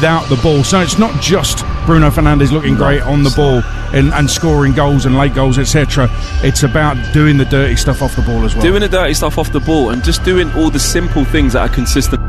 without the ball. So it's not just Bruno Fernandes looking great on the ball and scoring goals and late goals, etc. It's about doing the dirty stuff off the ball as well. Doing the dirty stuff off the ball and just doing all the simple things that are consistent.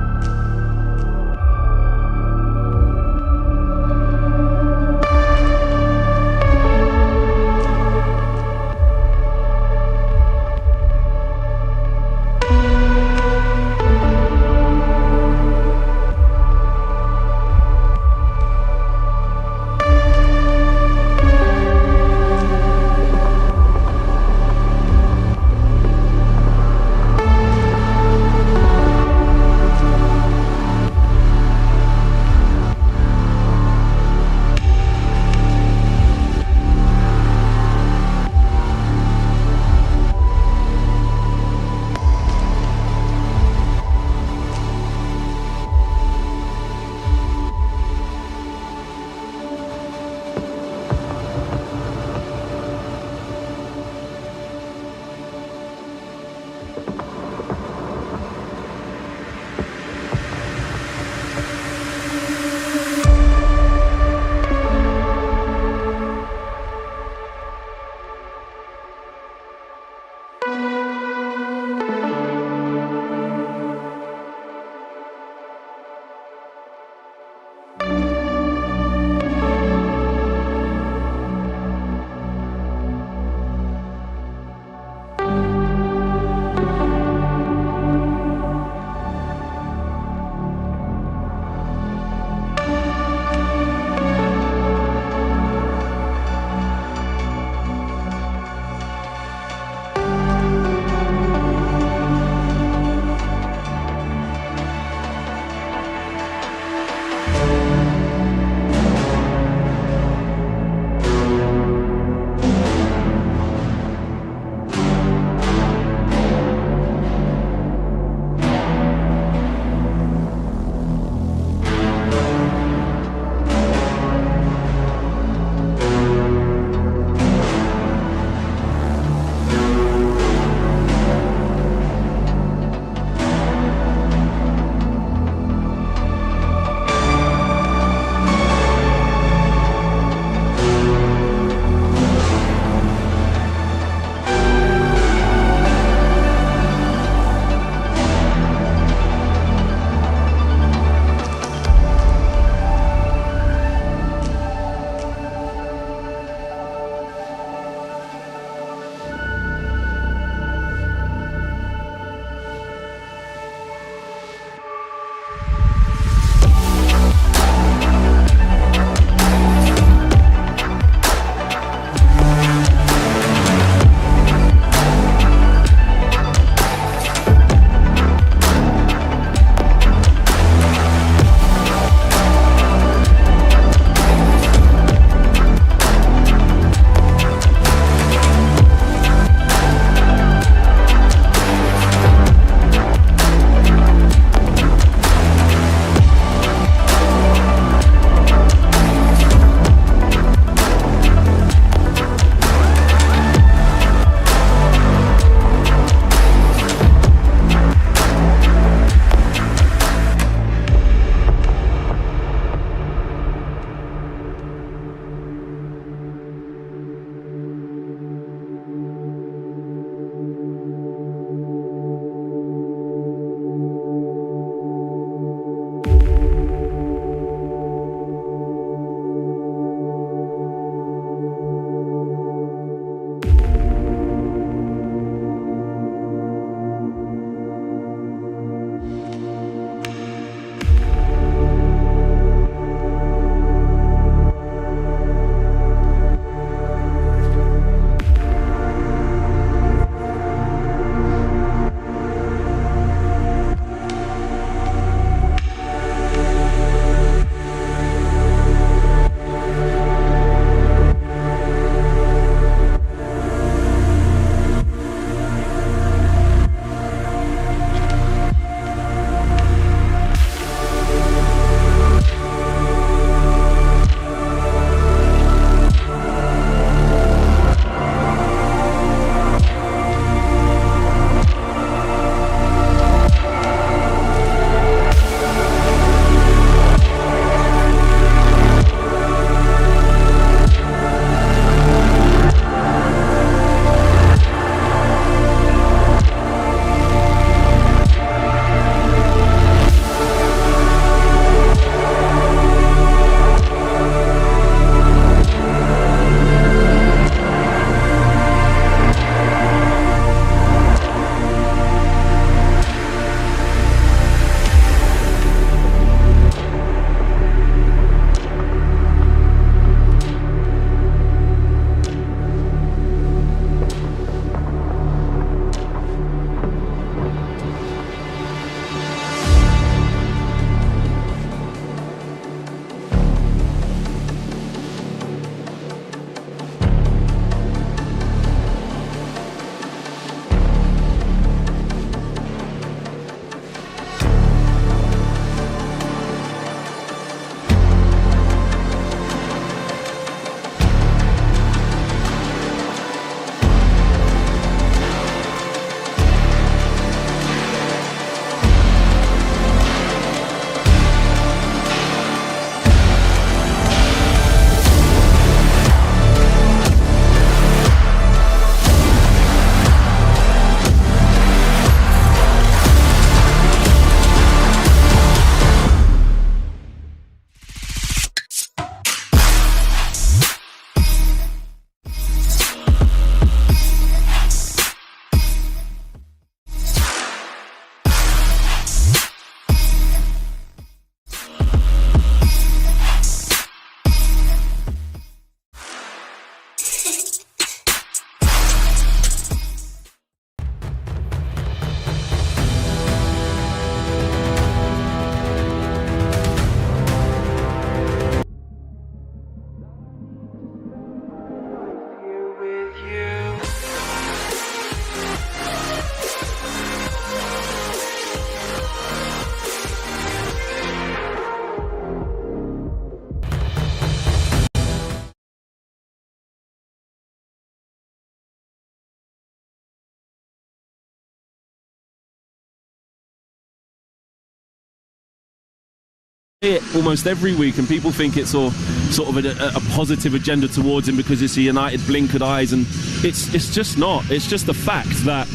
it almost every week, and people think it's sort of a positive agenda towards him because it's a United blinkered eyes, and it's just not. It's just the fact that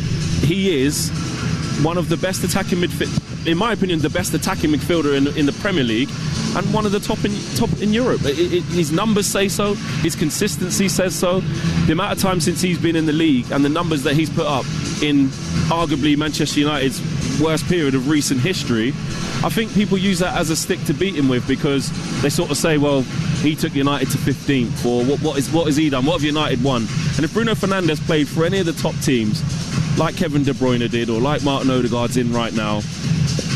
he is one of the best attacking midfield, in my opinion, the best attacking midfielder in the Premier League, and one of the top in Europe. His numbers say so. His consistency says so. The amount of time since he's been in the league and the numbers that he's put up in arguably Manchester United's worst period of recent history, I think people use that as a stick to beat him with, because they sort of say, well, he took United to 15th, or what has he done? What have United won? And if Bruno Fernandes played for any of the top teams, like Kevin De Bruyne did, or like Martin Odegaard's in right now,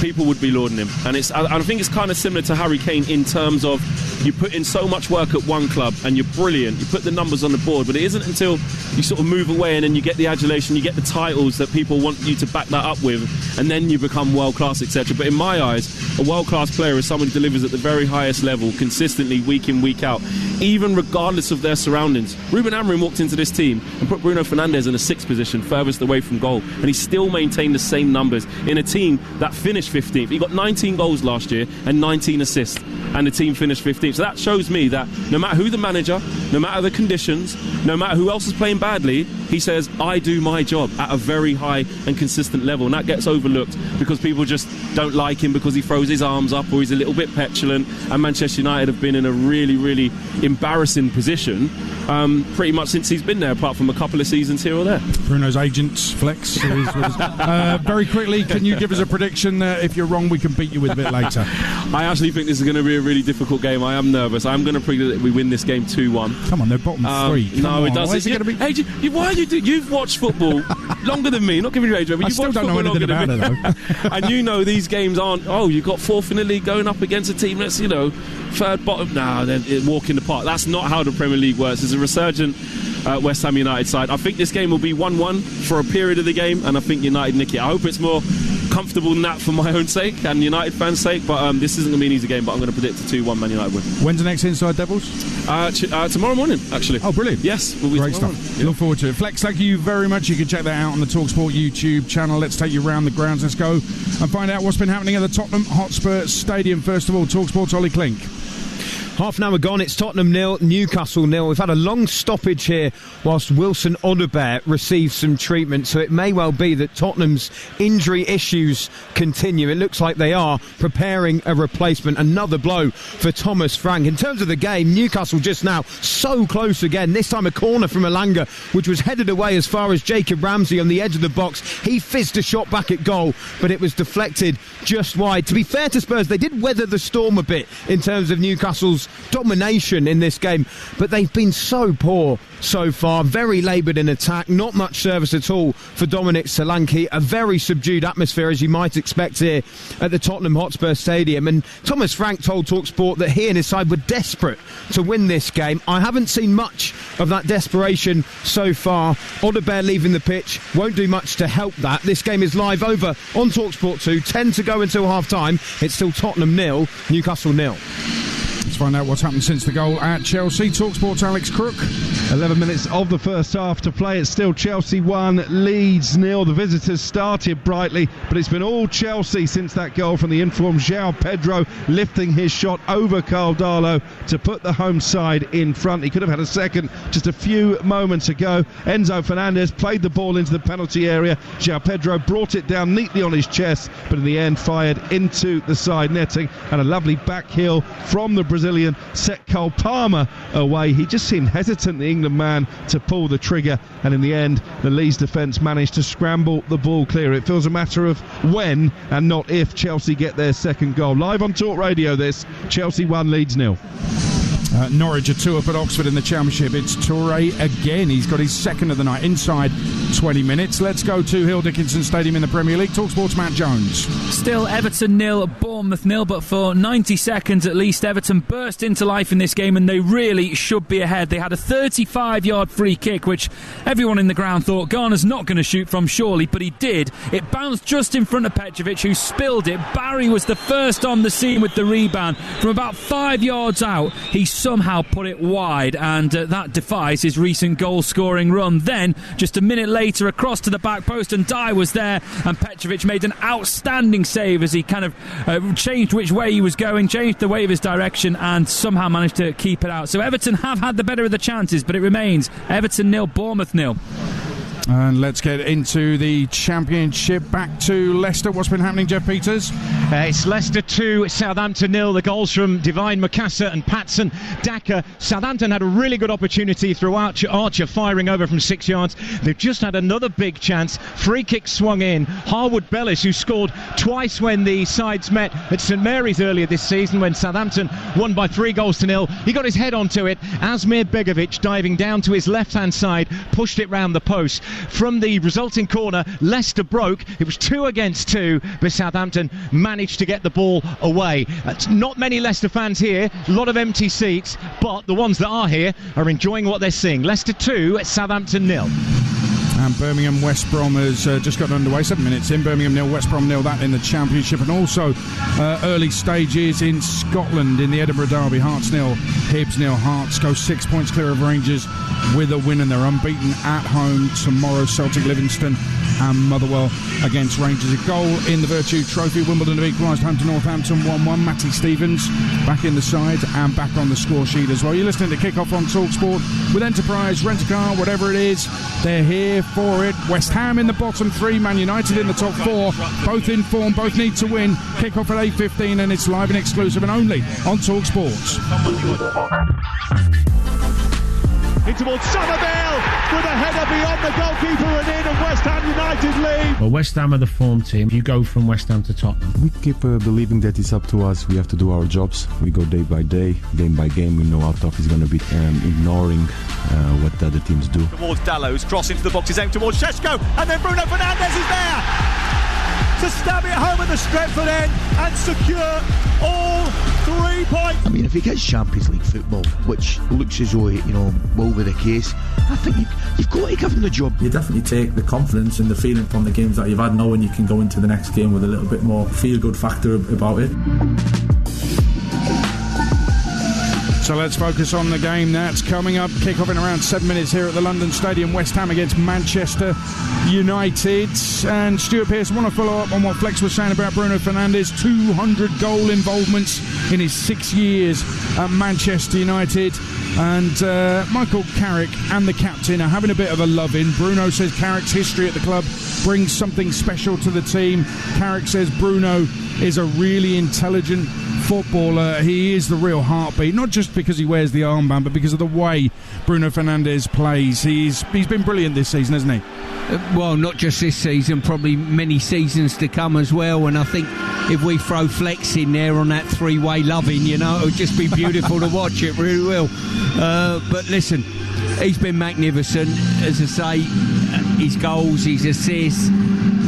people would be lauding him. And I think it's kind of similar to Harry Kane in terms of you put in so much work at one club and you're brilliant, you put the numbers on the board, but it isn't until you sort of move away and then you get the adulation, you get the titles that people want you to back that up with, and then you become world-class, etc. But in my eyes, a world-class player is someone who delivers at the very highest level consistently, week in, week out, even regardless of their surroundings. Ruben Amorim walked into this team and put Bruno Fernandes in a 6th position, furthest away from goal, and he still maintained the same numbers in a team that finished 15th. He got 19 goals last year and 19 assists, and the team finished 15th. So that shows me that no matter who the manager, no matter the conditions, no matter who else is playing badly, he says, I do my job at a very high and consistent level, and that gets overlooked because people just don't like him because he throws his arms up or he's a little bit petulant. And Manchester United have been in a really, really embarrassing position pretty much since he's been there, apart from a couple of seasons here or there. Bruno's agents flex. Very quickly, can you give us a prediction? If you're wrong, we can beat you with a bit later. I actually think this is going to be a really difficult game. I am nervous. I'm going to predict that we win this game 2-1. Come on, they're bottom three. It doesn't. You've watched football longer than me. Not giving you age, but you've watched football longer than me. Though. And you know these games aren't. Oh, you got 4th in the league going up against a team that's 3rd bottom. Nah, then walk in the park. That's not how the Premier League works. It's a resurgent West Ham United side. I think this game will be 1-1 for a period of the game, and I think United nick it. I hope it's more comfortable than that for my own sake and United fans' sake, but this isn't going to be an easy game, but I'm going to predict a 2-1 Man United win. When's the next Inside Devils? Tomorrow morning, actually. Oh, brilliant. Yes, we'll be great stuff. Look forward to it. Flex, thank you very much. You can check that out on the TalkSport YouTube channel. Let's take you around the grounds. Let's go and find out what's been happening at the Tottenham Hotspur Stadium. First of all, TalkSport's Ollie Klink. Half an hour gone, it's Tottenham 0, Newcastle 0. We've had a long stoppage here whilst Wilson Odobert receives some treatment, so it may well be that Tottenham's injury issues continue. It looks like they are preparing a replacement. Another blow for Thomas Frank. In terms of the game, Newcastle just now so close again. This time a corner from Elanga, which was headed away as far as Jacob Ramsey on the edge of the box. He fizzed a shot back at goal, but it was deflected just wide. To be fair to Spurs, they did weather the storm a bit in terms of Newcastle's domination in this game, but they've been so poor so far, very laboured in attack, not much service at all for Dominic Solanke. A very subdued atmosphere, as you might expect here at the Tottenham Hotspur Stadium. And Thomas Frank told TalkSport that he and his side were desperate to win this game. I haven't seen much of that desperation so far. Odobert leaving the pitch won't do much to help that. This game is live over on TalkSport 2, 10 to go until half time. It's still Tottenham 0, Newcastle 0. Let's find out what's happened since the goal at Chelsea. TalkSport's Alex Crook. 11 minutes of the first half to play. It's still Chelsea 1, Leeds 0. The visitors started brightly, but it's been all Chelsea since that goal from the informed João Pedro, lifting his shot over Carl Darlow to put the home side in front. He could have had a second just a few moments ago. Enzo Fernandez played the ball into the penalty area. João Pedro brought it down neatly on his chest, but in the end fired into the side netting, and a lovely back heel from the Brazilian set Cole Palmer away. He just seemed hesitant, the England man, to pull the trigger, and in the end the Leeds defence managed to scramble the ball clear. It feels a matter of when and not if Chelsea get their second goal. Live on Talk Radio, this Chelsea 1, Leeds 0. Norwich are 2 up at Oxford in the Championship. It's Toure again. He's got his second of the night inside 20 minutes. Let's go to Hill Dickinson Stadium in the Premier League. TalkSport's Matt Jones. Still Everton 0, Bournemouth 0, but for 90 seconds at least Everton burst into life in this game, and they really should be ahead. They had a 35-yard free kick, which everyone in the ground thought Garner's not going to shoot from surely, but he did. It bounced just in front of Petrovic, who spilled it. Barry was the first on the scene with the rebound. From about 5 yards out, he somehow put it wide, and that defies his recent goal-scoring run. Then, just a minute later, across to the back post, and Dye was there, and Petrovic made an outstanding save as he kind of changed which way he was going, changed the way of his direction, and somehow managed to keep it out. So Everton have had the better of the chances, but it remains Everton 0, Bournemouth 0. And let's get into the Championship. Back to Leicester. What's been happening, Jeff Peters? It's Leicester 2, Southampton 0. The goals from Divine Makassa and Patson Daka. Southampton had a really good opportunity through Archer firing over from 6 yards. They've just had another big chance. Free kick swung in. Harwood Bellis, who scored twice when the sides met at St Mary's earlier this season when Southampton won by 3-0. He got his head onto it. Asmir Begovic diving down to his left-hand side, pushed it round the post. From the resulting corner, Leicester broke. It was 2 against 2, but Southampton managed to get the ball away. Not many Leicester fans here, a lot of empty seats, but the ones that are here are enjoying what they're seeing. Leicester 2, Southampton 0. And Birmingham West Brom has just got underway, 7 minutes in. Birmingham 0, West Brom 0, that in the Championship. And also early stages in Scotland in the Edinburgh Derby. Hearts 0, Hibs 0. Hearts go 6 points clear of Rangers with a win, and they're unbeaten at home tomorrow. Celtic Livingston and Motherwell against Rangers. A goal in the Virtue Trophy. Wimbledon have equalised home to Northampton 1-1. Matty Stevens back in the side and back on the score sheet as well. You're listening to Kick Off on TalkSport with Enterprise, Rent-A-Car, whatever it is. They're here for it. West Ham in the bottom 3, Man United in the top 4. Both in form, both need to win. Kick off at 8:15, and it's live and exclusive and only on TalkSport. In towards Somerville with a header beyond the goalkeeper and in, and West Ham United lead. Well, West Ham are the form team. You go from West Ham to Tottenham. We keep believing that it's up to us. We have to do our jobs. We go day by day, game by game. We know how tough it's going to be. Ignoring what the other teams do. Towards Dallows, cross into the box is aimed towards Šeško, and then Bruno Fernandes is there to stab it home at the Stretford end and secure all 3 points. I mean, if he gets Champions League football, which looks as though, will be the case, I think you've got to give him the job. You definitely take the confidence and the feeling from the games that you've had, knowing you can go into the next game with a little bit more feel-good factor about it. So let's focus on the game that's coming up. Kick-off in around 7 minutes here at the London Stadium. West Ham against Manchester United. And Stuart Pearce, I want to follow up on what Flex was saying about Bruno Fernandes. 200 goal involvements in his 6 years at Manchester United. And Michael Carrick and the captain are having a bit of a love-in. Bruno says Carrick's history at the club brings something special to the team. Carrick says Bruno is a really intelligent footballer. He is the real heartbeat, not just because he wears the armband, but because of the way Bruno Fernandes plays. He's been brilliant this season, hasn't he? Well, not just this season, probably many seasons to come as well. And I think if we throw Flex in there on that three-way loving, it'll just be beautiful to watch. It really will. But listen, he's been magnificent. As I say, his goals, his assists,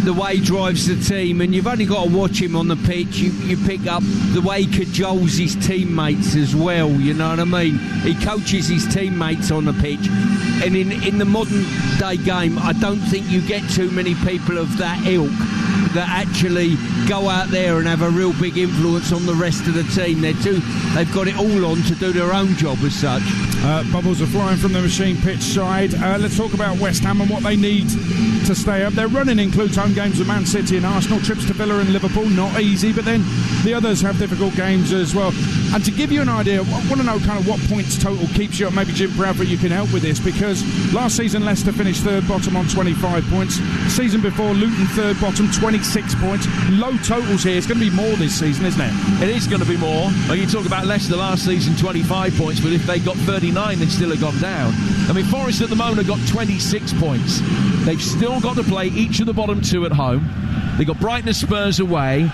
the way he drives the team, and you've only got to watch him on the pitch. You pick up the way he cajoles his teammates as well, you know what I mean? He coaches his teammates on the pitch, and in the modern day game, I don't think you get too many people of that ilk that actually go out there and have a real big influence on the rest of the team. They've got it all on to do their own job as such. Bubbles are flying from the machine pitch side. Let's talk about West Ham and what they need to stay up. Their running includes home games with Man City and Arsenal, trips to Villa and Liverpool, not easy, but then the others have difficult games as well. And to give you an idea, I want to know kind of what points total keeps you up. Maybe Jim Bradford, you can help with this, because last season Leicester finished third bottom on 25 points. Season before, Luton third bottom, 26 points. Low totals here. It's going to be more this season, isn't it? It is going to be more. You talk about Leicester last season, 25 points, but if they got 39, they'd still have gone down. I mean, Forest at the moment have got 26 points. They've still got to play each of the bottom two at home. They've got Brighton and Spurs away,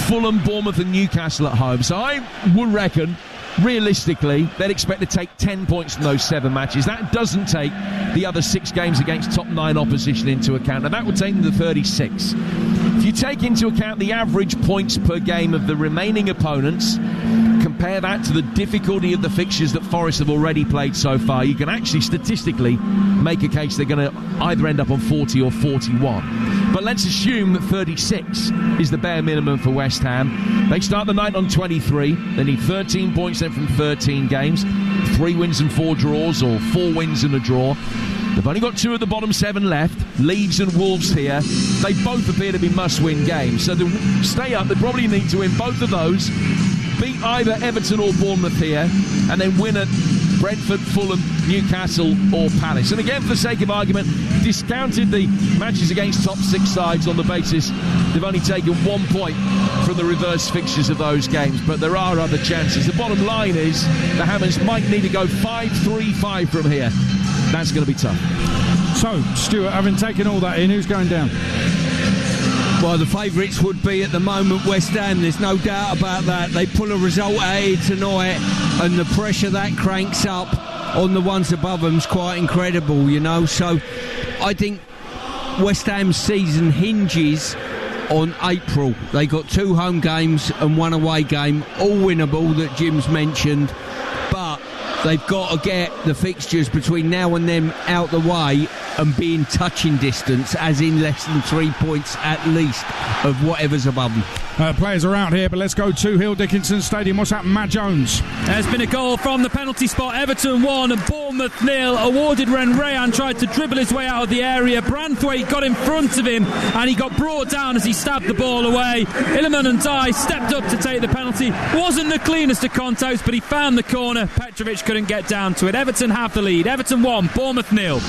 Fulham, Bournemouth and Newcastle at home. So I would reckon, realistically, they'd expect to take 10 points from those 7 matches. That doesn't take the other 6 games against top 9 opposition into account, and that would take them to 36. If you take into account the average points per game of the remaining opponents, compare that to the difficulty of the fixtures that Forest have already played so far, you can actually statistically make a case they're going to either end up on 40 or 41. But let's assume that 36 is the bare minimum for West Ham. They start the night on 23. They need 13 points then from 13 games, 3 wins and 4 draws, or 4 wins and a draw. They've only got 2 of the bottom 7 left, Leeds and Wolves here. They both appear to be must-win games, so to stay up, they probably need to win both of those, beat either Everton or Bournemouth here, and then win at Brentford, Fulham, Newcastle or Palace. And again, for the sake of argument, discounted the matches against top 6 sides on the basis they've only taken 1 point from the reverse fixtures of those games, but there are other chances. The bottom line is the Hammers might need to go 5-3-5 from here. That's going to be tough. So, Stuart, having taken all that in, who's going down? Well, the favourites would be at the moment West Ham, there's no doubt about that. They pull a result out here tonight, and the pressure that cranks up on the ones above them is quite incredible, you know. So I think West Ham's season hinges on April. They got 2 home games and 1 away game, all winnable that Jim's mentioned, but they've got to get the fixtures between now and then out the way and be in touching distance, as in less than 3 points at least of whatever's above them. Players are out here, but let's go to Hill Dickinson Stadium. What's happened, Matt Jones? There's been a goal from the penalty spot. Everton 1 and Bournemouth 0. Awarded when Rayan tried to dribble his way out of the area. Branthwaite got in front of him and he got brought down as he stabbed the ball away. Iliman and Dye stepped up to take the penalty. Wasn't the cleanest of contacts, but he found the corner. Petrovic couldn't get down to it. Everton have the lead. Everton 1, Bournemouth 0.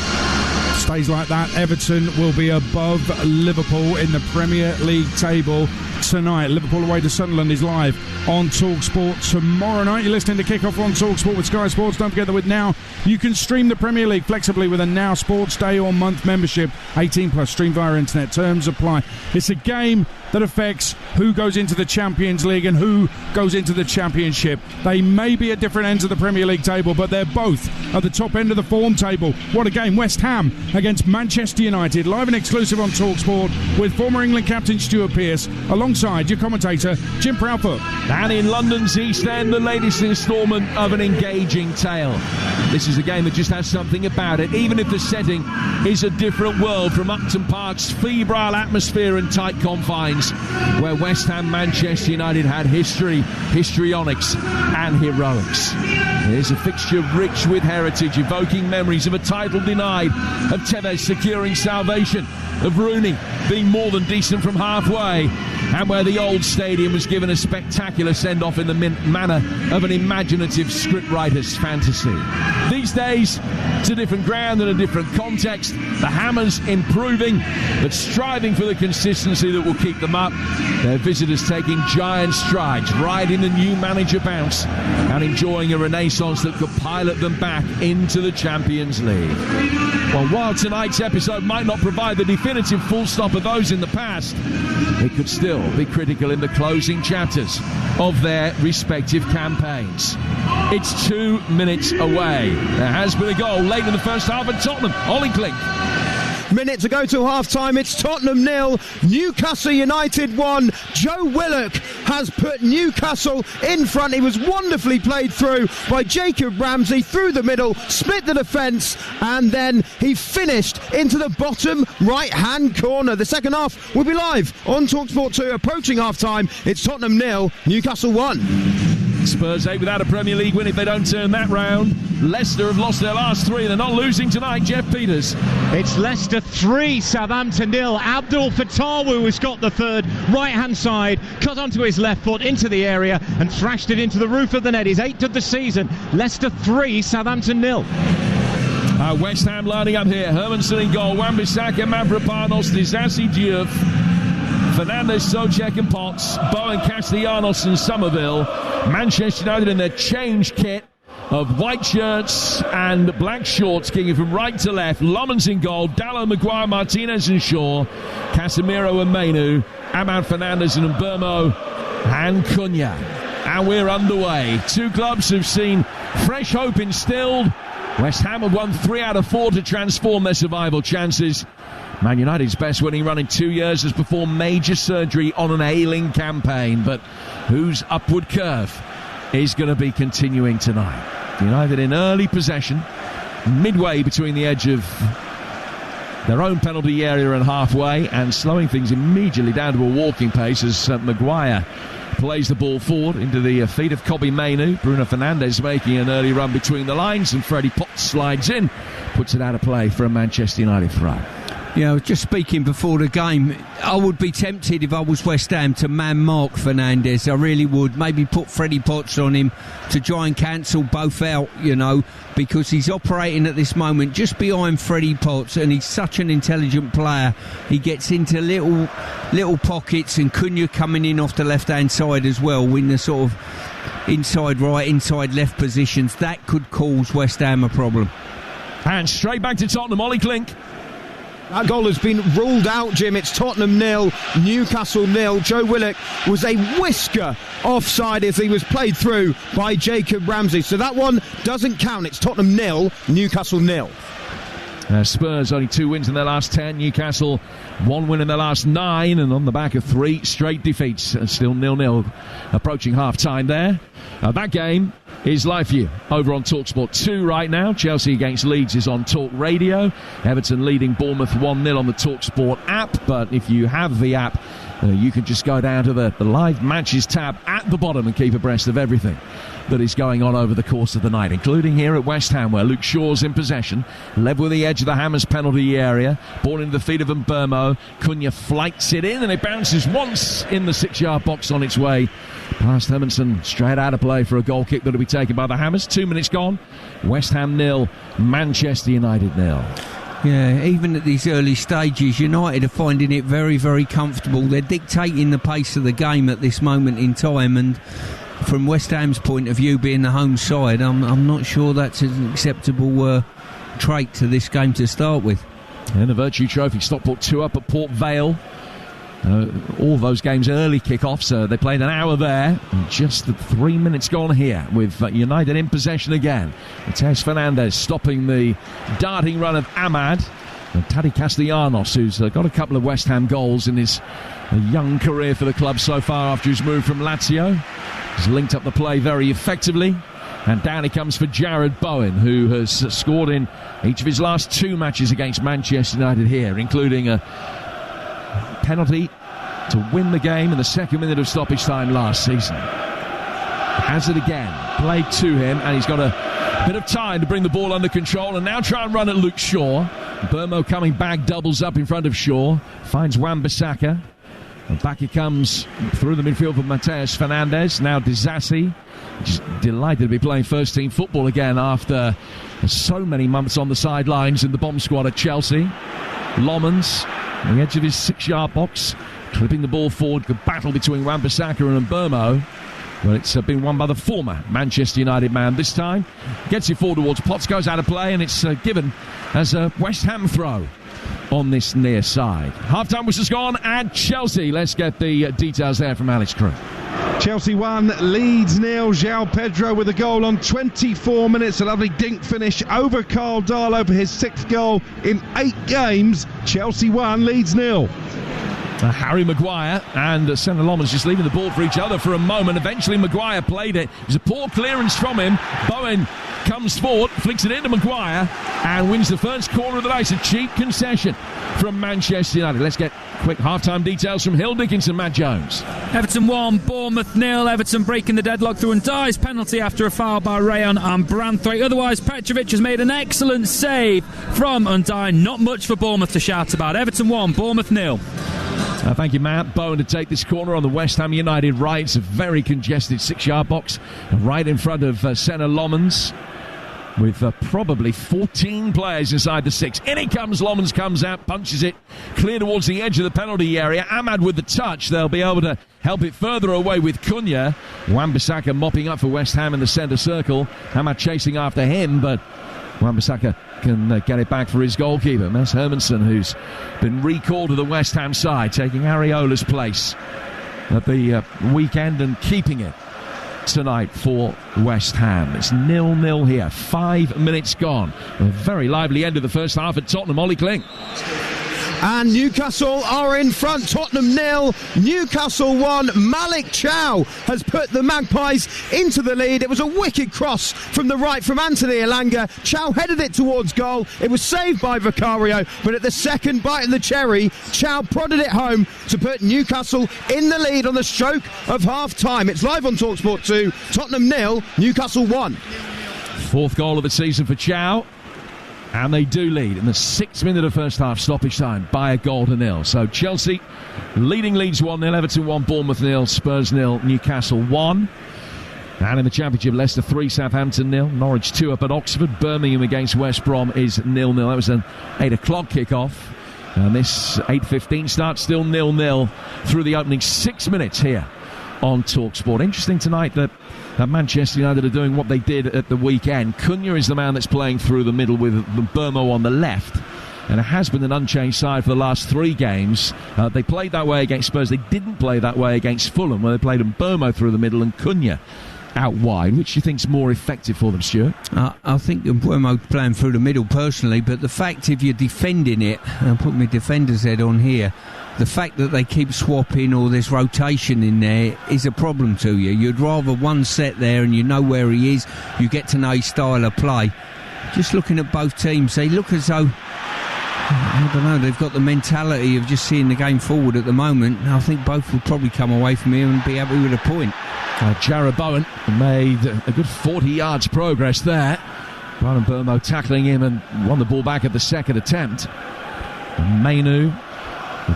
Stays like that, Everton will be above Liverpool in the Premier League table tonight. Liverpool away to Sunderland is live on TalkSport tomorrow night. You're listening to Kickoff on TalkSport with Sky Sports. Don't forget that with Now you can stream the Premier League flexibly with a Now Sports Day or Month membership. 18 plus, stream via internet. Terms apply. It's a game that affects who goes into the Champions League and who goes into the Championship. They may be at different ends of the Premier League table, but they're both at the top end of the form table. What a game. West Ham against Manchester United, live and exclusive on TalkSport with former England captain Stuart Pearce alongside your commentator Jim Proudfoot. And in London's East End, the latest instalment of an engaging tale. This is a game that just has something about it, even if the setting is a different world from Upton Park's febrile atmosphere and tight confines, where West Ham Manchester United had history, histrionics and heroics. Here's a fixture rich with heritage, evoking memories of a title denied, of Tevez securing salvation, of Rooney being more than decent from halfway, and where the old stadium was given a spectacular send-off in the manner of an imaginative scriptwriter's fantasy. These days, it's a different ground and a different context. The Hammers improving, but striving for the consistency that will keep them up. Their visitors taking giant strides, riding the new manager bounce, and enjoying a renaissance that could pilot them back into the Champions League. Well, while tonight's episode might not provide the definitive full stop of those in the past, it could still be critical in the closing chapters of their respective campaigns. It's 2 minutes away. There has been a goal late in the first half at Tottenham. Ollie Klink. Minute to go till half-time. It's Tottenham 0, Newcastle United 1. Joe Willock has put Newcastle in front. He was wonderfully played through by Jacob Ramsey through the middle, split the defence, and then he finished into the bottom right-hand corner. The second half will be live on TalkSport 2. Approaching half-time, it's Tottenham 0, Newcastle 1. Spurs 8 without a Premier League win if they don't turn that round. Leicester have lost their last 3. They're not losing tonight. Jeff Peters. It's Leicester 3, Southampton 0. Abdul Fatawu has got the third. Right-hand side, cut onto his left foot into the area and thrashed it into the roof of the net. His 8th of the season. Leicester 3, Southampton 0. West Ham lining up here. Hermanson in goal. Wan-Bissaka, Mavropanos, Disasi Diouf, Fernandes, Soucek and Potts, Bowen, Castellanos and Somerville. Manchester United in their change kit of white shirts and black shorts, kicking from right to left. Lomans in goal, Dallo, Maguire, Martinez and Shaw, Casemiro and Mainu, Ahmad Fernandes and Mbermo and Cunha. And we're underway. 2 clubs have seen fresh hope instilled. West Ham have won 3 out of 4 to transform their survival chances. Man United's best winning run in 2 years has performed major surgery on an ailing campaign, but whose upward curve is going to be continuing tonight? United in early possession, midway between the edge of their own penalty area and halfway, and slowing things immediately down to a walking pace as Maguire plays the ball forward into the feet of Kobbie Mainoo. Bruno Fernandes making an early run between the lines, and Freddie Potts slides in. puts it out of play for a Manchester United throw. Yeah, I was just speaking before the game. I would be tempted if I was West Ham to man-mark Fernandes. I really would. Maybe put Freddie Potts on him to try and cancel both out, because he's operating at this moment just behind Freddie Potts, and he's such an intelligent player. He gets into little pockets, and Cunha coming in off the left-hand side as well, in the sort of inside right, inside left positions. That could cause West Ham a problem. And straight back to Tottenham, Ollie Klink. That goal has been ruled out, Jim. It's Tottenham 0, Newcastle 0. Joe Willock was a whisker offside as he was played through by Jacob Ramsey. So that one doesn't count. It's Tottenham 0, Newcastle 0. Spurs only 2 wins in their last 10. Newcastle 1 win in their last 9, and on the back of 3 straight defeats. Still 0-0 approaching half-time there. That game is live for you over on TalkSport 2 right now. Chelsea against Leeds is on Talk Radio. Everton leading Bournemouth 1-0 on the TalkSport app. But if you have the app, you can just go down to the live matches tab at the bottom and keep abreast of everything that is going on over the course of the night, including here at West Ham, where Luke Shaw's in possession, led with the edge of the Hammers penalty area, ball into the feet of Mbeumo. Cunha flights it in, and it bounces once in the 6-yard box on its way past Hermansen, straight out of play for a goal kick that will be taken by the Hammers. 2 minutes gone. West Ham 0, Manchester United 0. Yeah, even at these early stages, United are finding it very, very comfortable. They're dictating the pace of the game at this moment in time, and from West Ham's point of view, being the home side, I'm not sure that's an acceptable trait to this game to start with. And the Virtue Trophy, Stockport 2 up at Port Vale. All those games early kick-off, so they played an hour there. And just 3 minutes gone here with United in possession again. Matheus Fernandes stopping the darting run of Ahmad. And Taddy Castellanos, who's got a couple of West Ham goals in his young career for the club so far after his move from Lazio. He's linked up the play very effectively. And down he comes for Jared Bowen, who has scored in each of his last 2 matches against Manchester United here, including a penalty to win the game in the 2nd minute of stoppage time last season. Has it again, played to him, and he's got a bit of time to bring the ball under control and now try and run at Luke Shaw. Mbeumo coming back, doubles up in front of Shaw, finds Wan-Bissaka, and back he comes through the midfield for Matheus Fernandes. Now Disasi, just delighted to be playing first team football again after so many months on the sidelines in the bomb squad at Chelsea. Lomans on the edge of his 6-yard box, clipping the ball forward. Good battle between Wan-Bissaka and Mbeumo, but it's been won by the former Manchester United man this time. Gets it forward towards Potts, goes out of play, and it's given as a West Ham throw on this near side. Half-time whistle's gone, and Chelsea. Let's get the details there from Alex Crew. Chelsea 1, Leeds 0. João Pedro with a goal on 24 minutes. A lovely dink finish over Carl Darlow for his 6th goal in 8 games. Chelsea 1, Leeds 0. Harry Maguire and Senna Lomas just leaving the ball for each other for a moment. Eventually Maguire played it. It was a poor clearance from him. Bowen comes forward, flicks it into Maguire, and wins the first corner of the night. It's a cheap concession from Manchester United. Let's get quick half-time details from Hill Dickinson, Matt Jones. Everton 1, Bournemouth 0. Everton breaking the deadlock through Ndiaye's penalty after a foul by Rayon and Branthwaite. Otherwise, Petrovic has made an excellent save from Ndiaye. Not much for Bournemouth to shout about. Everton 1, Bournemouth 0. Thank you, Matt. Bowen to take this corner on the West Ham United right. It's a very congested 6-yard box right in front of Senna Lomans, with probably 14 players inside the 6. In it comes, Lomans comes out, punches it clear towards the edge of the penalty area. Ahmad with the touch. They'll be able to help it further away with Cunha. Wan-Bissaka mopping up for West Ham in the centre circle. Ahmad chasing after him, but Wan-Bissaka can get it back for his goalkeeper, Mess Hermansen, who's been recalled to the West Ham side, taking Areola's place at the weekend and keeping it tonight for West Ham. It's 0-0 here, 5 minutes gone. A very lively end of the first half at Tottenham. Ollie Kling. And Newcastle are in front. Tottenham 0, Newcastle 1. Malik Chow has put the Magpies into the lead. It was a wicked cross from the right from Anthony Elanga. Chow headed it towards goal. It was saved by Vicario, but at the second bite of the cherry, Chow prodded it home to put Newcastle in the lead on the stroke of half-time. It's live on TalkSport 2. Tottenham 0, Newcastle 1. 4th goal of the season for Chow. And they do lead in the 6th minute of first half stoppage time by a goal to nil. So Chelsea leading Leeds 1-0, Everton 1, Bournemouth 0, Spurs 0, Newcastle 1. And in the Championship, Leicester 3, Southampton 0, Norwich 2 up at Oxford, Birmingham against West Brom is 0-0. That was an 8 o'clock kick-off. And this 8:15 start still 0-0 through the opening 6 minutes here on TalkSport. Interesting tonight that Manchester United are doing what they did at the weekend. Cunha is the man that's playing through the middle with Burmo on the left. And it has been an unchanged side for the last 3 games. They played that way against Spurs. They didn't play that way against Fulham, where they played Burmo through the middle and Cunha out wide. Which do you think's more effective for them, Stuart? I think Burmo playing through the middle personally, but the fact if you're defending it, and I'll put my defender's head on here, the fact that they keep swapping or there's rotation in there is a problem to you. You'd rather one set there and you know where he is, you get to know his style of play. Just looking at both teams, they look as though, I don't know, they've got the mentality of just seeing the game forward at the moment. I think both will probably come away from here and be happy with a point. Jarrod Bowen made a good 40 yards progress there. Brian Burmo tackling him and won the ball back at the second attempt. And Mainu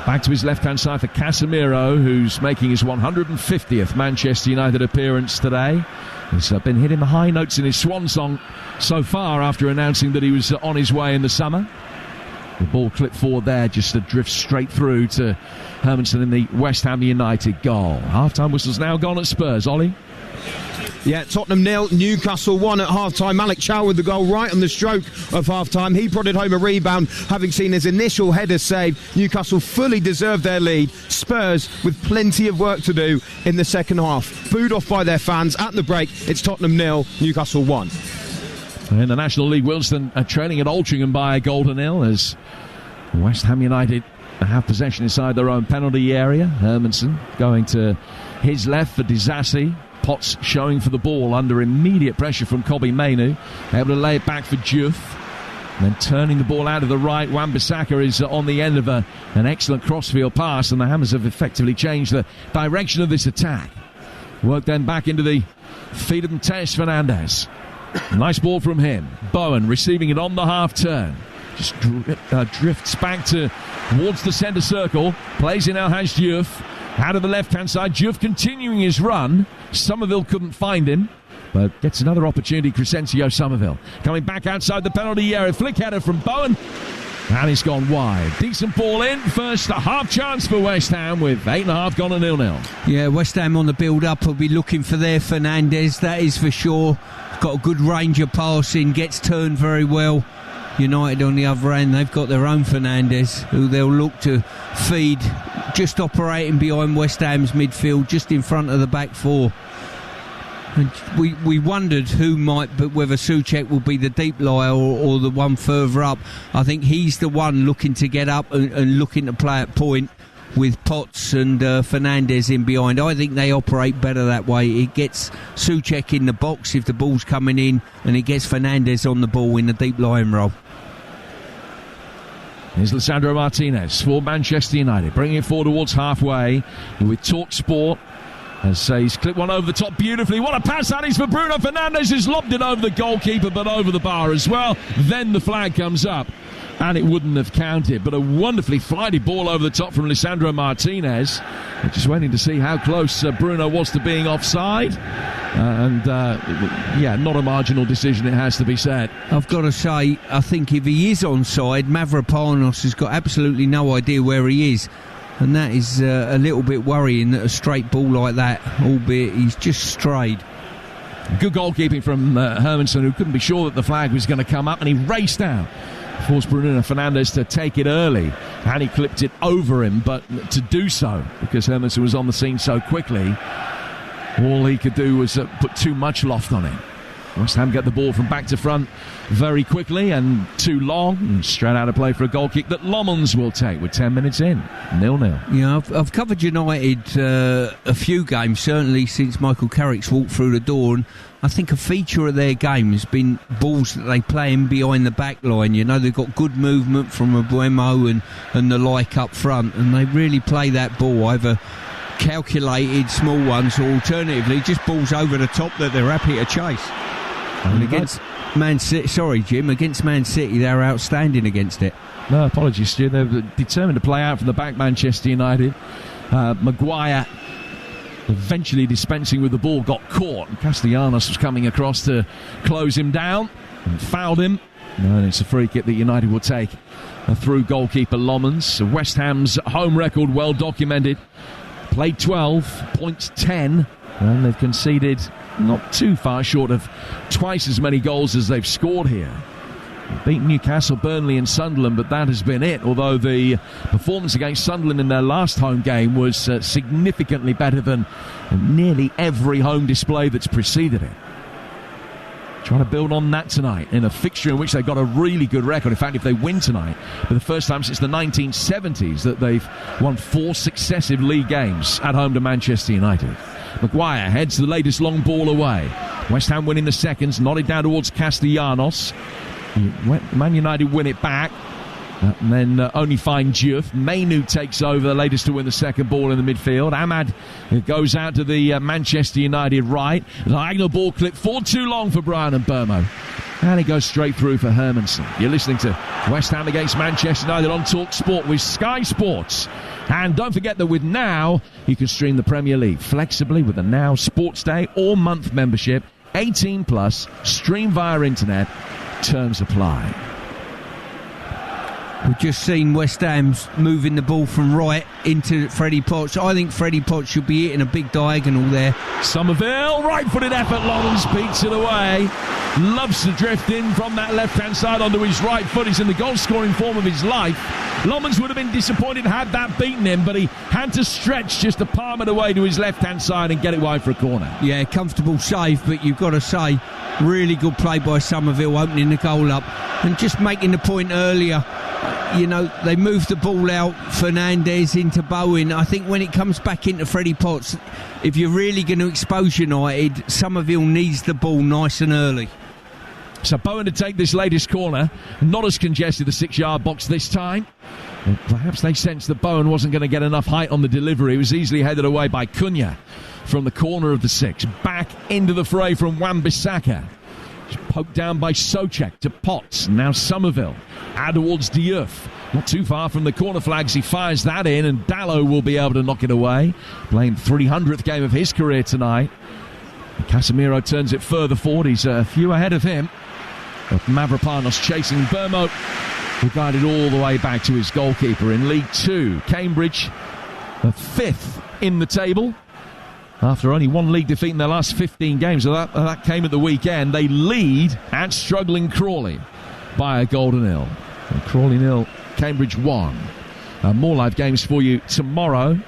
back to his left-hand side for Casemiro, who's making his 150th Manchester United appearance today. He's been hitting the high notes in his swan song so far after announcing that he was on his way in the summer. The ball clipped forward there just to drift straight through to Hermansen in the West Ham United goal. Half-time whistle's now gone at Spurs. Ollie? Yeah, Tottenham 0, Newcastle 1 at half-time. Malik Chow with the goal right on the stroke of half-time. He prodded home a rebound, having seen his initial header save. Newcastle fully deserved their lead. Spurs with plenty of work to do in the second half. Booed off by their fans at the break. It's Tottenham 0, Newcastle 1. In the National League, Wilston are trailing at Altrincham by a goal to nil as West Ham United have possession inside their own penalty area. Hermansen going to his left for Disasi. Potts showing for the ball under immediate pressure from Kobbie Mainoo. Able to lay it back for Diouf. Then turning the ball out of the right. Wan-Bissaka is on the end of an excellent crossfield pass, and the Hammers have effectively changed the direction of this attack. Work then back into the feet of Mateus Fernandes. Nice ball from him. Bowen receiving it on the half turn. Just drifts back towards the centre circle. Plays in Alhaj Diouf. Out of the left-hand side, Diouf continuing his run. Somerville couldn't find him, but gets another opportunity, Crescencio Somerville. Coming back outside the penalty area. Flick header from Bowen. And it's gone wide. Decent ball in. First a half chance for West Ham with 8.5 gone at 0-0. Yeah, West Ham on the build-up will be looking for their Fernandes, that is for sure. Got a good range of passing, gets turned very well. United on the other end, they've got their own Fernandes, who they'll look to feed, just operating behind West Ham's midfield, just in front of the back four. And we wondered whether Souček will be the deep lier or the one further up. I think he's the one looking to get up and looking to play at point with Potts and Fernandes in behind. I think they operate better that way. It gets Souček in the box if the ball's coming in, and it gets Fernandes on the ball in the deep lying role. Here's Lisandro Martinez for Manchester United, bringing it forward towards halfway with TalkSport. As he's clipped one over the top beautifully. What a pass that is for Bruno Fernandes, who's lobbed it over the goalkeeper but over the bar as well. Then the flag comes up and it wouldn't have counted, but a wonderfully flighted ball over the top from Lisandro Martinez. We're just waiting to see how close Bruno was to being offside. Not a marginal decision, it has to be said. I've got to say, I think if he is onside, Mavropanos has got absolutely no idea where he is. And that is a little bit worrying, that a straight ball like that, albeit he's just strayed. Good goalkeeping from Hermansen, who couldn't be sure that the flag was going to come up, and he raced down. Forced Bruno Fernandes to take it early, and he clipped it over him, but to do so, because Hermansen was on the scene so quickly, all he could do was put too much loft on it. West Ham get the ball from back to front very quickly and too long, and straight out of play for a goal kick that Lommons will take with 10 minutes in. 0-0. Yeah, I've covered United a few games, certainly since Michael Carrick's walked through the door, and I think a feature of their game has been balls that they play in behind the back line. You know, they've got good movement from Abuemo and the like up front, and they really play that ball, either calculated small ones or alternatively just balls over the top that they're happy to chase. And Man City. Sorry, Jim. Against Man City, they were outstanding against it. No, apologies, Stu. They're determined to play out from the back, Manchester United. Maguire eventually dispensing with the ball, got caught, and Castellanos was coming across to close him down and fouled him. And it's a free kick that United will take through goalkeeper Lomans. West Ham's home record well documented. Played 12, points 10, and they've conceded not too far short of twice as many goals as they've scored here. Beat Newcastle, Burnley and Sunderland, but that has been it, although the performance against Sunderland in their last home game was significantly better than nearly every home display that's preceded it. Trying to build on that tonight in a fixture in which they've got a really good record. In fact, if they win tonight, for the first time since the 1970s that they've won 4 successive league games at home to Manchester United. Maguire heads the latest long ball away. West Ham winning the seconds, nodded down towards Castellanos. Man United win it back, and then only find Diouf. Mainu takes over, the latest to win the second ball in the midfield. Ahmad goes out to the Manchester United right. Diagonal ball clip for too long for Brian and Burmo, and it goes straight through for Hermansen. You're listening to West Ham against Manchester United on Talk Sport with Sky Sports. And don't forget that with Now, you can stream the Premier League flexibly with a Now Sports Day or month membership. 18 plus, stream via internet. Terms apply. We've just seen West Ham's moving the ball from right into Freddie Potts. I think Freddie Potts should be hitting a big diagonal there. Somerville, right-footed effort, Lawrence beats it away. Loves to drift in from that left-hand side onto his right foot. He's in the goal-scoring form of his life. Lomans would have been disappointed had that beaten him, but he had to stretch just to palm it away to his left-hand side and get it wide for a corner. Yeah, comfortable save, but you've got to say, really good play by Somerville, opening the goal up. And just making the point earlier, you know, they moved the ball out, Fernandes into Bowen. I think when it comes back into Freddie Potts, if you're really going to expose United, Somerville needs the ball nice and early. So Bowen to take this latest corner, not as congested the 6-yard box this time. Well, perhaps they sensed that Bowen wasn't going to get enough height on the delivery. It was easily headed away by Cunha from the corner of the 6. Back into the fray from Wan-Bissaka. Poked down by Souček to Potts. Now Somerville out towards Diouf. Not too far from the corner flags. He fires that in, and Dallo will be able to knock it away. Playing 300th game of his career tonight. Casemiro turns it further forward. He's a few ahead of him. But Mavropanos chasing Burmo, who guided all the way back to his goalkeeper in League 2. Cambridge, the 5th in the table. After only one league defeat in their last 15 games, so that came at the weekend. They lead at struggling Crawley by a goal to nil. And Crawley nil, Cambridge 1. More live games for you tomorrow.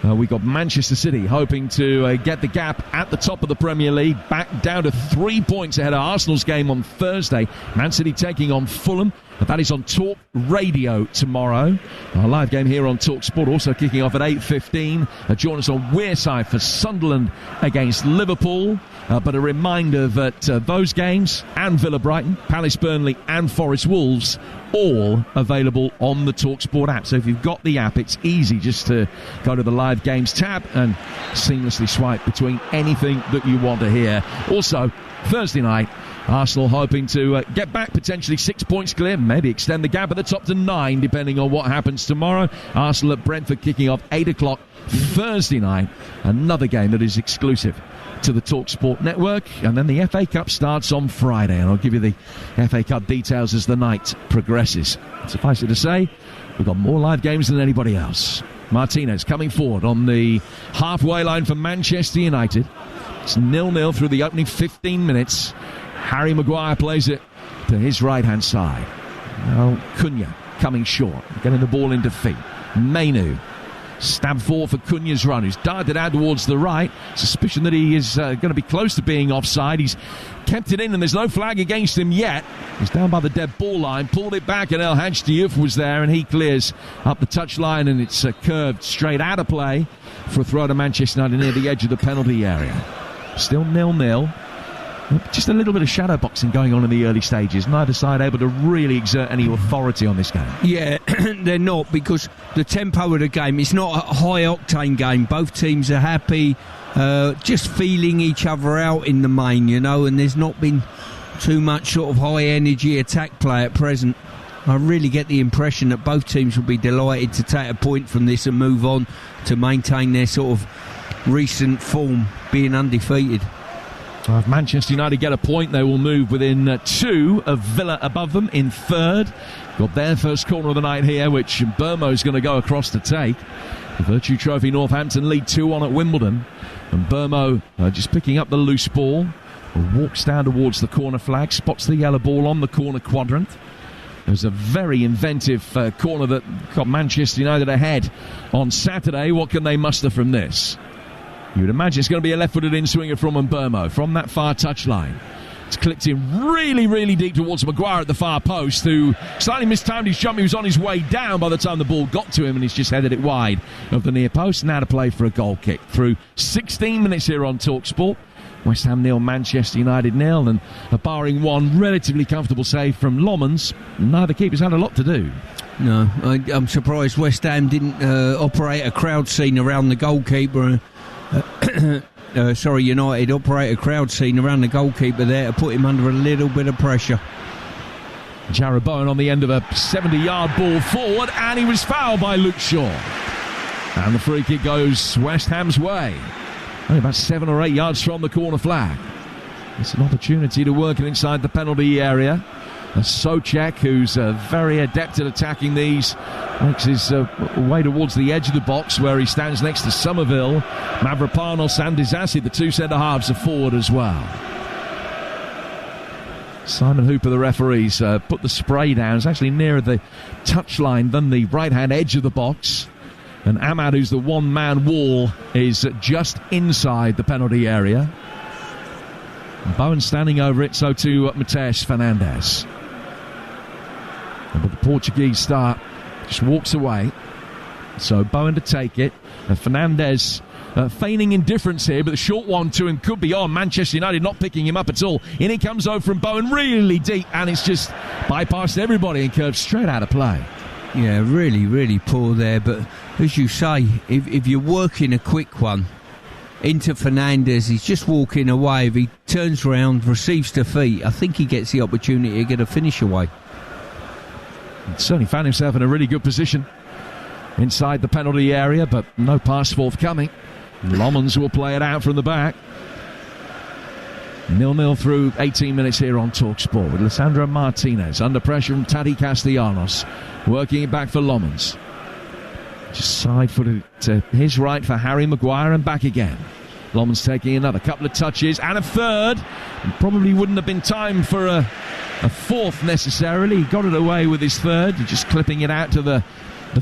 We got Manchester City hoping to get the gap at the top of the Premier League, back down to 3 points ahead of Arsenal's game on Thursday. Man City taking on Fulham. That is on Talk Radio tomorrow. Our live game here on Talk Sport also kicking off at 8:15. Join us on Wearside for Sunderland against Liverpool. But a reminder that those games and Villa Brighton, Palace Burnley and Forest Wolves all available on the Talk Sport app. So if you've got the app, it's easy just to go to the live games tab and seamlessly swipe between anything that you want to hear. Also, Thursday night, Arsenal hoping to get back potentially 6 points clear, maybe extend the gap at the top to 9 depending on what happens tomorrow. Arsenal at Brentford kicking off 8 o'clock Thursday night. Another game that is exclusive to the TalkSport network. And then the FA Cup starts on Friday, and I'll give you the FA Cup details as the night progresses. Suffice it to say, we've got more live games than anybody else. Martinez coming forward on the halfway line for Manchester United. It's 0-0 through the opening 15 minutes. Harry Maguire plays it to his right-hand side. Now Cunha coming short, getting the ball into feet. Mainu, stab forward for Cunha's run, who's darted out towards the right. Suspicion that he is going to be close to being offside. He's kept it in, and there's no flag against him yet. He's down by the dead ball line, pulled it back, and El Hadj Diouf was there, and he clears up the touchline, and it's curved straight out of play for a throw to Manchester United near the edge of the penalty area. Still 0-0. Just a little bit of shadow boxing going on in the early stages. Neither side able to really exert any authority on this game. Yeah, they're not, because the tempo of the game, it's not a high-octane game. Both teams are happy, just feeling each other out in the main, you know, and there's not been too much sort of high energy attack play at present. I really get the impression that both teams will be delighted to take a point from this and move on to maintain their sort of recent form, being undefeated. If Manchester United get a point, they will move within 2 of Villa above them in 3rd. Got their first corner of the night here, which Burmo's going to go across to take. The Virtue Trophy Northampton lead 2-1 at Wimbledon. And Burmo just picking up the loose ball. Walks down towards the corner flag, spots the yellow ball on the corner quadrant. It was a very inventive corner that got Manchester United ahead on Saturday. What can they muster from this? You would imagine it's going to be a left-footed in-swinger from Mbeumo from that far touchline. It's clipped in really, really deep towards Maguire at the far post, who slightly mistimed his jump. He was on his way down by the time the ball got to him, and he's just headed it wide of the near post. Now to play for a goal kick. Through 16 minutes here on TalkSport. West Ham 0, Manchester United 0, and barring one relatively comfortable save from Lomans, neither keeper's had a lot to do. No, I'm surprised West Ham didn't operate a crowd scene around the goalkeeper. United operate a crowd scene around the goalkeeper there to put him under a little bit of pressure. Jarrod Bowen on the end of a 70-yard ball forward, and he was fouled by Luke Shaw. And the free kick goes West Ham's way. Only about 7 or 8 yards from the corner flag. It's an opportunity to work it inside the penalty area. Souček, who's very adept at attacking these, makes his way towards the edge of the box where he stands next to Somerville. Mavropanos and Disasi, the two centre-halves, are forward as well. Simon Hooper, the referees, put the spray down. It's actually nearer the touchline than the right-hand edge of the box. And Ahmad, who's the one-man wall, is just inside the penalty area. Bowen standing over it, so too Mateus Fernandes. But the Portuguese star just walks away. So Bowen to take it. And Fernandes feigning indifference here, but the short one to him could be on. Manchester United not picking him up at all. In it comes over from Bowen, really deep, and it's just bypassed everybody and curved straight out of play. Yeah, really, really poor there. But as you say, if you're working a quick one into Fernandes, he's just walking away. If he turns around, receives defeat, I think he gets the opportunity to get a finish away. He certainly found himself in a really good position inside the penalty area, but no pass forthcoming. Lomans will play it out from the back. 0-0 through 18 minutes here on TalkSport with Lisandro Martinez under pressure from Tati Castellanos, working it back for Lomans. Just side-footed to his right for Harry Maguire and back again. Lomans taking another couple of touches and a third. And probably wouldn't have been time for a fourth necessarily. He got it away with his third, just clipping it out to the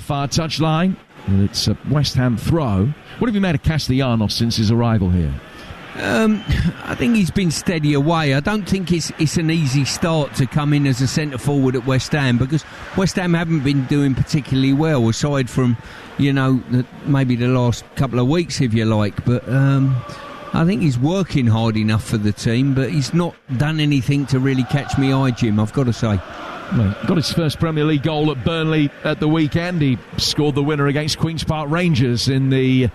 far touchline. And it's a West Ham throw. What have you made of Castellanos since his arrival here? I think he's been steady away. I don't think it's an easy start to come in as a centre forward at West Ham, because West Ham haven't been doing particularly well, aside from, maybe the last couple of weeks, if you like. But I think he's working hard enough for the team, but he's not done anything to really catch me eye, Jim, I've got to say. Well, got his first Premier League goal at Burnley at the weekend. He scored the winner against Queen's Park Rangers in the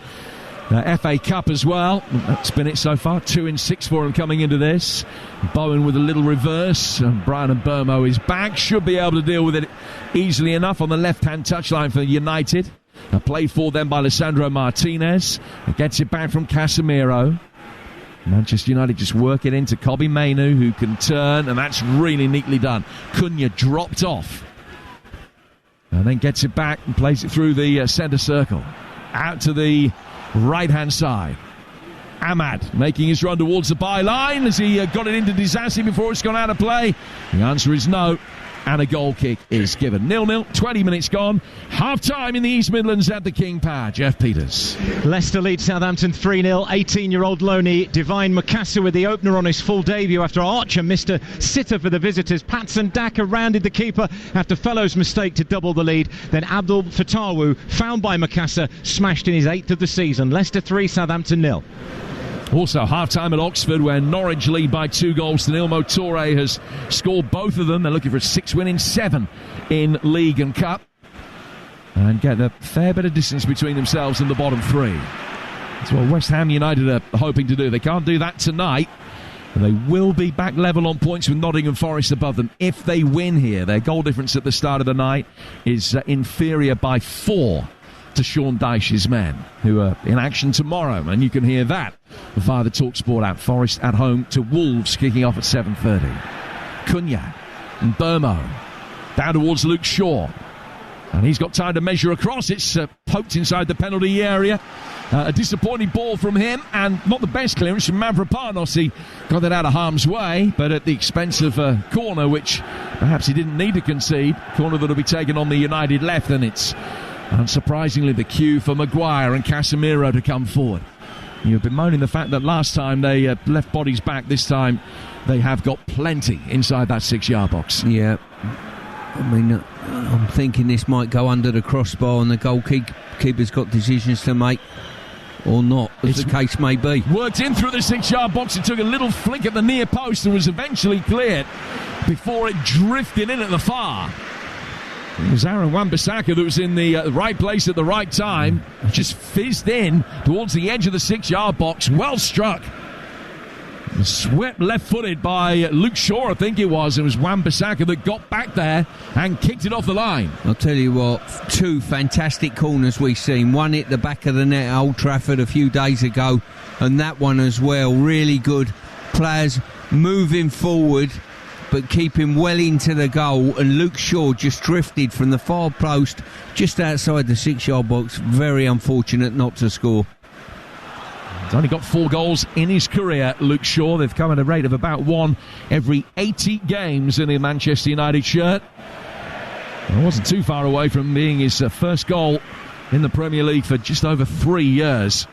FA Cup as well. That's been it so far. 2 in 6 for him coming into this. Bowen with a little reverse. And Brian Mbeumo is back. Should be able to deal with it easily enough on the left-hand touchline for United. Played for them by Lisandro Martinez. Gets it back from Casemiro. Manchester United just work it into Kobbie Mainoo, who can turn, and that's really neatly done. Cunha dropped off. And then gets it back and plays it through the centre circle. Out to the right-hand side. Ahmad making his run towards the byline as he got it into Disasi before it's gone out of play. The answer is no, and a goal kick is given. 0-0, 20 minutes gone. Half-time in the East Midlands at the King Power. Jeff Peters. Leicester lead Southampton 3-0. 18-year-old Loney Divine Makassa with the opener on his full debut after Archer missed a sitter for the visitors. Patson Daka rounded the keeper after Fellow's mistake to double the lead. Then Abdul Fatawu, found by Makassa, smashed in his 8th of the season. Leicester 3, Southampton 0. Also half-time at Oxford, where Norwich lead by 2-0. Mo Toure has scored both of them. They're looking for a 6 win in 7 in League and Cup, and get a fair bit of distance between themselves and the bottom 3. That's what West Ham United are hoping to do. They can't do that tonight. They will be back level on points with Nottingham Forest above them. If they win here, their goal difference at the start of the night is inferior by 4 to Sean Dyche's men, who are in action tomorrow, and you can hear that via the TalkSport app. Forest at home to Wolves, kicking off at 7:30. Cunha and Burmo down towards Luke Shaw, and he's got time to measure across. It's poked inside the penalty area. A disappointing ball from him, and not the best clearance from Mavropanos. He got it out of harm's way, but at the expense of a corner, which perhaps he didn't need to concede. Corner that will be taken on the United left, and it's unsurprisingly the cue for Maguire and Casemiro to come forward. You've been moaning the fact that last time they left bodies back. This time they have got plenty inside that 6-yard box. Yeah. I mean, I'm thinking this might go under the crossbar, and the goalkeeper's got decisions to make. Or not, as the case may be. Worked in through the 6-yard box. It took a little flick at the near post and was eventually cleared before it drifted in at the far. It was Aaron Wan-Bissaka that was in the right place at the right time. Just fizzed in towards the edge of the 6-yard box. Well struck. Swept left-footed by Luke Shaw, I think it was. It was Wan-Bissaka that got back there and kicked it off the line. I'll tell you what, 2 fantastic corners we've seen. One hit the back of the net at Old Trafford a few days ago, and that one as well. Really good players moving forward, but keeping well into the goal. And Luke Shaw just drifted from the far post just outside the 6-yard box. Very unfortunate not to score. He's only got 4 goals in his career, Luke Shaw. They've come at a rate of about 1 every 80 games in the Manchester United shirt. It wasn't too far away from being his first goal in the Premier League for just over 3 years.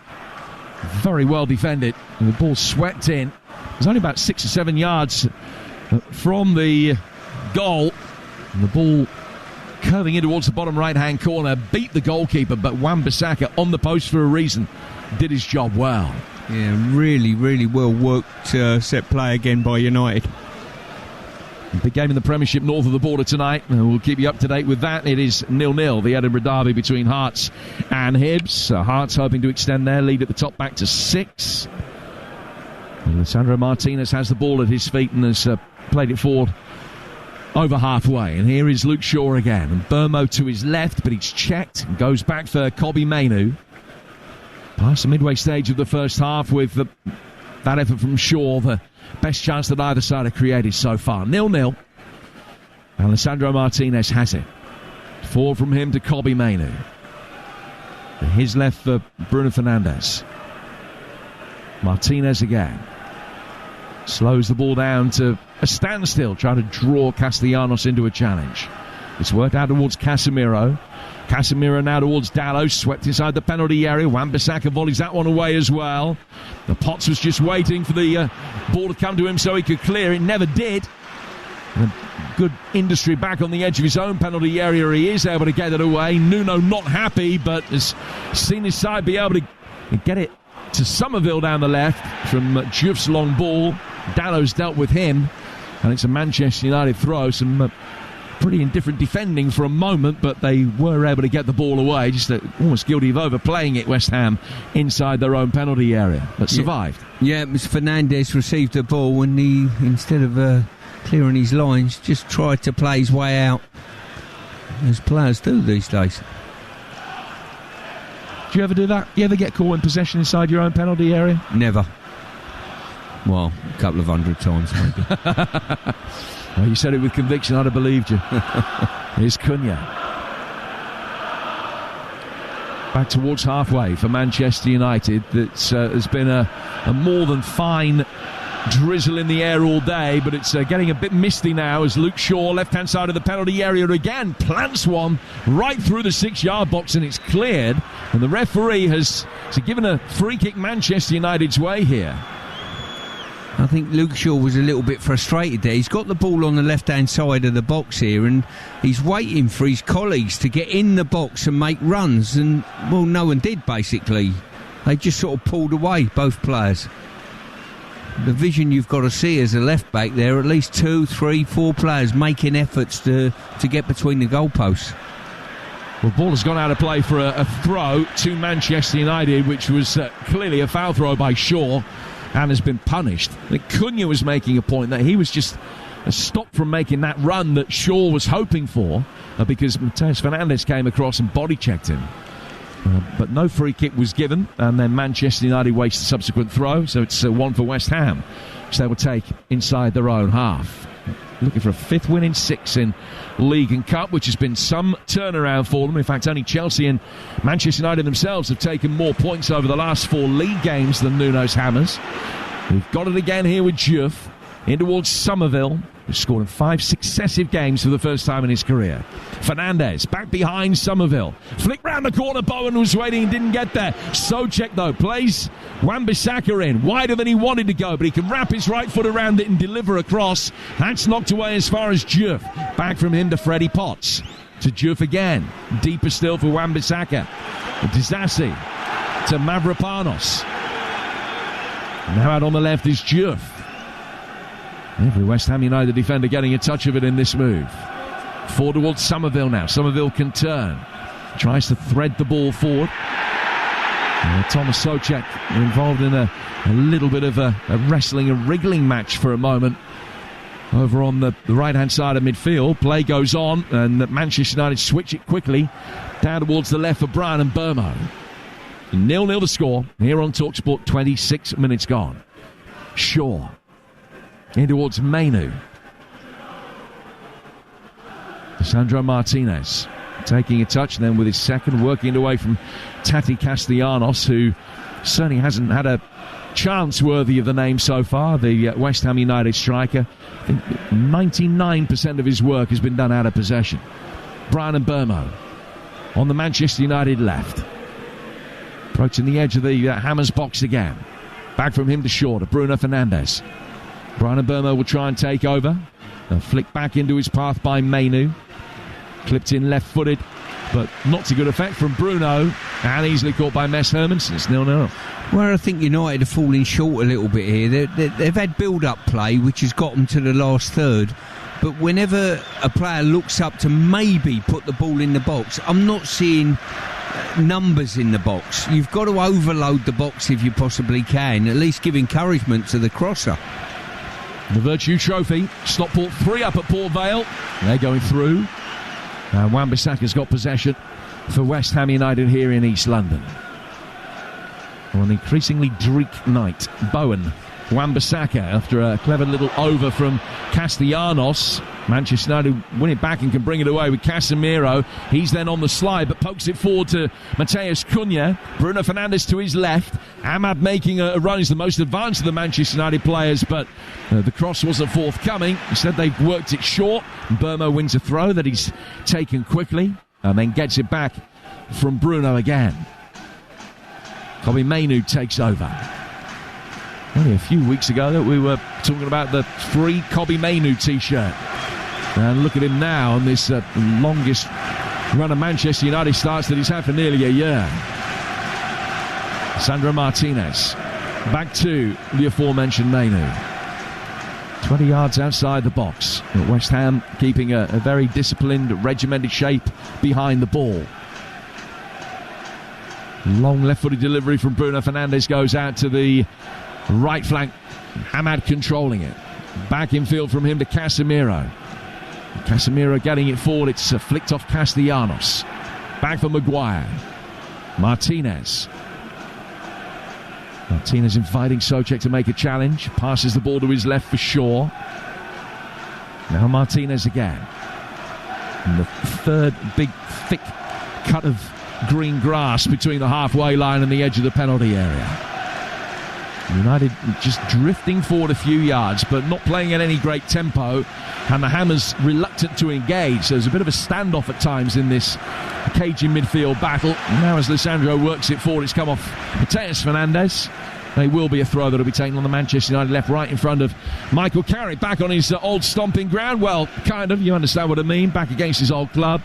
Very well defended. And the ball swept in. It was only about 6 or 7 yards from the goal. And the ball curving in towards the bottom right-hand corner. Beat the goalkeeper, but Wan-Bissaka on the post for a reason. Did his job well. Yeah, really, really well worked set play again by United. Big game in the Premiership north of the border tonight. We'll keep you up to date with that. It is 0-0, the Edinburgh derby between Hearts and Hibs. Hearts hoping to extend their lead at the top back to 6. Alessandro Martinez has the ball at his feet and has played it forward over halfway. And here is Luke Shaw again. And Burmo to his left, but he's checked and goes back for Kobbie Mainoo. Past the midway stage of the first half with that effort from Shaw, the best chance that either side have created so far. 0-0. Alessandro Martinez has it. Forward from him to Kobbie Mainoo. To his left for Bruno Fernandes. Martinez again. Slows the ball down to a standstill, trying to draw Castellanos into a challenge. It's worked out towards Casemiro. Casemiro now towards Dalot, swept inside the penalty area. Wan-Bissaka volleys that one away as well. The Potts was just waiting for the ball to come to him so he could clear. It never did. And good industry back on the edge of his own penalty area. He is able to get it away. Nuno not happy, but has seen his side be able to get it to Somerville down the left from Diouf's long ball. Dalot's dealt with him, and it's a Manchester United throw. Some pretty indifferent defending for a moment, but they were able to get the ball away. Just almost guilty of overplaying it, West Ham, inside their own penalty area, but survived. Yeah, it was Fernandes received the ball and he, instead of clearing his lines, just tried to play his way out, as players do these days. Do you ever do that? You ever get caught in possession inside your own penalty area? Never. Well, a couple of 100 times maybe. Well, you said it with conviction, I'd have believed you. Here's Cunha. Back towards halfway for Manchester United. That has been a more than fine drizzle in the air all day, but it's getting a bit misty now as Luke Shaw, left-hand side of the penalty area again, plants one right through the 6-yard box, and it's cleared. And the referee has given a free kick Manchester United's way here. I think Luke Shaw was a little bit frustrated there. He's got the ball on the left-hand side of the box here, and he's waiting for his colleagues to get in the box and make runs, and, well, no one did, basically. They just sort of pulled away, both players. The vision you've got to see as a left-back there, at least 2, 3, 4 players making efforts to get between the goalposts. Well, ball has gone out of play for a throw to Manchester United, which was clearly a foul throw by Shaw. and has been punished. I think Cunha was making a point that he was just stopped from making that run that Shaw was hoping for because Mateus Fernandes came across and body checked him. But no free kick was given, and then Manchester United waste the subsequent throw, so it's one for West Ham, which they will take inside their own half. Looking for a 5th win in 6 in League and Cup, which has been some turnaround for them. In fact, only Chelsea and Manchester United themselves have taken more points over the last 4 league games than Nuno's Hammers. We've got it again here with Diouf in towards Somerville, who's scored in 5 successive games for the first time in his career. Fernandes back behind Somerville. Flick round the corner, Bowen was waiting and didn't get there. Souček, though, plays Wan-Bissaka in. Wider than he wanted to go, but he can wrap his right foot around it and deliver across. That's knocked away as far as Diouf. Back from him to Freddie Potts. To Diouf again. Deeper still for Wan-Bissaka. Disasi to Mavropanos. Now out on the left is Diouf. Every West Ham United defender getting a touch of it in this move. Forward towards Somerville now. Somerville can turn. Tries to thread the ball forward. Thomas Souček involved in a little bit of a wrestling, a wriggling match for a moment. Over on the right-hand side of midfield. Play goes on, and Manchester United switch it quickly down towards the left for Brian and Burmo. 0-0 the score. Here on TalkSport, 26 minutes gone. Shaw. In towards Mainu. Sandro Martinez taking a touch, and then with his second, working it away from Tati Castellanos, who certainly hasn't had a chance worthy of the name so far, the West Ham United striker. I think 99% of his work has been done out of possession. Brian and Burmo on the Manchester United left. Approaching the edge of the Hammers box again. Back from him to Shaw, to Bruno Fernandes. Brian and Burmo will try and take over. A flick back into his path by Mainu. Clipped in left-footed, but not to good effect from Bruno. And easily caught by Mess Hermansen. It's 0-0. Well, I think United are falling short a little bit here. They've had build-up play, which has got them to the last third. But whenever a player looks up to maybe put the ball in the box, I'm not seeing numbers in the box. You've got to overload the box if you possibly can. At least give encouragement to the crosser. The Virtue Trophy. Stockport 3 up at Port Vale. They're going through. Wan-Bissaka's got possession for West Ham United here in East London. On an increasingly Greek night. Bowen. Wan-Bissaka after a clever little over from Castellanos. Manchester United win it back and can bring it away with Casemiro. He's then on the slide but pokes it forward to Mateus Cunha. Bruno Fernandes to his left. Ahmad making a run. He's the most advanced of the Manchester United players, but the cross wasn't forthcoming. Instead they've worked it short. Burmo wins a throw that he's taken quickly and then gets it back from Bruno again. Kobe Mainu takes over. Only a few weeks ago that we were talking about the free Kobe Mainu t-shirt. And look at him now on this longest run of Manchester United starts that he's had for nearly a year. Sandro Martinez. Back to the aforementioned Mainu. 20 yards outside the box. West Ham keeping a very disciplined, regimented shape behind the ball. Long left-footed delivery from Bruno Fernandes goes out to the right flank. Ahmad controlling it. Back in field from him to Casemiro. Casemiro getting it forward. It's flicked off Castellanos. Back for Maguire. Martinez inviting Souček to make a challenge. Passes the ball to his left for Shaw. Now Martinez again. And the third big thick cut of green grass between the halfway line and the edge of the penalty area. United just drifting forward a few yards, but not playing at any great tempo, and the Hammers reluctant to engage. So there's a bit of a standoff at times in this cagey midfield battle. Now as Lisandro works it forward, it's come off Mateus Fernandes. There will be a throw that will be taken on the Manchester United left, right in front of Michael Carrick, back on his old stomping ground. Well, kind of, you understand what I mean, back against his old club.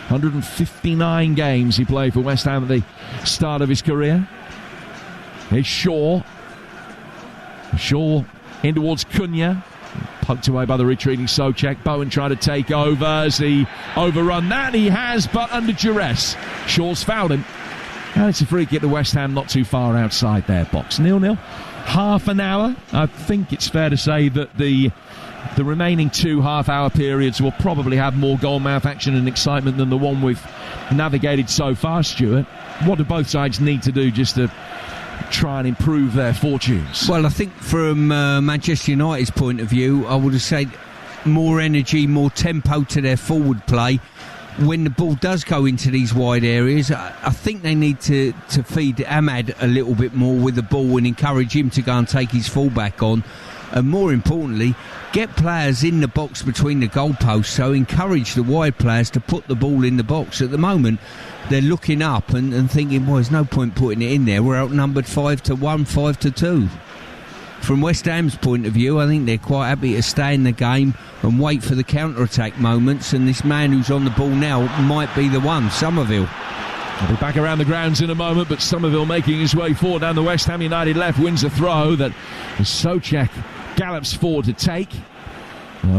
159 games he played for West Ham at the start of his career. Here's Shaw in towards Cunha. Poked away by the retreating Souček. Bowen trying to take over as he overrun that. He has, but under duress. Shaw's fouled him. And it's a free kick to West Ham, not too far outside their box. 0-0. Half an hour. I think it's fair to say that the remaining 2 half-hour periods will probably have more goal-mouth action and excitement than the one we've navigated so far, Stuart. What do both sides need to do just to try and improve their fortunes? Well, I think from Manchester United's point of view, I would have said more energy, more tempo to their forward play. When the ball does go into these wide areas, I think they need to feed Ahmad a little bit more with the ball and encourage him to go and take his fullback on. And more importantly, get players in the box between the goalposts, so encourage the wide players to put the ball in the box. At the moment, they're looking up and thinking, well, there's no point putting it in there. We're outnumbered 5-1, 5-2. From West Ham's point of view, I think they're quite happy to stay in the game and wait for the counter-attack moments, and this man who's on the ball now might be the one, Somerville. I'll be back around the grounds in a moment, but Somerville making his way forward down the West Ham United left, wins a throw that Souček gallops forward to take.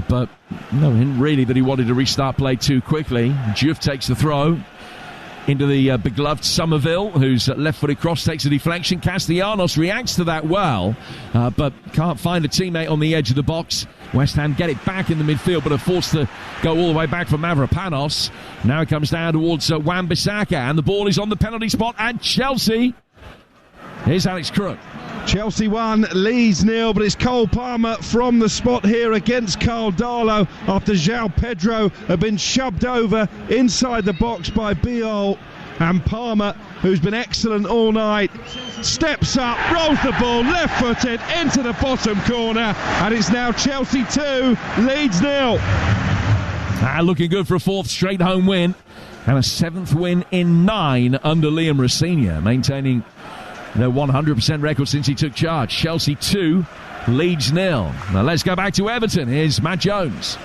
But no hint really that he wanted to restart play too quickly. Diouf takes the throw into the beloved Somerville, whose left-footed cross takes a deflection. Castellanos reacts to that well, but can't find a teammate on the edge of the box. West Ham get it back in the midfield, but are forced to go all the way back for Mavropanos. Now it comes down towards Wan-Bissaka, and the ball is on the penalty spot at Chelsea. Here's Alex Crook. Chelsea 1, Leeds 0, but it's Cole Palmer from the spot here against Carl Darlow after João Pedro had been shoved over inside the box by Biol. And Palmer, who's been excellent all night, steps up, rolls the ball left-footed into the bottom corner, and it's now Chelsea 2, Leeds 0. Looking good for a 4th straight home win and a 7th win in 9 under Liam Rosenior, maintaining their 100% record since he took charge. Chelsea 2, Leeds 0. Now let's go back to Everton. Here's Matt Jones.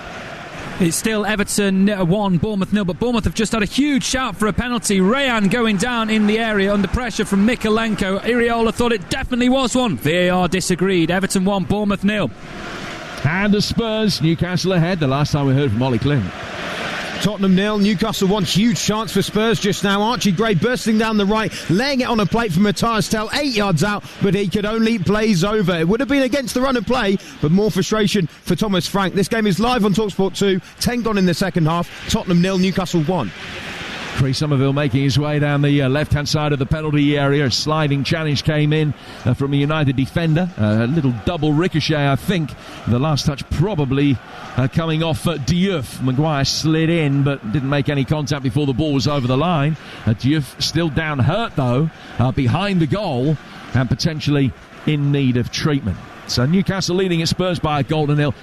It's still Everton 1, Bournemouth 0, but Bournemouth have just had a huge shout for a penalty. Rayan going down in the area under pressure from Mikalenko. Iriola thought it definitely was one. VAR disagreed. Everton 1, Bournemouth 0. And the Spurs, Newcastle ahead. The last time we heard from Ollie Kling. Tottenham 0, Newcastle 1. Huge chance for Spurs just now. Archie Gray bursting down the right, laying it on a plate for Matthias Tell, 8 yards out, but he could only blaze over. It would have been against the run of play, but more frustration for Thomas Frank. This game is live on TalkSport 2. 10 gone in the second half. Tottenham 0, Newcastle 1. Chris Somerville making his way down the left-hand side of the penalty area. A sliding challenge came in from a United defender. A little double ricochet, I think. The last touch probably coming off Diouf. Maguire slid in but didn't make any contact before the ball was over the line. Diouf still down hurt, though, behind the goal and potentially in need of treatment. So Newcastle leading at Spurs by a goal to 0.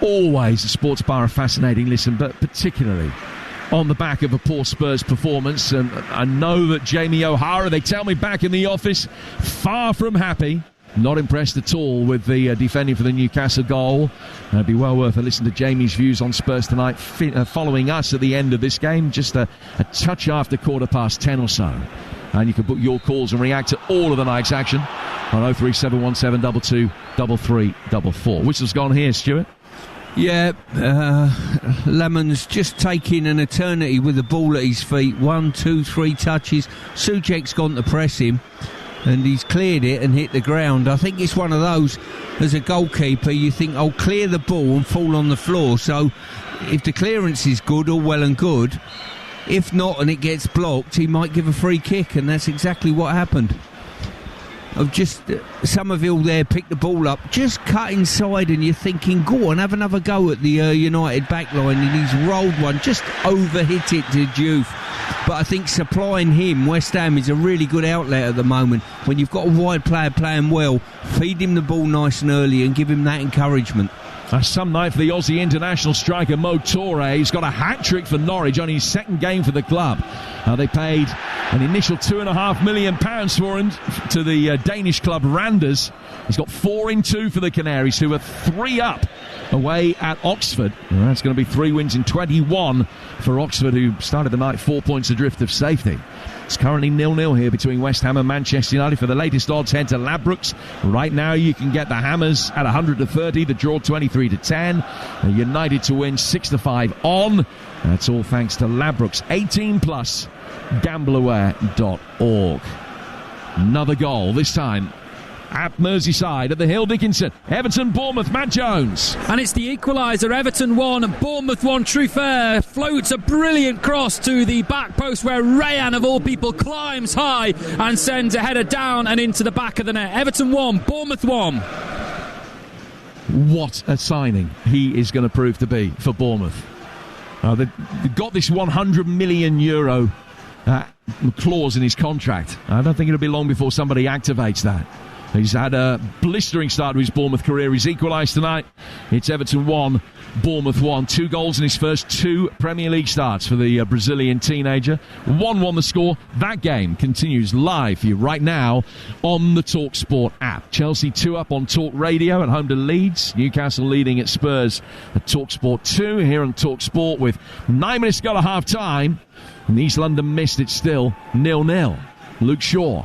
Always a sports bar, a fascinating listen, but particularly on the back of a poor Spurs performance. And I know that Jamie O'Hara, they tell me back in the office, far from happy. Not impressed at all with the defending for the Newcastle goal. It'd be well worth a listen to Jamie's views on Spurs tonight, following us at the end of this game, just a touch after 10:15 or so. And you can book your calls and react to all of the night's action on 03717 223344. Whistle's gone here, Stuart. Yeah, Lemon's just taking an eternity with the ball at his feet. 1, 2, 3 touches. Souček's gone to press him, and he's cleared it and hit the ground. I think it's one of those, as a goalkeeper, you think, I'll clear the ball and fall on the floor. So if the clearance is good, all well and good. If not, and it gets blocked, he might give a free kick, and that's exactly what happened. Of just Somerville there picked the ball up, just cut inside, and you're thinking, go on, have another go at the United backline, and he's rolled one, just overhit it to Diouf. But I think supplying him, West Ham, is a really good outlet at the moment. When you've got a wide player playing well, feed him the ball nice and early and give him that encouragement. Some night for the Aussie international striker Mo Torre. He's got a hat-trick for Norwich on his second game for the club. They paid an initial £2.5 million for him to the Danish club Randers. He's got 4 in 2 for the Canaries, who are 3 up away at Oxford. That's going to be 3 wins in 21 for Oxford, who started the night 4 points adrift of safety. It's currently 0-0 here between West Ham and Manchester United. For the latest odds, head to Ladbrokes. Right now, you can get the Hammers at 100-30, the draw 23-10, United to win 6-5 on. That's all thanks to Ladbrokes. 18 plus, gambleaware.org. Another goal, this time at Merseyside at the Hill Dickinson. Everton, Bournemouth, Matt Jones. And it's the equaliser. Everton 1, Bournemouth 1. Truffert floats a brilliant cross to the back post where Rayan, of all people, climbs high and sends a header down and into the back of the net. Everton 1, Bournemouth 1. What a signing he is going to prove to be for Bournemouth. They've got this €100 million clause in his contract. I don't think it'll be long before somebody activates that. He's had a blistering start to his Bournemouth career. He's equalised tonight. It's Everton 1, Bournemouth 1. 2 goals in his first 2 Premier League starts for the Brazilian teenager. 1-1 the score. That game continues live for you right now on the TalkSport app. Chelsea 2 up on Talk Radio at home to Leeds. Newcastle leading at Spurs at TalkSport 2 here on TalkSport with 9 minutes to go to half-time. In the East London Mist, it's still 0-0. Luke Shaw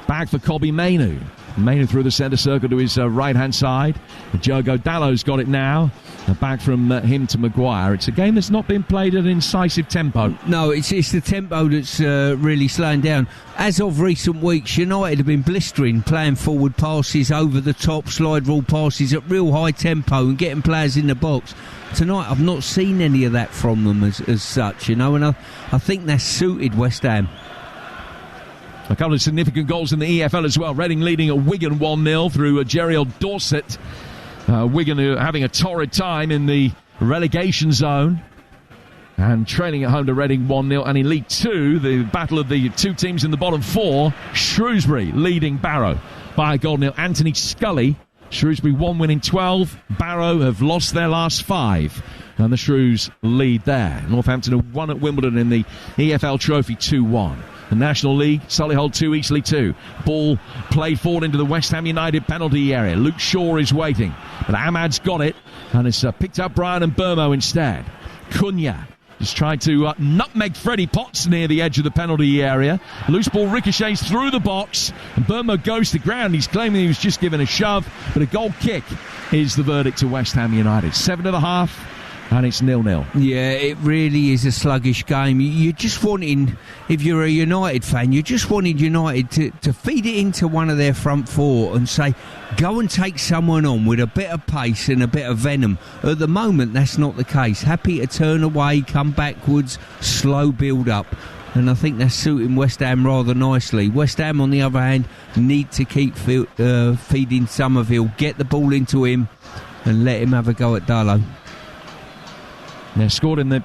back for Kobbie Mainoo. Mainoo through the centre circle to his right-hand side. Diogo Dalot's got it now. Back from him to Maguire. It's a game that's not been played at an incisive tempo. No, it's the tempo that's really slowing down. As of recent weeks, United have been blistering, playing forward passes, over the top, slide rule passes at real high tempo and getting players in the box. Tonight, I've not seen any of that from them as such, and I think that's suited West Ham. A couple of significant goals in the EFL as well. Reading leading at Wigan 1-0 through Jeriel Dorset. Wigan having a torrid time in the relegation zone and trailing at home to Reading 1-0. And in League 2, the battle of the 2 teams in the bottom 4, Shrewsbury leading Barrow by a goal nil. Anthony Scully, Shrewsbury 1 win in 12. Barrow have lost their last 5. And the Shrews lead there. Northampton have won at Wimbledon in the EFL Trophy 2-1. The National League, Solihull 2, Eastleigh 2. Ball played forward into the West Ham United penalty area. Luke Shaw is waiting, but Ahmad's got it and has picked up Brian and Burmo instead. Cunha just tried to nutmeg Freddie Potts near the edge of the penalty area. Loose ball ricochets through the box and Burmo goes to ground. He's claiming he was just given a shove, but a goal kick is the verdict to West Ham United. 7.5. And it's 0-0. Yeah, it really is a sluggish game. You're just wanting, if you're a United fan, you just wanted United to feed it into one of their front 4 and say, go and take someone on with a bit of pace and a bit of venom. At the moment, that's not the case. Happy to turn away, come backwards, slow build up. And I think that's suiting West Ham rather nicely. West Ham, on the other hand, need to keep feeding Somerville, get the ball into him and let him have a go at Dalot. They've scored in the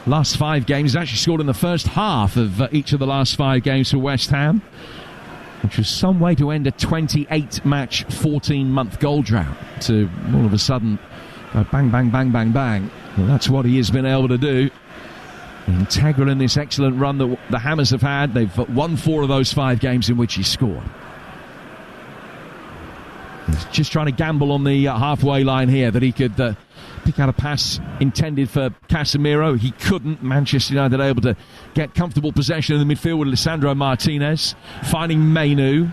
last 5 games. Actually scored in the first half of each of the last 5 games for West Ham, which was some way to end a 28-match, 14-month goal drought. To all of a sudden, bang, bang, bang, bang, bang. Well, that's what he has been able to do. Integral in this excellent run that the Hammers have had. They've won 4 of those 5 games in which he scored. He's just trying to gamble on the halfway line here that he could pick out a pass intended for Casemiro. He couldn't. Manchester United able to get comfortable possession in the midfield with Lisandro Martinez finding Mainoo.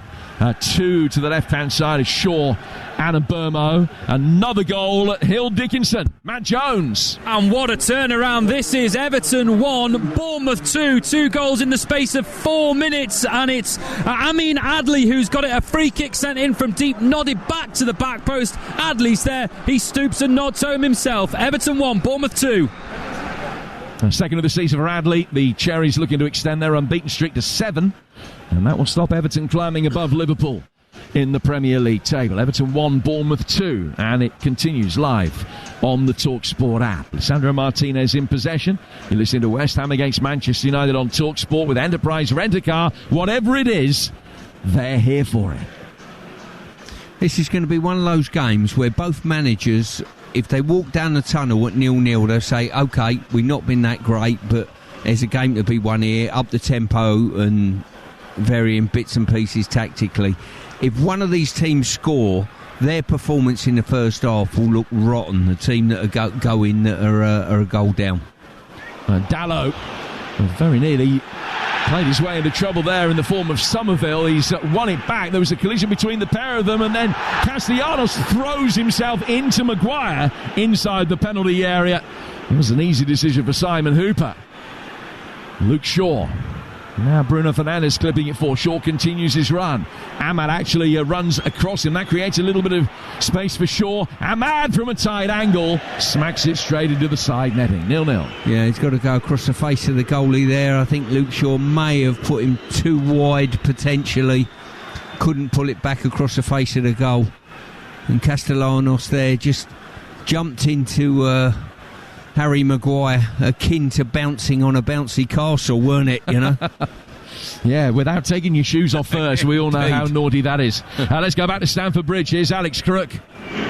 2 to the left-hand side of Shaw and Burmo. Another goal at Hill Dickinson. Matt Jones. And what a turnaround this is. Everton 1, Bournemouth 2. 2 goals in the space of 4 minutes. And it's Amin Adli who's got it. A free kick sent in from deep, nodded back to the back post. Adli's there. He stoops and nods home himself. Everton 1, Bournemouth 2. Second of the season for Adley. The Cherries looking to extend their unbeaten streak to 7. And that will stop Everton climbing above Liverpool in the Premier League table. Everton 1, Bournemouth 2. And it continues live on the TalkSport app. Lisandro Martinez in possession. You're listening to West Ham against Manchester United on TalkSport with Enterprise Rent-A-Car. Whatever it is, they're here for it. This is going to be one of those games where both managers, if they walk down the tunnel at 0-0, they'll say, OK, we've not been that great, but there's a game to be won here, up the tempo and varying bits and pieces tactically. If one of these teams score, their performance in the first half will look rotten. The team that are going that are a goal down. Dalot very nearly Played his way into trouble there in the form of Somerville. He's won it back. There was a collision between the pair of them, and then Castellanos throws himself into Maguire inside the penalty area. It was an easy decision for Simon Hooper. Luke Shaw. Now Bruno Fernandes clipping it for. Shaw continues his run. Ahmad actually runs across him. That creates a little bit of space for Shaw. Ahmad from a tight angle smacks it straight into the side netting. 0-0. Yeah, he's got to go across the face of the goalie there. I think Luke Shaw may have put him too wide potentially. Couldn't pull it back across the face of the goal. And Castellanos there just jumped into Harry Maguire, akin to bouncing on a bouncy castle, weren't it, you know? Yeah, without taking your shoes off first. We all know how naughty that is. Let's go back to Stamford Bridge. Here's Alex Crook.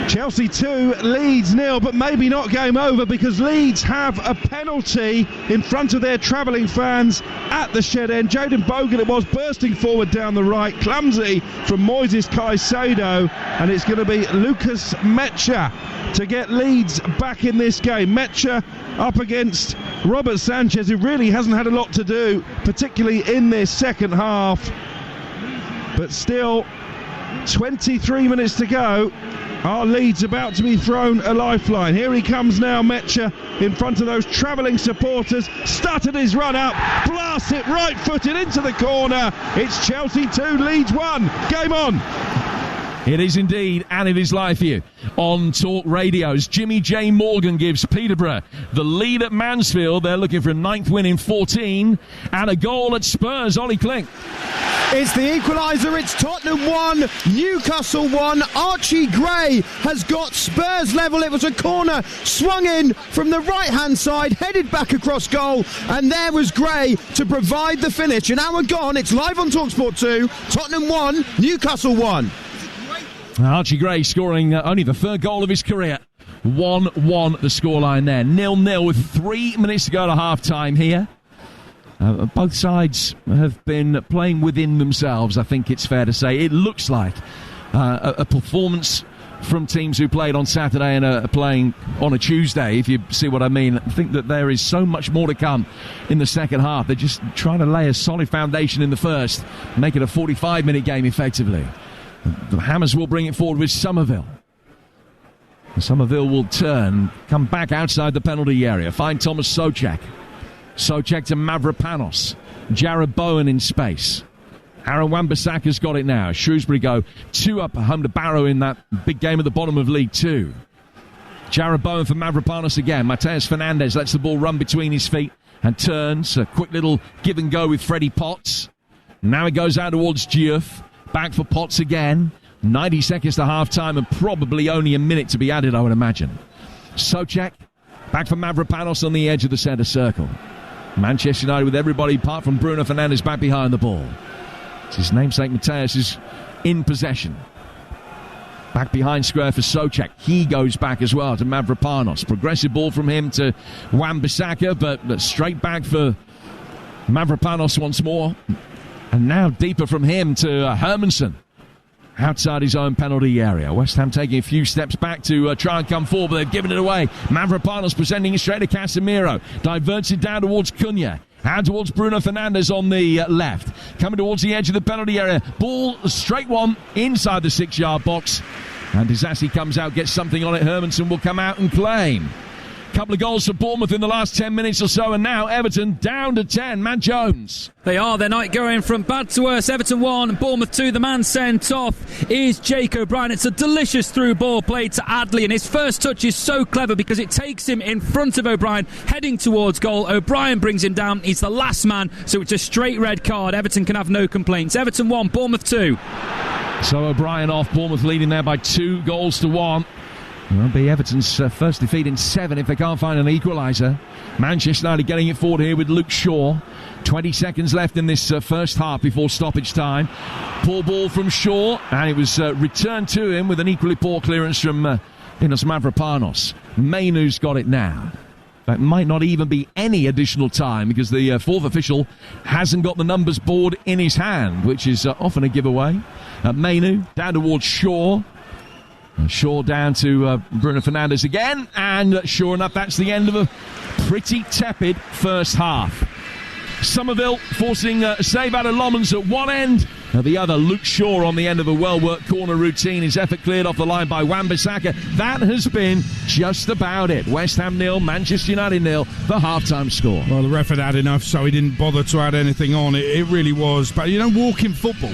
Chelsea 2, Leeds 0, but maybe not game over because Leeds have a penalty in front of their travelling fans at the shed end. Jayden Bogan it was, bursting forward down the right, clumsy from Moises Caicedo, and it's going to be Lucas Mecha to get Leeds back in this game. Mecha up against Robert Sanchez, who really hasn't had a lot to do, particularly in this second half. But still, 23 minutes to go. Are Leeds about to be thrown a lifeline? Here he comes now, Mecha, in front of those travelling supporters. Started his run up, blasts it right-footed into the corner. It's Chelsea 2, Leeds 1. Game on. It is indeed, and it is live for you on Talk Radio's. Jimmy J. Morgan gives Peterborough the lead at Mansfield. They're looking for a 9th win in 14 and a goal at Spurs. Ollie Klink. It's the equaliser. It's Tottenham 1, Newcastle 1. Archie Gray has got Spurs level. It was a corner swung in from the right-hand side, headed back across goal, and there was Gray to provide the finish. An hour gone. It's live on TalkSport 2. Tottenham 1, Newcastle 1. Archie Gray scoring only the third goal of his career. 1-1 the scoreline there. 0-0 with 3 minutes to go to half-time here. Both sides have been playing within themselves, I think it's fair to say. It looks like a performance from teams who played on Saturday and are playing on a Tuesday, if you see what I mean. I think that there is so much more to come in the second half. They're just trying to lay a solid foundation in the first, make it a 45-minute game effectively. The Hammers will bring it forward with Somerville. Somerville will turn, come back outside the penalty area, find Thomas Souček. Souček to Mavropanos. Jared Bowen in space. Aaron Wan-Bissaka's got it now. Shrewsbury go 2 up home to Barrow in that big game at the bottom of League 2. Jared Bowen for Mavropanos again. Mateus Fernandes lets the ball run between his feet and turns. A quick little give and go with Freddie Potts. Now it goes out towards Diouf. Back for Potts again. 90 seconds to half-time and probably only a minute to be added, I would imagine. Souček, back for Mavropanos on the edge of the centre circle. Manchester United with everybody apart from Bruno Fernandes back behind the ball. It's his namesake Mateus is in possession. Back behind square for Souček. He goes back as well to Mavropanos. Progressive ball from him to Wan-Bissaka, but straight back for Mavropanos once more. And now deeper from him to Hermansen. Outside his own penalty area. West Ham taking a few steps back to try and come forward, but they've given it away. Mavropanos presenting it straight to Casemiro. Diverts it down towards Cunha. Out towards Bruno Fernandes on the left. Coming towards the edge of the penalty area. Ball straight one inside the 6-yard box. And Disasi comes out, gets something on it. Hermansen will come out and claim. Couple of goals for Bournemouth in the last 10 minutes or so, and now Everton down to 10. Matt Jones. They are. Their night going from bad to worse. Everton 1, Bournemouth 2. The man sent off is Jake O'Brien. It's a delicious through ball played to Adley, and his first touch is so clever because it takes him in front of O'Brien, heading towards goal. O'Brien brings him down. He's the last man, so it's a straight red card. Everton can have no complaints. Everton 1, Bournemouth 2. So O'Brien off. Bournemouth leading there by 2 goals to 1. It'll be Everton's first defeat in 7 if they can't find an equaliser. Manchester United getting it forward here with Luke Shaw. 20 seconds left in this first half before stoppage time. Poor ball from Shaw, and it was returned to him with an equally poor clearance from Dinos Mavropanos. Mainu's got it now. That might not even be any additional time because the fourth official hasn't got the numbers board in his hand, which is often a giveaway. Mainu down towards Shaw. Shaw down to Bruno Fernandes again, and sure enough, that's the end of a pretty tepid first half. Somerville forcing a save out of Lommans at one end. At the other, Luke Shaw on the end of a well-worked corner routine. His effort cleared off the line by Wan-Bissaka. That has been just about it. West Ham 0, Manchester United 0, the half-time score. Well, the ref had had enough, so he didn't bother to add anything on. It really was. But, you know, walking football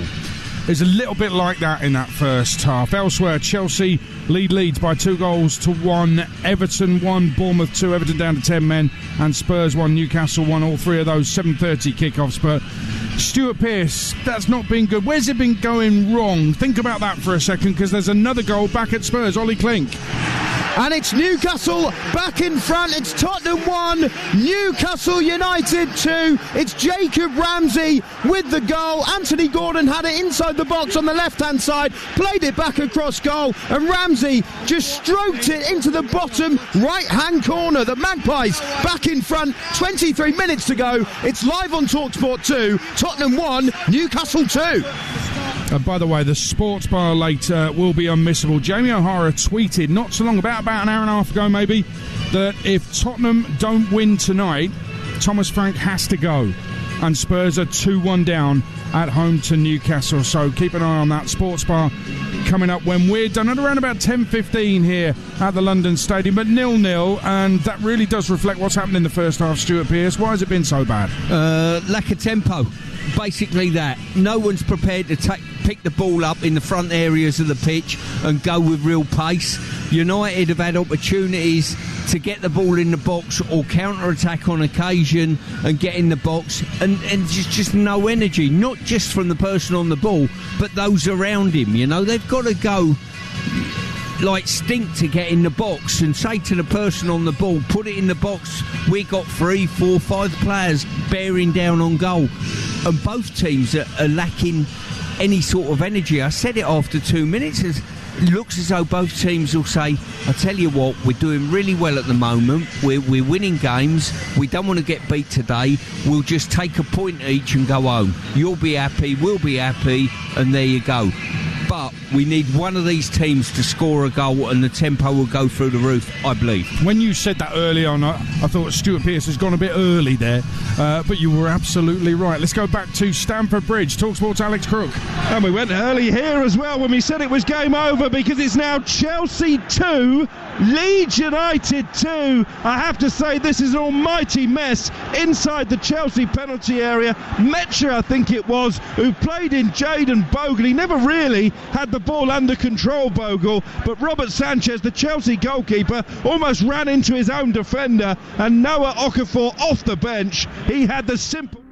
is a little bit like that in that first half. Elsewhere, Chelsea lead Leeds by 2-1. Everton 1, Bournemouth 2. Everton down to 10 men. And Spurs 1, Newcastle 1. All three of those 7:30 kickoffs. But Stuart Pearce, that's not been good. Where's it been going wrong? Think about that for a second, because there's another goal back at Spurs. Ollie Klink. And it's Newcastle back in front. It's Tottenham 1, Newcastle United 2. It's Jacob Ramsey with the goal. Anthony Gordon had it inside the box on the left-hand side, played it back across goal, and Ramsey just stroked it into the bottom right-hand corner. The Magpies back in front, 23 minutes to go. It's live on TalkSport 2. Tottenham 1, Newcastle 2. By the way, the sports bar later will be unmissable. Jamie O'Hara tweeted not so long, about an hour and a half ago maybe, that if Tottenham don't win tonight, Thomas Frank has to go. And Spurs are 2-1 down at home to Newcastle. So keep an eye on that. Sports bar coming up when we're done at around about 10:15 here at the London Stadium. But 0-0, and that really does reflect what's happened in the first half. Stuart Pearce, why has it been so bad? Lack of tempo. Basically that. No one's prepared to pick the ball up in the front areas of the pitch and go with real pace. United have had opportunities to get the ball in the box or counter-attack on occasion and get in the box, and just no energy, not just from the person on the ball but those around him. You know, they've got to go like stink to get in the box and say to the person on the ball, put it in the box. We got 3, 4, 5 players bearing down on goal, and both teams are lacking any sort of energy. I said it after 2 minutes. It looks as though both teams will say, I tell you what, we're doing really well at the moment, we're winning games, we don't want to get beat today, we'll just take a point each and go home. You'll be happy, we'll be happy, and there you go. But we need one of these teams to score a goal and the tempo will go through the roof, I believe. When you said that early on, I thought Stuart Pearce has gone a bit early there, but you were absolutely right. Let's go back to Stamford Bridge. TalkSport's Alex Crook. And we went early here as well when we said it was game over, because it's now Chelsea 2, Leeds United 2. I have to say, this is an almighty mess inside the Chelsea penalty area. Metcher, I think it was, who played in Jayden Bogle. He never really had the ball under control, Bogle, but Robert Sanchez, the Chelsea goalkeeper, almost ran into his own defender, and Noah Okafor off the bench. He had the simple...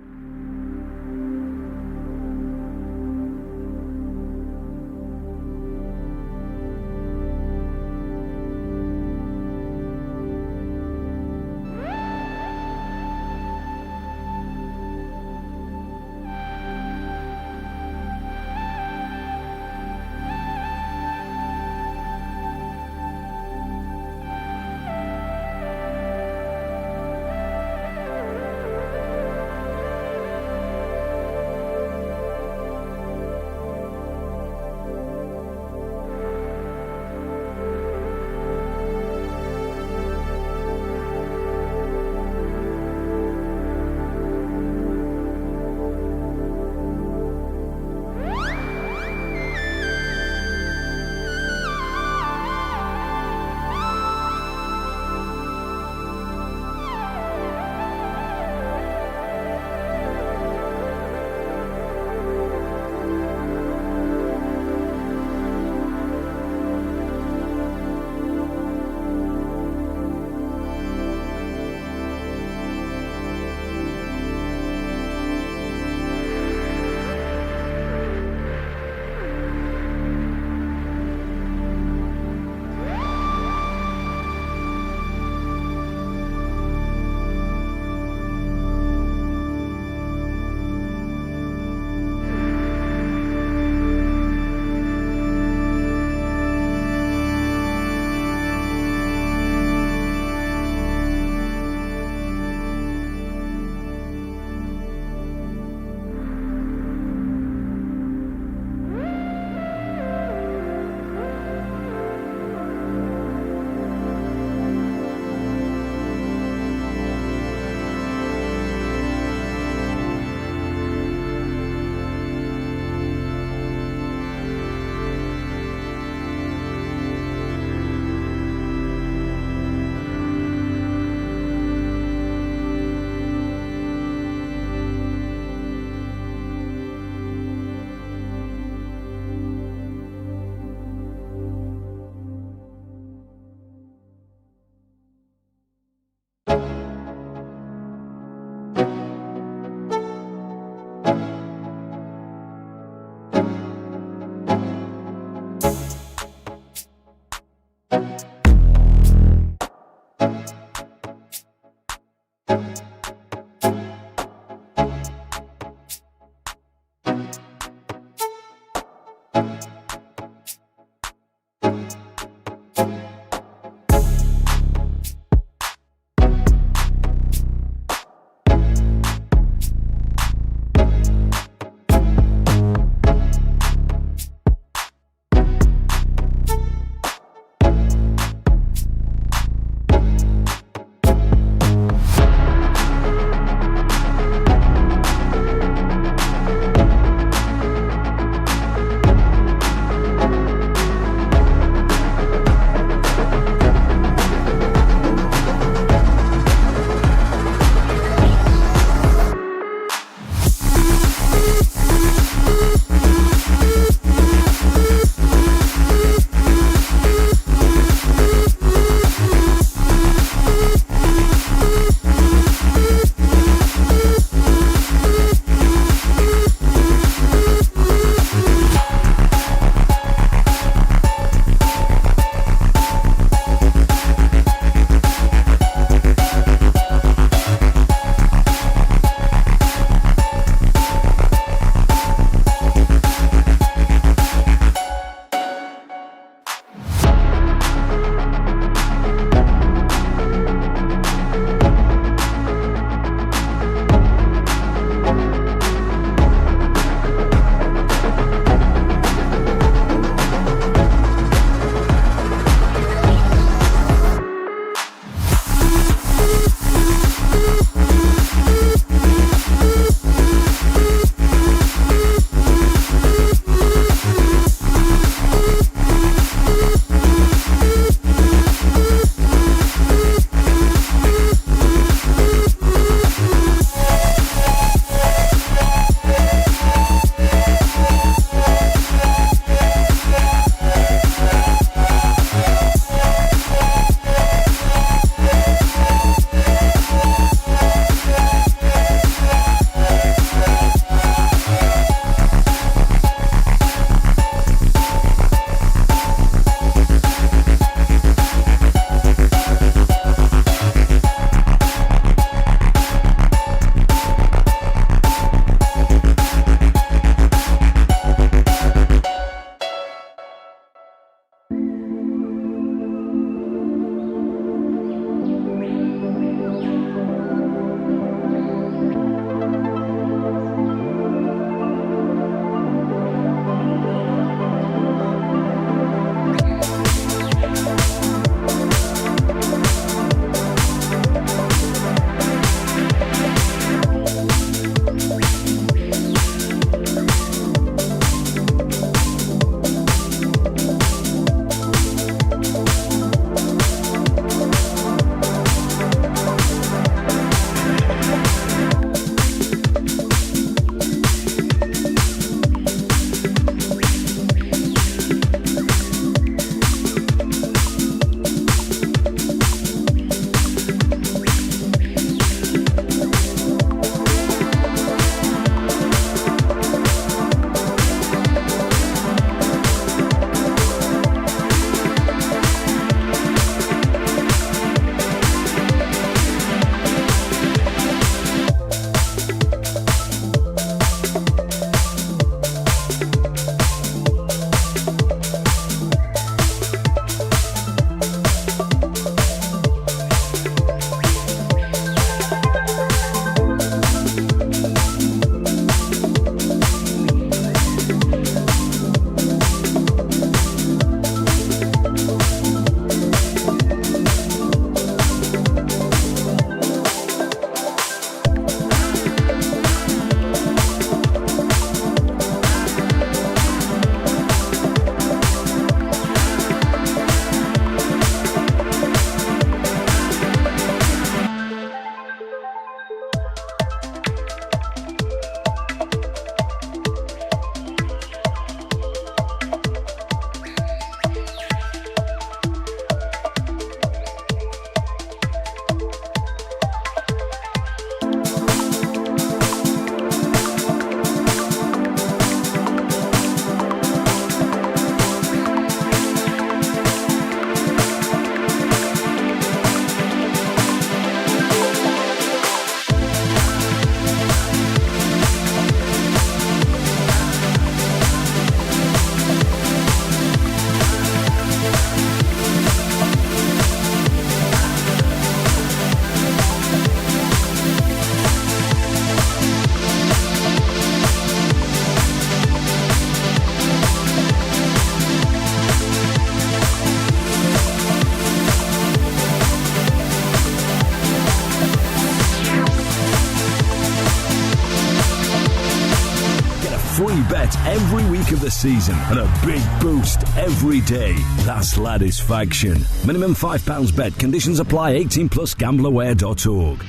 bet every week of the season and a big boost every day. That's Satisfaction. Minimum £5 bet. Conditions apply. 18 plus gambleaware.org.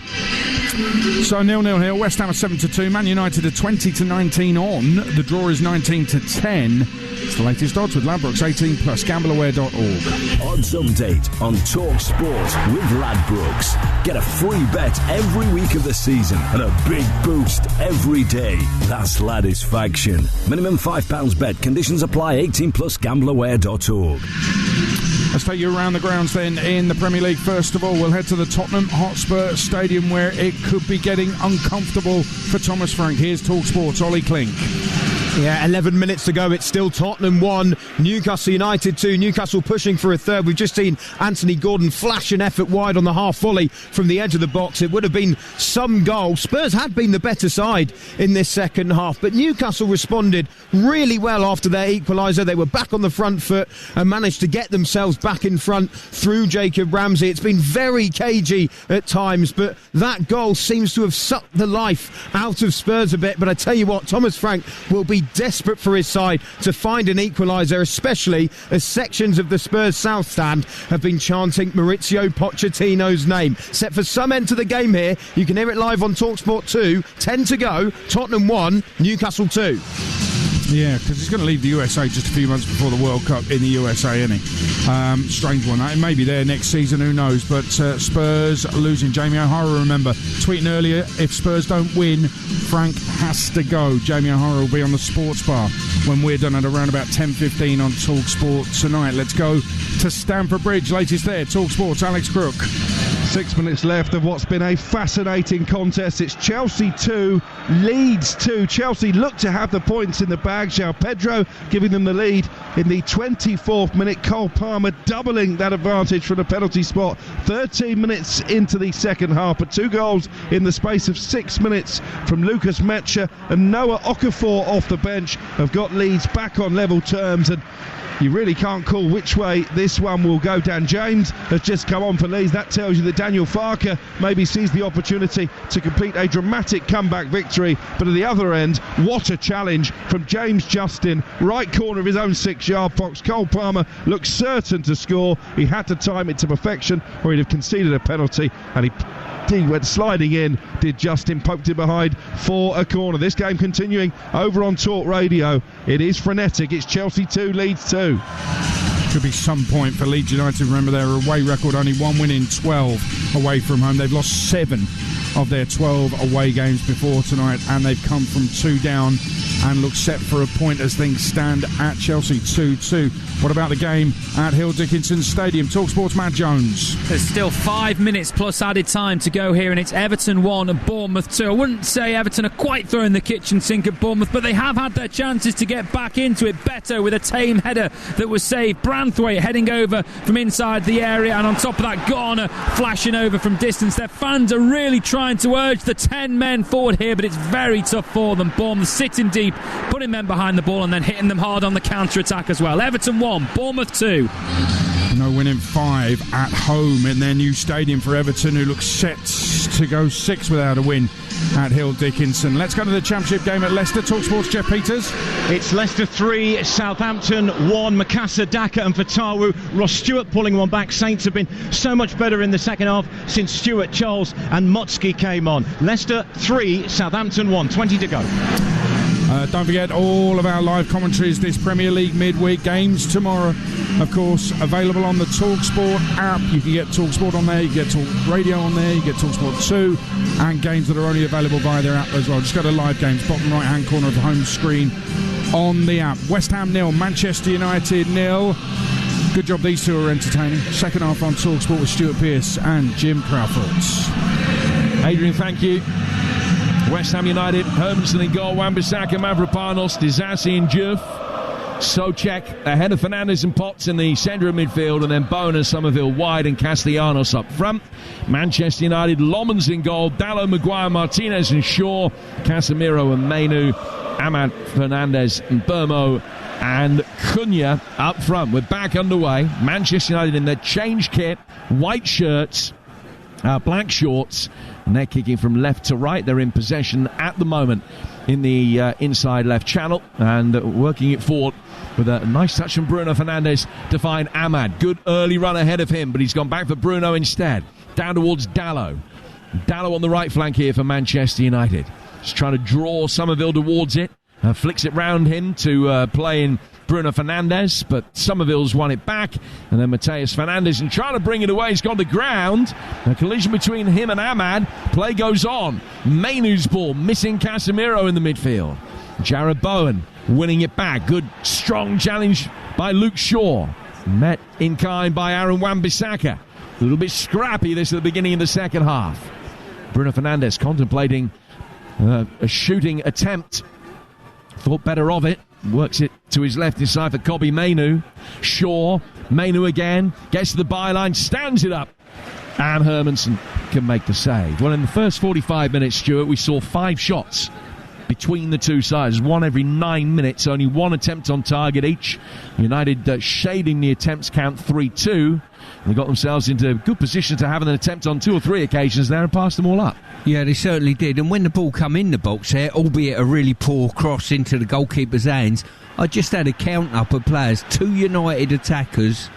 So 0-0 here. West Ham are 7-2. Man United are 20-19 on. The draw is 19-10. It's the latest odds with Ladbrokes. 18 plus gambleaware.org. Odds update on Talk Sport with Ladbrokes. Get a free bet every week of the season and a big boost every day. That's Satisfaction. Minimum £5 bet. Conditions apply. 18 plus gambleaware.org. Let's take you around the grounds then in the Premier League. First of all, we'll head to the Tottenham Hotspur Stadium where it could be getting uncomfortable for Thomas Frank. Here's TalkSport's Ollie Klink. Yeah, 11 minutes to go. It's still Tottenham 1, Newcastle United 2. Newcastle pushing for a third. We've just seen Anthony Gordon flash an effort wide on the half volley from the edge of the box. It would have been some goal. Spurs had been the better side in this second half, but Newcastle responded really well after their equaliser. They were back on the front foot and managed to get themselves back in front through Jacob Ramsey. It's been very cagey at times, but that goal seems to have sucked the life out of Spurs a bit. But I tell you what, Thomas Frank will be desperate for his side to find an equaliser, especially as sections of the Spurs South Stand have been chanting Maurizio Pochettino's name. Set for some end to the game here. You can hear it live on TalkSport 2. 10 to go. Tottenham 1, Newcastle 2. Yeah, because he's going to leave the USA just a few months before the World Cup in the USA, isn't he? Strange one. It may be there next season, who knows? But Spurs losing. Jamie O'Hara, remember, tweeting earlier, if Spurs don't win, Frank has to go. Jamie O'Hara will be on the sports bar when we're done at around about 10:15 on TalkSport tonight. Let's go to Stamford Bridge. Latest there, TalkSport's Alex Crook. 6 minutes left of what's been a fascinating contest. It's Chelsea 2, Leeds 2. Chelsea look to have the points in the bag. João Pedro giving them the lead in the 24th minute. Cole Palmer doubling that advantage from the penalty spot. 13 minutes into the second half, but 2 goals in the space of 6 minutes from Lucas Metzger and Noah Okafor off the bench have got Leeds back on level terms, and you really can't call which way this one will go. Dan James has just come on for Leeds. That tells you that Daniel Farke maybe sees the opportunity to complete a dramatic comeback victory. But at the other end, what a challenge from James Justin, right corner of his own 6-yard box. Cole Palmer looks certain to score. He had to time it to perfection or he'd have conceded a penalty, and he went sliding in, did Justin, poked it behind for a corner. This game continuing over on Talk Radio. It is frenetic. It's Chelsea 2, Leeds 2. Could be some point for Leeds United. Remember, their away record, only 1 win in 12 away from home. They've lost 7 of their 12 away games before tonight, and they've come from 2 down and look set for a point as things stand at Chelsea 2-2. What about the game at Hill Dickinson Stadium? TalkSport's Matt Jones. There's still 5 minutes plus added time to go here, and it's Everton 1 and Bournemouth 2. I wouldn't say Everton are quite throwing the kitchen sink at Bournemouth, but they have had their chances to get back into it. Better with a tame header that was saved. Branthwaite heading over from inside the area, and on top of that, Garner flashing over from distance. Their fans are really trying to urge the 10 men forward here, but it's very tough for them. Bournemouth sitting deep, putting men behind the ball and then hitting them hard on the counter-attack as well. Everton 1, Bournemouth 2. No win in 5 at home in their new stadium for Everton, who look set to go 6 without a win at Hill Dickinson. Let's go to the Championship game at Leicester. TalkSport's Jeff Peters. It's Leicester 3, Southampton 1. Makasa, Daka and Fatawu. Ross Stewart pulling one back. Saints have been so much better in the second half since Stewart, Charles and Motsky came on. Leicester 3, Southampton 1. 20 to go. Don't forget all of our live commentaries this Premier League midweek. Games tomorrow, of course, available on the TalkSport app. You can get TalkSport on there, you get Talk Radio on there, you get TalkSport 2, and games that are only available via their app as well. Just go to live games, bottom right hand corner of the home screen on the app. West Ham 0, Manchester United 0. Good job, these two are entertaining. Second half on TalkSport with Stuart Pearce and Jim Crawford. Adrian, thank you. West Ham United, Hermanson in goal, Wan-Bissaka, Mavropanos, Disasi and Diouf. Souček ahead of Fernandes and Potts in the centre of midfield, and then Bowen, Somerville wide and Castellanos up front. Manchester United, Lomans in goal, Dalot, Maguire, Martinez and Shaw, Casemiro and Mainu, Ahmad, Fernandes and Burmo and Cunha up front. We're back underway. Manchester United in their change kit, white shirts, black shorts, and they're kicking from left to right. They're in possession at the moment in the inside left channel and working it forward with a nice touch from Bruno Fernandes to find Ahmad. Good early run ahead of him, but he's gone back for Bruno instead. Down towards Dalot. Dalot on the right flank here for Manchester United. Just trying to draw Somerville towards it. Flicks it round him to play in Bruno Fernandes, but Somerville's won it back. And then Mateus Fernandes, and trying to bring it away, he's gone to ground. A collision between him and Ahmad. Play goes on. Mainoo's ball, missing Casemiro in the midfield. Jarrod Bowen winning it back. Good, strong challenge by Luke Shaw. Met in kind by Aaron Wan-Bissaka. A little bit scrappy this at the beginning of the second half. Bruno Fernandes contemplating a shooting attempt. Thought better of it. Works it to his left inside for Kobbie Mainoo. Shaw. Mainoo again. Gets to the byline. Stands it up. And Hermansen can make the save. Well, in the first 45 minutes, Stuart, we saw 5 shots between the two sides. One every 9 minutes. Only one attempt on target each. United shading the attempts count 3-2. They got themselves into a good position to have an attempt on 2 or 3 occasions there and passed them all up. Yeah, they certainly did. And when the ball come in the box there, albeit a really poor cross into the goalkeeper's hands, I just had a count up of players, 2 United attackers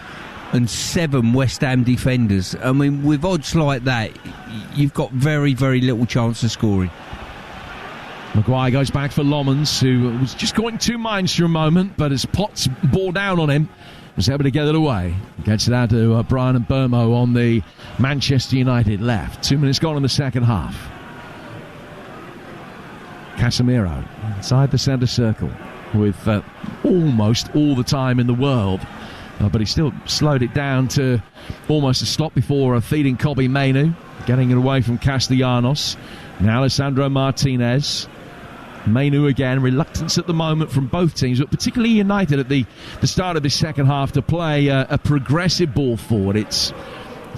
and 7 West Ham defenders. I mean, with odds like that, you've got very, very little chance of scoring. Maguire goes back for Lomans, who was just going 2 minds for a moment, but as Potts bore down on him, was able to get it away. Gets it out to Brian Mbeumo on the Manchester United left. 2 minutes gone in the second half. Casemiro inside the centre circle with almost all the time in the world. But he still slowed it down to almost a stop before feeding Kobbie Mainoo. Getting it away from Castellanos. Now Alessandro Martinez. Mainoo again, reluctance at the moment from both teams, but particularly United at the start of this second half to play a progressive ball forward. It's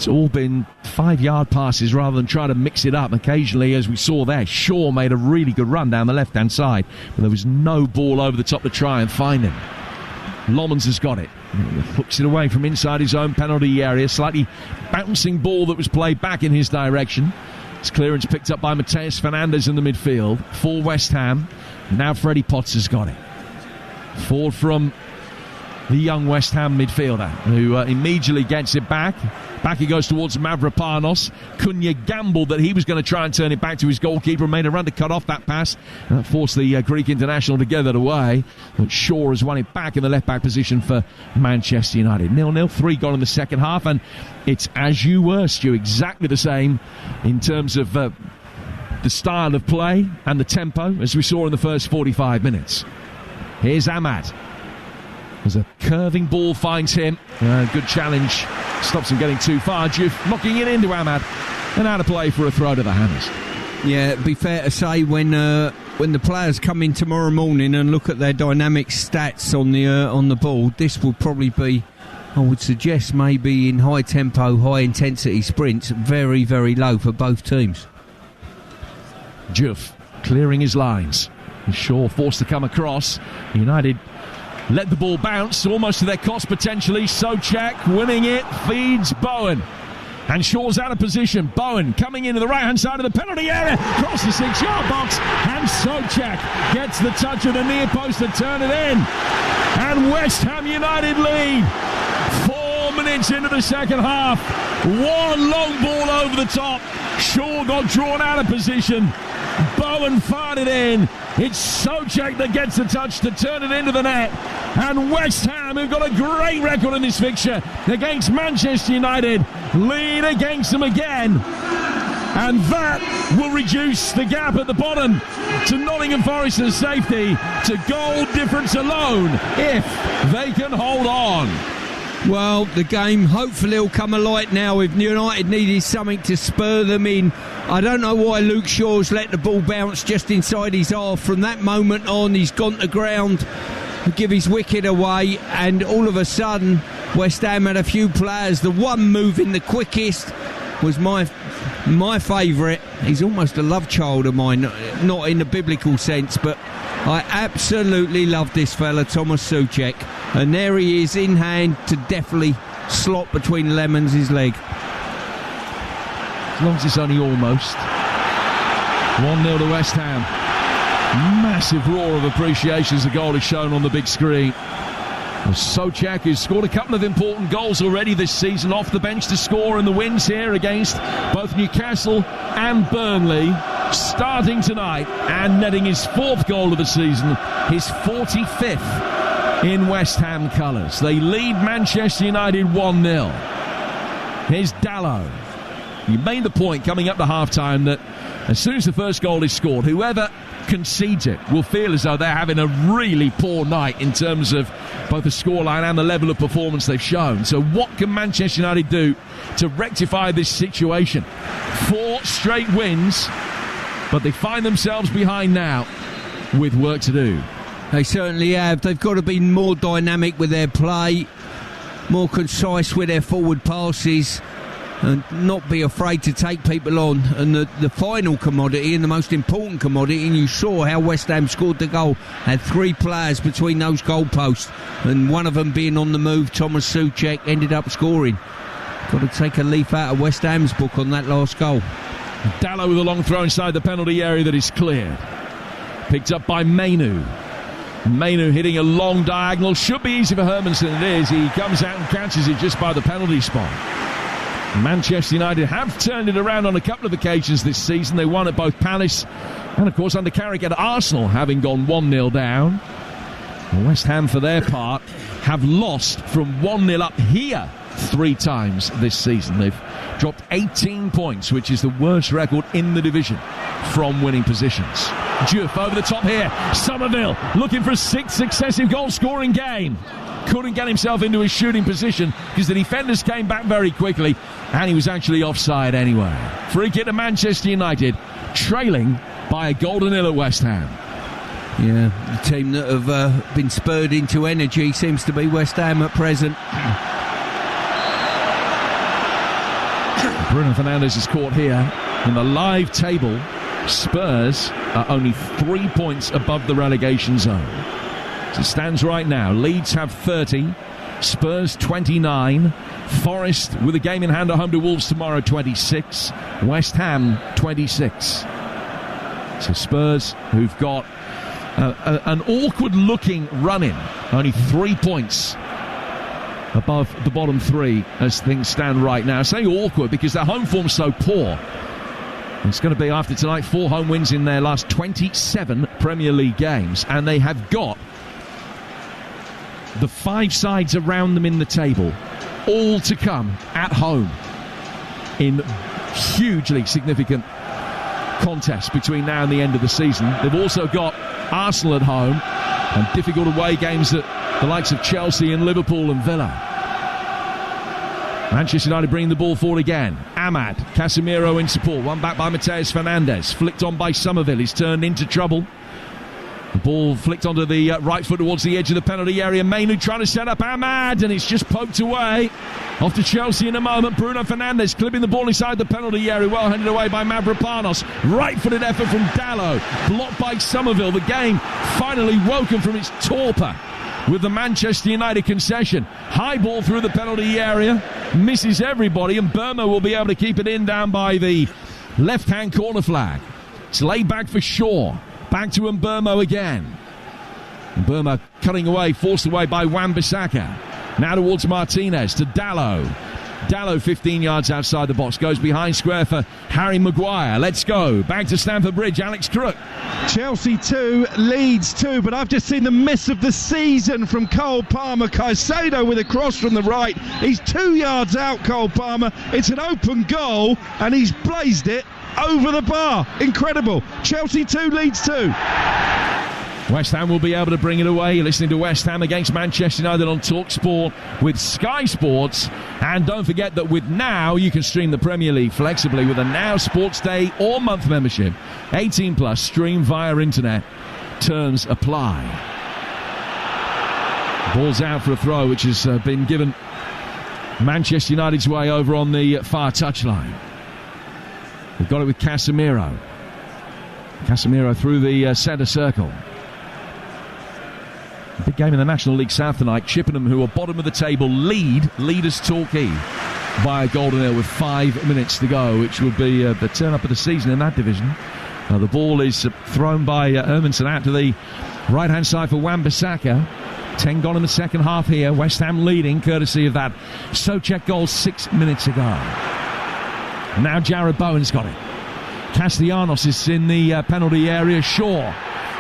all been 5-yard passes rather than trying to mix it up. Occasionally, as we saw there, Shaw made a really good run down the left-hand side, but there was no ball over the top to try and find him. Lomans has got it. Hooks it away from inside his own penalty area. Slightly bouncing ball that was played back in his direction. It's clearance picked up by Mateus Fernandes in the midfield for West Ham. Now Freddie Potts has got it. Forward from the young West Ham midfielder, who immediately gets it back. Back he goes towards Mavropanos. Cunha gambled that he was going to try and turn it back to his goalkeeper and made a run to cut off that pass. That forced the Greek international to get it away. But Shaw has won it back in the left-back position for Manchester United. 0-0, 3 gone in the second half, and it's as you were, Stu, exactly the same in terms of the style of play and the tempo as we saw in the first 45 minutes. Here's Ahmad. As a curving ball finds him. Good challenge. Stops him getting too far. Diouf knocking it into Ahmad. And out of play for a throw to the Hammers. Yeah, it'd be fair to say when the players come in tomorrow morning and look at their dynamic stats on the ball, this will probably be, I would suggest, maybe in high tempo, high intensity sprints, very, very low for both teams. Diouf clearing his lines. Shaw forced to come across. United let the ball bounce, almost to their cost potentially. Souček winning it, feeds Bowen. And Shaw's out of position. Bowen coming into the right-hand side of the penalty area, across the 6-yard box, and Souček gets the touch of the near post to turn it in. And West Ham United lead. 4 minutes into the second half. One long ball over the top. Shaw got drawn out of position. Bowen fired it in. It's Souček that gets the touch to turn it into the net. And West Ham, who've got a great record in this fixture against Manchester United, lead against them again. And that will reduce the gap at the bottom to Nottingham Forest's safety to goal difference alone if they can hold on. Well, the game hopefully will come alight now if United needed something to spur them in. I don't know why Luke Shaw's let the ball bounce just inside his half. From that moment on, he's gone to ground to give his wicket away, and all of a sudden, West Ham had a few players. The one moving the quickest was my favourite. He's almost a love child of mine, not in the biblical sense, but I absolutely love this fella, Thomas Souček. And there he is in hand to definitely slot between Lemons' leg. As long as it's only almost. 1-0 to West Ham. Massive roar of appreciation as the goal is shown on the big screen. Souček, who's scored a couple of important goals already this season, off the bench to score in the wins here against both Newcastle and Burnley, starting tonight and netting his 4th goal of the season, his 45th in West Ham colours. They lead Manchester United 1-0. Here's Dalot. He made the point coming up to half-time that as soon as the first goal is scored, whoever concedes it will feel as though they're having a really poor night in terms of both the scoreline and the level of performance they've shown. So what can Manchester United do to rectify this situation? 4 straight wins, but they find themselves behind now with work to do. They certainly have. They've got to be more dynamic with their play, more concise with their forward passes, and not be afraid to take people on. And the final commodity and the most important commodity, and you saw how West Ham scored the goal, had 3 players between those goalposts, and one of them being on the move, Thomas Souček, ended up scoring. Got to take a leaf out of West Ham's book on that last goal. Dalot with a long throw inside the penalty area that is cleared. Picked up by Mainu. Mainu hitting a long diagonal. Should be easy for Hermansen. It is. He comes out and catches it just by the penalty spot. Manchester United have turned it around on a couple of occasions this season. They won at both Palace and, of course, under Carrick at Arsenal, having gone 1-0 down. And West Ham, for their part, have lost from 1-0 up here 3 times this season. They've dropped 18 points, which is the worst record in the division from winning positions. Diouf over the top here. Somerville looking for a 6th successive goal-scoring game. Couldn't get himself into his shooting position because the defenders came back very quickly, and he was actually offside anyway. Free kick to Manchester United, trailing by a goal to 0 at West Ham. Yeah, the team that have been spurred into energy seems to be West Ham at present. Bruno Fernandes is caught here. In the live table, Spurs are only 3 points above the relegation zone. As it stands right now, Leeds have 30, Spurs 29, Forest with a game in hand at home to Wolves tomorrow 26, West Ham 26. So Spurs, who've got an awkward looking run-in, only 3 points above the bottom 3 as things stand right now. I say awkward because their home form's so poor. It's going to be, after tonight, 4 home wins in their last 27 Premier League games, and they have got the 5 sides around them in the table all to come at home in hugely significant contests between now and the end of the season. They've also got Arsenal at home and difficult away games at the likes of Chelsea and Liverpool and Villa. Manchester United bringing the ball forward again. Ahmad, Casemiro in support. One back by Mateus Fernandes. Flicked on by Somerville. He's turned into trouble. The ball flicked onto the right foot towards the edge of the penalty area. Mainu trying to set up Ahmad, and it's just poked away. Off to Chelsea in a moment. Bruno Fernandes clipping the ball inside the penalty area. Well handed away by Mavropanos. Right-footed effort from Dalot. Blocked by Somerville. The game finally woken from its torpor with the Manchester United concession. High ball through the penalty area. Misses everybody, and Burma will be able to keep it in down by the left-hand corner flag. It's laid back for Shaw. Back to Mbermo again. Mbermo cutting away, forced away by Wan-Bissaka. Now towards Martinez, to Dalot. Dalot 15 yards outside the box, goes behind square for Harry Maguire. Let's go. Back to Stamford Bridge, Alex Crook. Chelsea 2, Leeds 2, but I've just seen the miss of the season from Cole Palmer. Caicedo with a cross from the right. He's 2 yards out, Cole Palmer. It's an open goal, and he's blazed it over the bar. Incredible. Chelsea 2, Leeds 2. West Ham will be able to bring it away. You're listening to West Ham against Manchester United on TalkSport with Sky Sports. And don't forget that with Now, you can stream the Premier League flexibly with a Now Sports Day or month membership. 18 plus, stream via internet. Terms apply. Ball's out for a throw, which has been given Manchester United's way over on the far touchline. They've got it with Casemiro. Casemiro through the centre circle. Big game in the National League South tonight. Chippenham, who are bottom of the table, leaders Torquay by a goal to 0 with 5 minutes to go, which will be the turn-up of the season in that division. The ball is thrown by Hermansen out to the right-hand side for Wan-Bissaka. 10 gone in the second half here. West Ham leading, courtesy of that Souček goal 6 minutes ago. Now Jared Bowen's got it. Castellanos is in the penalty area. Shaw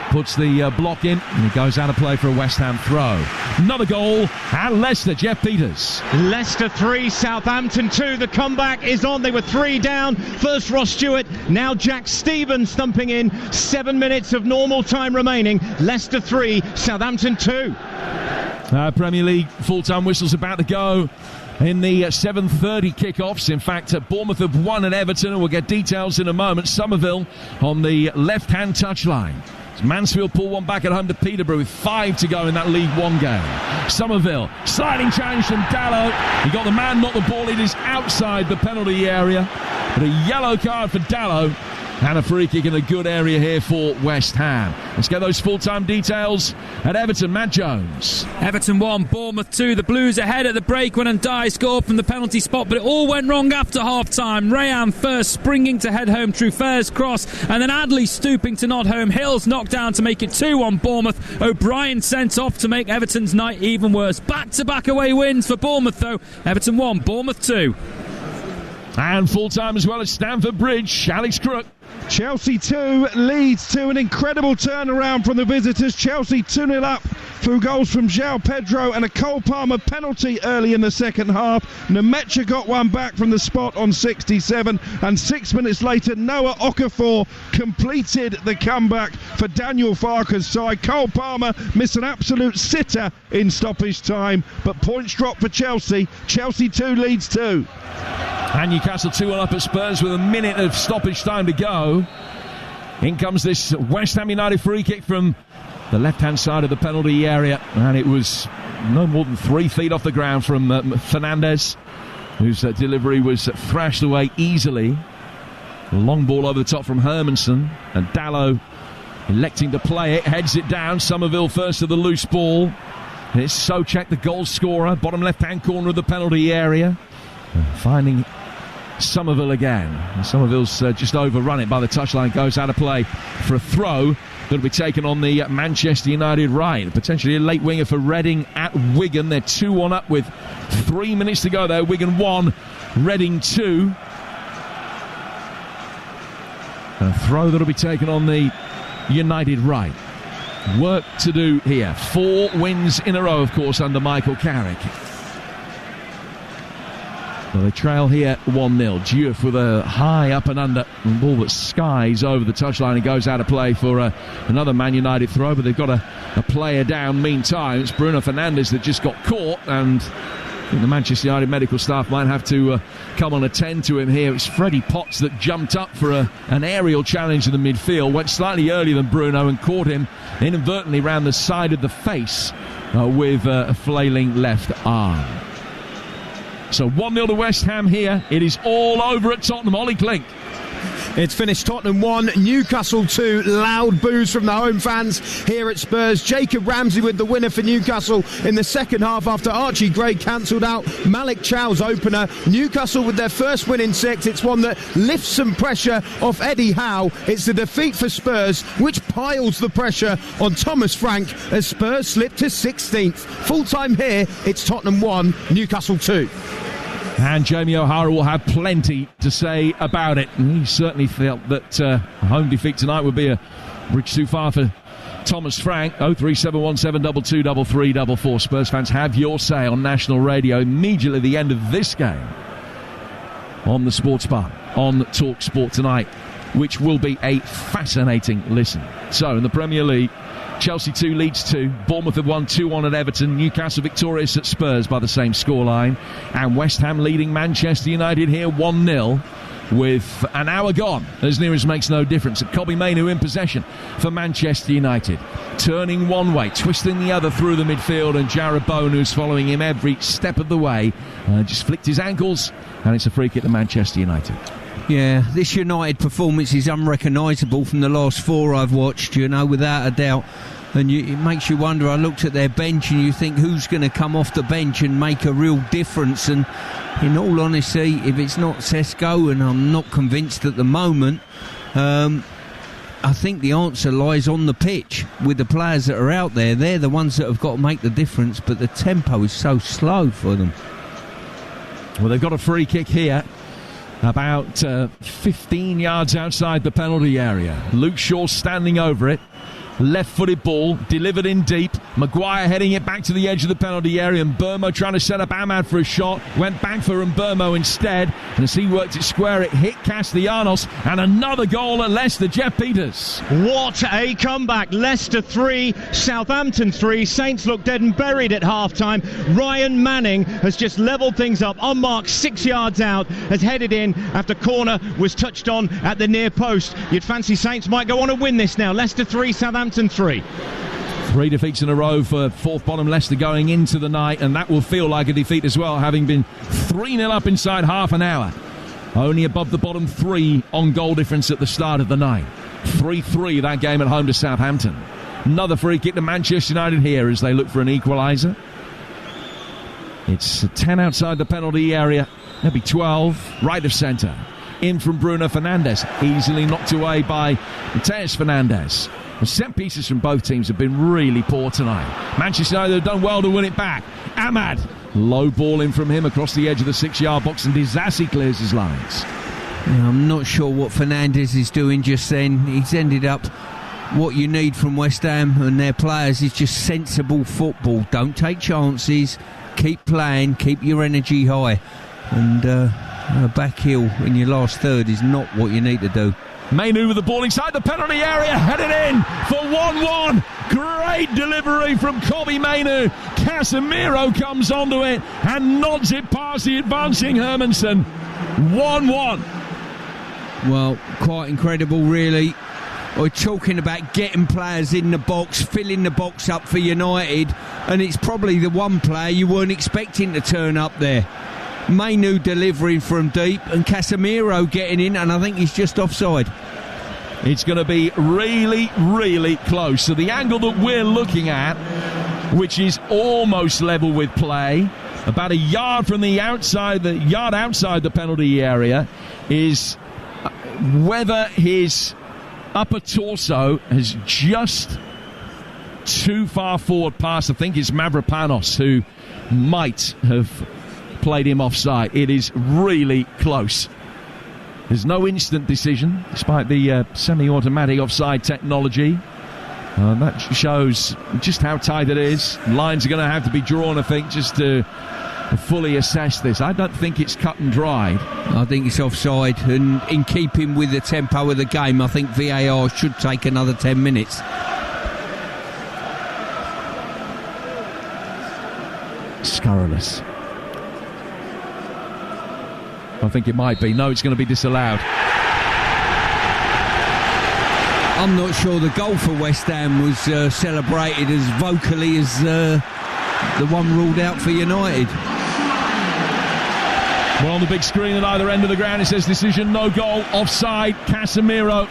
puts the block in, and he goes out of play for a West Ham throw. Another goal, and Leicester, Jeff Peters. Leicester 3, Southampton 2. The comeback is on. They were 3 down. First Ross Stewart, now Jack Stevens thumping in. 7 minutes of normal time remaining. Leicester 3, Southampton 2. Premier League full-time whistles about to go in the 7:30 kickoffs. In fact, Bournemouth have won at Everton, and we'll get details in a moment. Somerville on the left-hand touchline. Mansfield pull one back at home to Peterborough with 5 to go in that League One game. Somerville, sliding challenge from Dallow. He got the man, not the ball. It is outside the penalty area. But a yellow card for Dallow. And a free kick in a good area here for West Ham. Let's get those full-time details at Everton. Matt Jones. Everton 1, Bournemouth 2. The Blues ahead at the break when Ndiaye scored from the penalty spot, but it all went wrong after half-time. Rayan first springing to head home, Truffaire's cross, and then Adley stooping to nod home. Hills knocked down to make it 2-1 Bournemouth. O'Brien sent off to make Everton's night even worse. Back-to-back away wins for Bournemouth, though. Everton 1, Bournemouth 2. And full-time as well at Stamford Bridge. Alex Crook. Chelsea 2, Leeds 2. An incredible turnaround from the visitors. Chelsea 2-0 up through goals from João Pedro and a Cole Palmer penalty early in the second half. Nemecha got one back from the spot on 67, and 6 minutes later Noah Okafor completed the comeback for Daniel Farke's side. Cole Palmer missed an absolute sitter in stoppage time, but points dropped for Chelsea. Chelsea 2, Leeds 2. And Newcastle 2-1 up at Spurs with a minute of stoppage time to go. In comes this West Ham United free kick from the left-hand side of the penalty area, and it was no more than 3 feet off the ground from Fernandes, whose delivery was thrashed away easily. A long ball over the top from Hermansen, and Dallow electing to play it, heads it down. Somerville first to the loose ball. And it's Souček, the goal scorer, bottom left-hand corner of the penalty area. Finding Somerville again. And Somerville's just overrun it by the touchline, goes out of play for a throw that'll be taken on the Manchester United right. Potentially a late winger for Reading at Wigan. They're 2-1 up with 3 minutes to go there. Wigan 1, Reading 2. A throw that'll be taken on the United right. Work to do here. 4 wins in a row, of course, under Michael Carrick. Well, they trail here 1-0. Diouf with a high up and under, a ball that skies over the touchline and goes out of play for another Man United throw, but they've got a player down meantime. It's Bruno Fernandes that just got caught, and I think the Manchester United medical staff might have to come and attend to him here. It's Freddie Potts that jumped up for an aerial challenge in the midfield, went slightly earlier than Bruno and caught him inadvertently round the side of the face with a flailing left arm. So 1-0 to West Ham here. It is all over at Tottenham. Ollie Klink. It's finished Tottenham 1, Newcastle 2. Loud boos from the home fans here at Spurs. Jacob Ramsey with the winner for Newcastle in the second half after Archie Gray cancelled out Malik Chow's opener. Newcastle with their first win in 6. It's one that lifts some pressure off Eddie Howe. It's a defeat for Spurs, which piles the pressure on Thomas Frank as Spurs slip to 16th. Full time here, it's Tottenham 1, Newcastle 2. And Jamie O'Hara will have plenty to say about it. And he certainly felt that a home defeat tonight would be a bridge too far for Thomas Frank. 03717223344. Spurs fans, have your say on national radio immediately at the end of this game on the Sports Bar on Talk Sport tonight, which will be a fascinating listen. So in the Premier League, Chelsea 2, Leeds 2. Bournemouth have won 2-1 at Everton. Newcastle victorious at Spurs by the same scoreline. And West Ham leading Manchester United here 1-0 with an hour gone, as near as makes no difference. Kobbie Mainoo in possession for Manchester United. Turning one way, twisting the other through the midfield, and Jared Bowen, who's following him every step of the way, just flicked his ankles, and it's a free kick to Manchester United. Yeah, this United performance is unrecognisable from the last 4 I've watched, without a doubt. And it makes you wonder. I looked at their bench and you think, who's going to come off the bench and make a real difference? And in all honesty, if it's not Sesko, and I'm not convinced at the moment, I think the answer lies on the pitch with the players that are out there. They're the ones that have got to make the difference, but the tempo is so slow for them. Well, they've got a free kick here, about 15 yards outside the penalty area. Luke Shaw standing over it. Left-footed ball, delivered in deep. Maguire heading it back to the edge of the penalty area, and Burmo trying to set up Ahmad for a shot. Went back for Burmo instead, and as he worked it square, it hit Castellanos, and another goal at Leicester. Jeff Peters. What a comeback. Leicester 3, Southampton 3. Saints look dead and buried at half-time. Ryan Manning has just levelled things up, unmarked 6 yards out, has headed in after corner was touched on at the near post. You'd fancy Saints might go on and win this now. Leicester 3, Southampton 3. 3 defeats in a row for fourth bottom Leicester going into the night, and that will feel like a defeat as well, having been 3-0 up inside half an hour. Only above the bottom 3 on goal difference at the start of the night. 3-3 that game at home to Southampton. Another free kick to Manchester United here as they look for an equaliser. It's 10 outside the penalty area, maybe 12, right of centre. In from Bruno Fernandes, easily knocked away by Mateus Fernandes. The set pieces from both teams have been really poor tonight. Manchester United have done well to win it back. Ahmad, low ball in from him across the edge of the 6-yard box, and Disasi clears his lines. Yeah, I'm not sure what Fernandes is doing just then. He's ended up what you need from West Ham and their players is just sensible football. Don't take chances, keep playing, keep your energy high, and back heel in your last third is not what you need to do. Mainu with the ball inside the penalty area, headed in for 1-1. Great delivery from Kobbie Mainu. Casemiro comes onto it and nods it past the advancing Hermansen. 1-1. Well, quite incredible, really. We're talking about getting players in the box, filling the box up for United, and it's probably the one player you weren't expecting to turn up there. Mainu delivering from deep and Casemiro getting in, and I think he's just offside. It's going to be really, really close. So the angle that we're looking at, which is almost level with play, about a yard from the outside, the yard outside the penalty area, is whether his upper torso has just too far forward past, I think it's Mavropanos, who might have played him offside. It is really close. There's no instant decision despite the semi-automatic offside technology. That shows just how tight it is. Lines are going to have to be drawn, I think, just to fully assess this. I don't think it's cut and dried. I think it's offside, and in keeping with the tempo of the game, I think VAR should take another 10 minutes. Scurrilous. I think it might be. No, it's going to be disallowed. I'm not sure the goal for West Ham was celebrated as vocally as the one ruled out for United. Well, on the big screen at either end of the ground, it says decision, no goal, offside. Casemiro,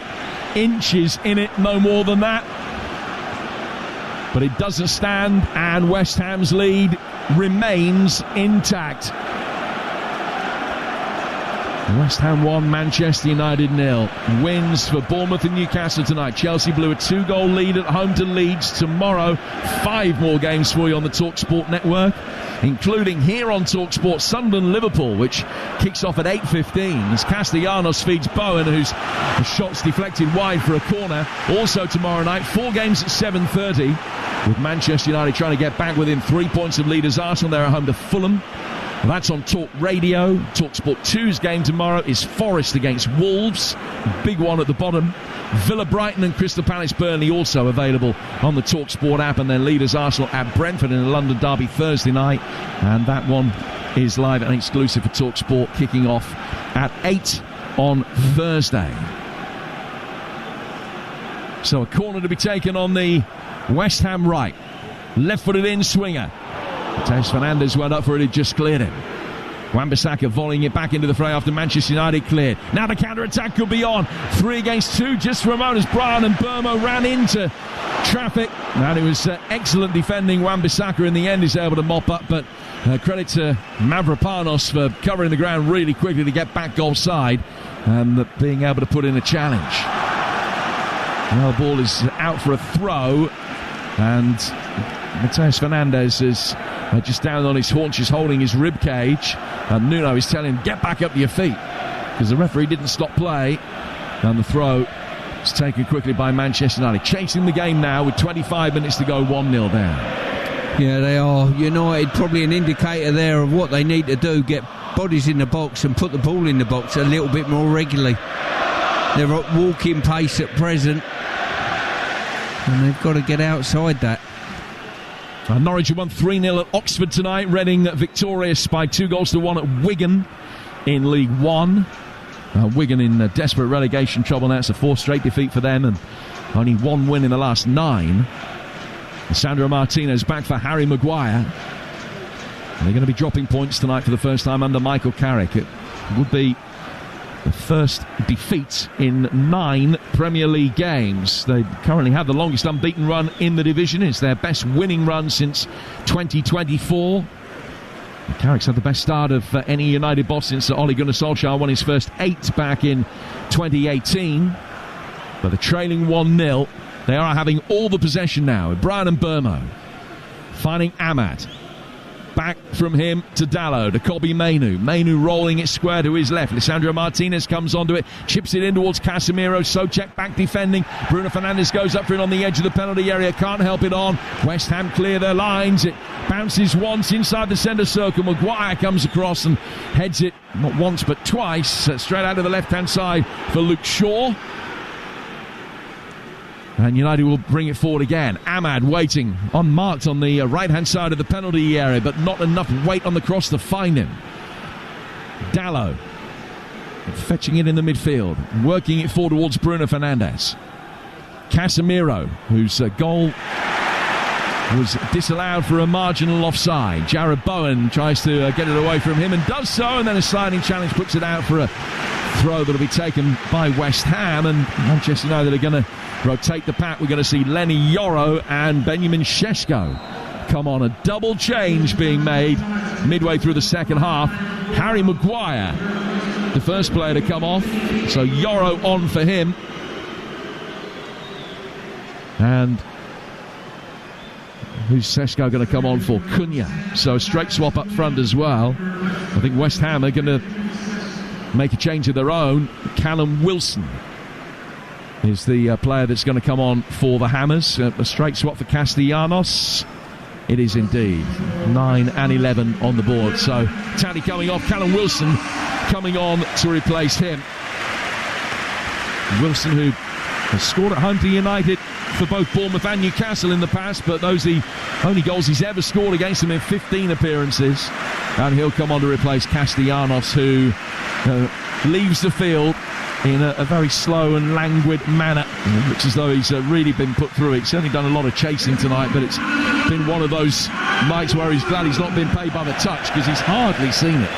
inches in it, no more than that. But it doesn't stand, and West Ham's lead remains intact. West Ham 1, Manchester United 0. Wins for Bournemouth and Newcastle tonight. Chelsea blew a 2-goal lead at home to Leeds. Tomorrow, 5 more games for you on the TalkSport network, including here on TalkSport, Sunderland-Liverpool, which kicks off at 8:15 as Castellanos feeds Bowen, whose shot's deflected wide for a corner. Also tomorrow night, 4 games at 7:30, with Manchester United trying to get back within 3 points of leaders Arsenal. They're at home to Fulham. That's on Talk Radio. TalkSport 2's game tomorrow is Forest against Wolves. Big one at the bottom. Villa Brighton and Crystal Palace Burnley also available on the TalkSport app, and then leaders Arsenal at Brentford in the London derby Thursday night. And that one is live and exclusive for TalkSport, kicking off at 8 on Thursday. So a corner to be taken on the West Ham right. Left-footed in swinger. Mateus Fernandes went up for it, he just cleared him. Wan-Bissaka volleying it back into the fray after Manchester United cleared. Now the counter-attack could be on. 3 against 2 just for a moment as Brian and Burmo ran into traffic. And it was excellent defending. Wan-Bissaka in the end is able to mop up, but credit to Mavropanos for covering the ground really quickly to get back goal side and being able to put in a challenge. Now the ball is out for a throw, and Mateus Fernandes is just down on his haunches, holding his rib cage. And Nuno is telling him, get back up to your feet, because the referee didn't stop play. And the throw is taken quickly by Manchester United. Chasing the game now with 25 minutes to go, 1-0 down. Yeah, they are. United, probably an indicator there of what they need to do, get bodies in the box and put the ball in the box a little bit more regularly. They're at walking pace at present, and they've got to get outside that. Norwich won 3-0 at Oxford tonight. Reading victorious by 2-1 at Wigan in League One. Wigan in desperate relegation trouble now. It's a 4th straight defeat for them, and only 1 win in the last 9. Sandro Martinez back for Harry Maguire. And they're going to be dropping points tonight for the first time under Michael Carrick. It would be the first defeat in 9 Premier League games. They currently have the longest unbeaten run in the division. It's their best winning run since 2024. Carrick's had the best start of any United boss since Ole Gunnar Solskjaer won his first 8 back in 2018. But they're trailing 1-0. They are having all the possession now. Brian and Burmo finding Ahmad. Back from him to Dalot, to Kobbie Mainoo. Mainoo rolling it square to his left. Lisandro Martinez comes onto it, chips it in towards Casemiro. Souček back defending. Bruno Fernandes goes up for it on the edge of the penalty area. Can't help it on. West Ham clear their lines. It bounces once inside the centre circle. Maguire comes across and heads it, not once but twice, straight out of the left-hand side for Luke Shaw. And United will bring it forward again. Ahmad waiting, unmarked on the right-hand side of the penalty area, but not enough weight on the cross to find him. Dalot fetching it in the midfield, working it forward towards Bruno Fernandes. Casemiro, whose goal was disallowed for a marginal offside. Jared Bowen tries to get it away from him and does so, and then a sliding challenge puts it out for a throw that will be taken by West Ham, and Manchester United are going to rotate the pack. We're going to see Lenny Yoro and Benjamin Šeško come on. A double change being made midway through the second half. Harry Maguire, the first player to come off, so Yoro on for him. And who's Šeško going to come on for? Cunha. So a straight swap up front as well. I think West Ham are going to make a change of their own. Callum Wilson is the player that's going to come on for the Hammers. A straight swap for Castellanos. It is indeed. 9 and 11 on the board. So Taddy coming off, Callum Wilson coming on to replace him. Wilson, who has scored at home to United for both Bournemouth and Newcastle in the past, but those are the only goals he's ever scored against them in 15 appearances. And he'll come on to replace Castellanos, who leaves the field in a very slow and languid manner. It looks as though he's really been put through it. He's certainly done a lot of chasing tonight, but it's been one of those nights where he's glad he's not been paid by the touch, because he's hardly seen it.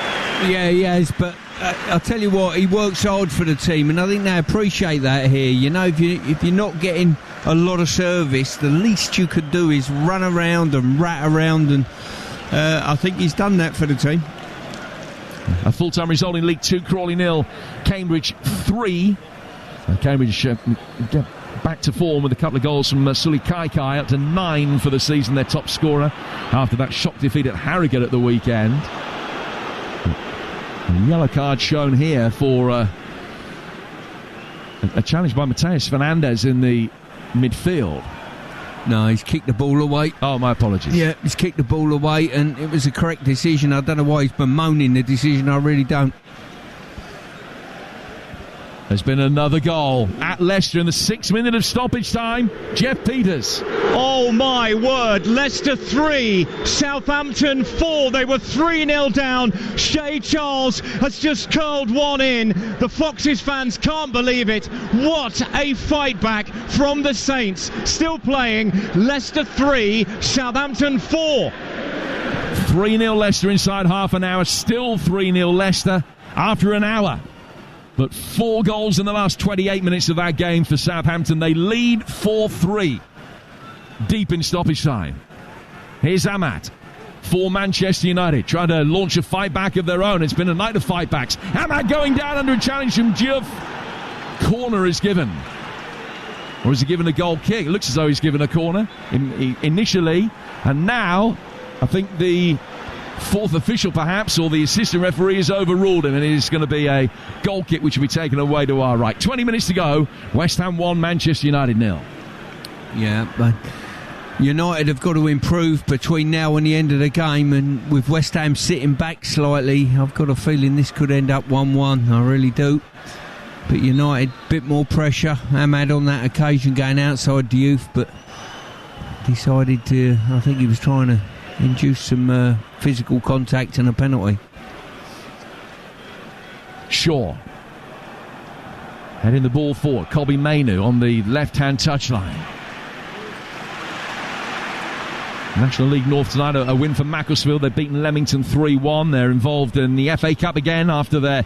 Yeah, he has, but I'll tell you what, he works hard for the team, and I think they appreciate that here. You know, if you're not getting a lot of service, the least you could do is run around and rat around, and I think he's done that for the team. A full-time result in League 2, Crawley 0, Cambridge 3. Cambridge get back to form with a couple of goals from Suli Kaikai, up to 9 for the season, their top scorer, after that shock defeat at Harrogate at the weekend. A yellow card shown here for a challenge by Mateus Fernandes in the midfield. No, he's kicked the ball away. Oh, my apologies. Yeah, he's kicked the ball away, and it was a correct decision. I don't know why he's bemoaning the decision. I really don't. There's been another goal at Leicester in the 6th minute of stoppage time. Jeff Peters. Oh my word, Leicester 3, Southampton 4. They were 3-0 down. Shea Charles has just curled one in. The Foxes fans can't believe it. What a fight back from the Saints. Still playing. Leicester 3, Southampton 4. 3-0 Leicester inside half an hour. Still 3-0 Leicester after an hour. But 4 goals in the last 28 minutes of that game for Southampton. They lead 4-3 deep in stoppage time. Here's Ahmad for Manchester United, trying to launch a fight back of their own. It's been a night of fight backs. Ahmad going down under a challenge from Diouf. Corner is given. or is he given a goal kick? It looks as though he's given a corner initially, and now I think the fourth official perhaps, or the assistant referee, has overruled him, and it is going to be a goal kick which will be taken away to our right. 20 minutes to go. West Ham 1, Manchester United 0. Yeah, but United have got to improve between now and the end of the game, and with West Ham sitting back slightly, I've got a feeling this could end up 1-1. I really do. But United, a bit more pressure. Ahmad on that occasion going outside the youth, but decided to, I think he was trying to induce some physical contact and a penalty. Shaw heading the ball forward. Kobbie Mainoo on the left-hand touchline. National League North tonight, a win for Macclesfield. They've beaten Leamington 3-1. They're involved in the FA Cup again after their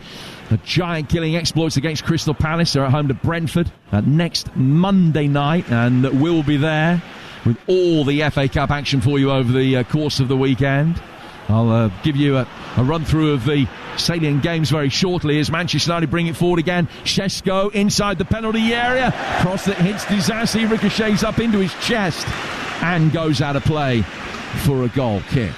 giant-killing exploits against Crystal Palace. They're at home to Brentford next Monday night, and we'll be there with all the FA Cup action for you over the course of the weekend. I'll give you a run-through of the salient games very shortly as Manchester United bring it forward again. Šeško inside the penalty area. Cross that hits Disasi, ricochets up into his chest and goes out of play for a goal kick.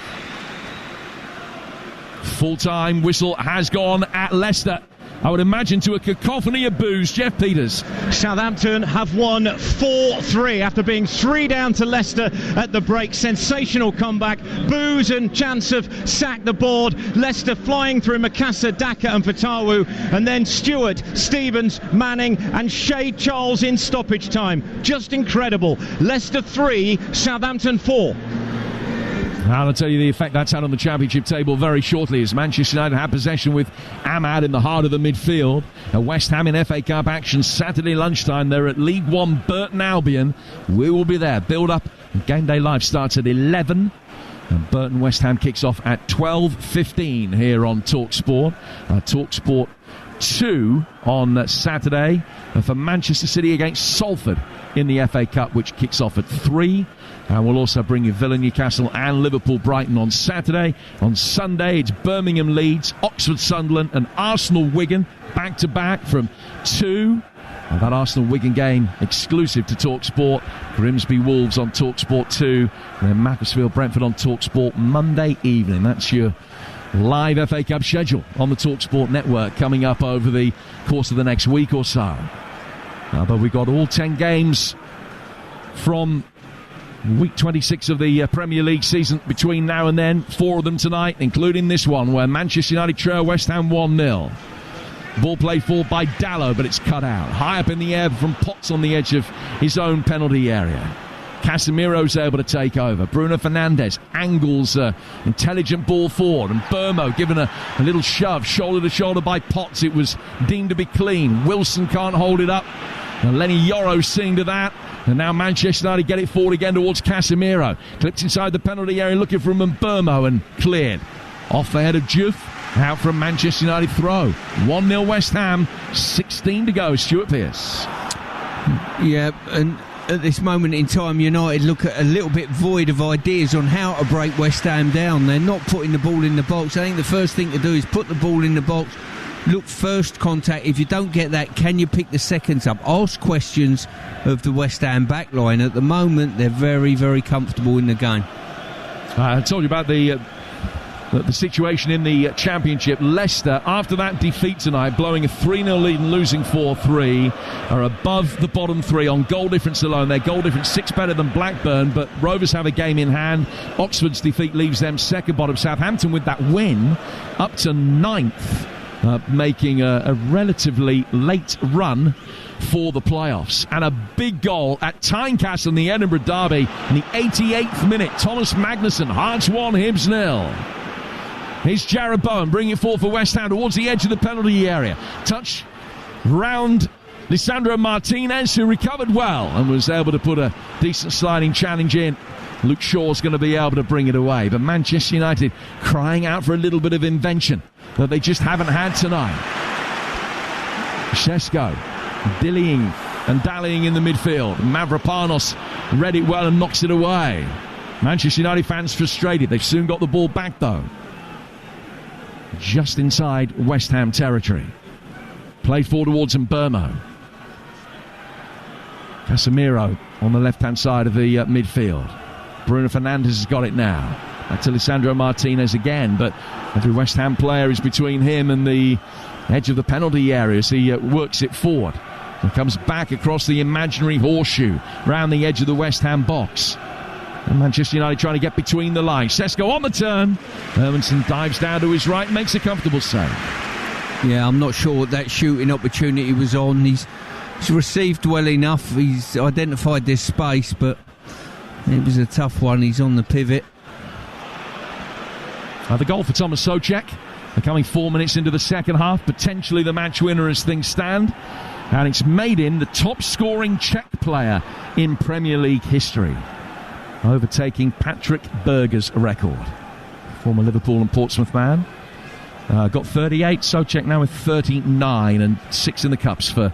Full-time whistle has gone at Leicester. I would imagine to a cacophony of boos. Jeff Peters. Southampton have won 4-3 after being 3 down to Leicester at the break. Sensational comeback. Boos and chance of sack the board. Leicester flying through Makasa, Daka and Fatawu. And then Stewart, Stevens, Manning and Shade Charles in stoppage time. Just incredible. Leicester 3, Southampton 4. I'll tell you the effect that's had on the Championship table very shortly as Manchester United have possession with Ahmad in the heart of the midfield. West Ham in FA Cup action Saturday lunchtime. They're at League One Burton Albion. We will be there. Build up. Game Day Live starts at 11. And Burton West Ham kicks off at 12:15 here on TalkSport. TalkSport 2 on Saturday for Manchester City against Salford in the FA Cup, which kicks off at 3. And we'll also bring you Villa, Newcastle and Liverpool Brighton on Saturday. On Sunday, it's Birmingham Leeds, Oxford Sunderland and Arsenal Wigan back-to-back from 2. And that Arsenal Wigan game exclusive to TalkSport. Grimsby Wolves on TalkSport 2. And then Macclesfield Brentford on TalkSport Monday evening. That's your live FA Cup schedule on the TalkSport network coming up over the course of the next week or so. But we've got all 10 games from week 26 of the Premier League season between now and then. 4 of them tonight, including this one where Manchester United trail West Ham 1-0. Ball played forward by Dallow, but it's cut out. High up in the air from Potts on the edge of his own penalty area. Casemiro's able to take over. Bruno Fernandes angles intelligent ball forward, and Burmo given a little shove shoulder to shoulder by Potts. It was deemed to be clean. Wilson can't hold it up, and Lenny Yoro seeing to that. And now Manchester United get it forward again towards Casemiro. Clips inside the penalty area looking for Burmo and cleared. Off the head of Diouf. Out from Manchester United throw. 1-0 West Ham. 16 to go. Stuart Pearce. Yeah, and at this moment in time, United look a little bit void of ideas on how to break West Ham down. They're not putting the ball in the box. I think the first thing to do is put the ball in the box. Look, first contact. If you don't get that, can you pick the seconds up? Ask questions of the West Ham backline. At the moment, they're very, very comfortable in the game. I told you about the situation in the Championship. Leicester, after that defeat tonight, blowing a 3-0 lead and losing 4-3, are above the bottom 3 on goal difference alone. Their goal difference 6 better than Blackburn, but Rovers have a game in hand. Oxford's defeat leaves them second bottom. Southampton with that win up to 9th. Making a relatively late run for the playoffs. And a big goal at Tynecastle in the Edinburgh Derby in the 88th minute. Thomas Magnuson, Hearts 1, Hibs 0. Here's Jarrod Bowen bringing it forward for West Ham towards the edge of the penalty area. Touch round Lisandro Martinez, who recovered well and was able to put a decent sliding challenge in. Luke Shaw's going to be able to bring it away. But Manchester United crying out for a little bit of invention that they just haven't had tonight. Šeško dillying and dallying in the midfield. Mavropanos read it well and knocks it away. Manchester United fans frustrated. They've soon got the ball back though. Just inside West Ham territory. Played forward towards Burmo. Casemiro on the left-hand side of the midfield. Bruno Fernandes has got it now. Back to Lisandro Martinez again, but every West Ham player is between him and the edge of the penalty area as he works it forward. He comes back across the imaginary horseshoe round the edge of the West Ham box. And Manchester United trying to get between the lines. Sesko on the turn. Hermansen dives down to his right and makes a comfortable save. Yeah, I'm not sure what that shooting opportunity was on. He's received well enough. He's identified this space, but it was a tough one. He's on the pivot. The goal for Thomas Souček. They're coming 4 minutes into the second half. Potentially the match winner as things stand. And it's made him the top scoring Czech player in Premier League history, overtaking Patrick Berger's record. Former Liverpool and Portsmouth man. Got 38. Souček now with 39 and 6 in the cups for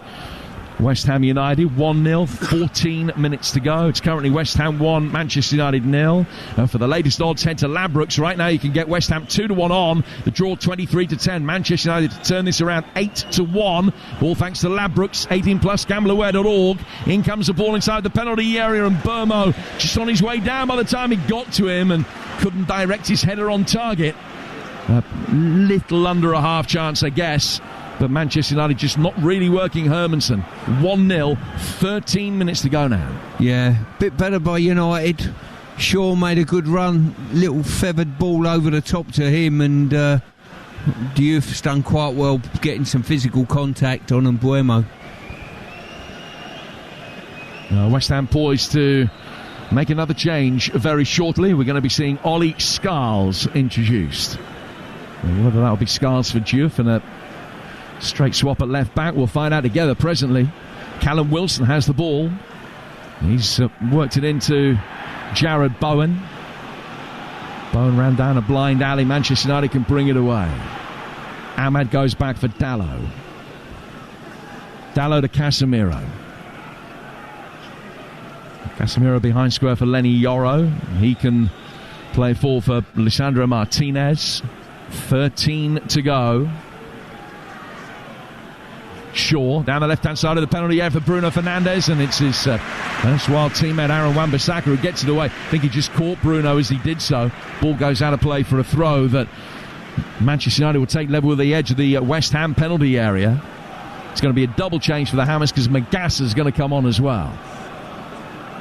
West Ham United. 1-0, 14 minutes to go. It's currently West Ham 1, Manchester United 0. For the latest odds, head to Ladbrokes. Right now you can get West Ham 2-1 on. The draw 23-10. Manchester United to turn this around 8-1. All thanks to Ladbrokes. 18+, gambleaware.org. In comes the ball inside the penalty area, and Burmo just on his way down by the time he got to him and couldn't direct his header on target. A little under a half chance, I guess. But Manchester United just not really working Hermansen. 1-0, 13 minutes to go now. Yeah, bit better by United. Shaw made a good run. Little feathered ball over the top to him, and Diouf's done quite well getting some physical contact on Mbuemo. West Ham poised to make another change very shortly. We're going to be seeing Ollie Scarles introduced. Whether that'll be Scarles for Diouf and a straight swap at left back, we'll find out together presently. Callum Wilson has the ball. He's worked it into Jared Bowen. Bowen ran down a blind alley. Manchester United can bring it away. Ahmad goes back for Dalot. Dalot to Casemiro. Casemiro behind square for Lenny Yoro. He can play forward for Lisandro Martinez. 13 to go. Shaw down the left-hand side of the penalty area for Bruno Fernandes, and it's his erstwhile teammate Aaron Wan-Bissaka who gets it away. I think he just caught Bruno as he did so. Ball goes out of play for a throw that Manchester United will take level with the edge of the West Ham penalty area. It's going to be a double change for the Hammers because Magassa's going to come on as well.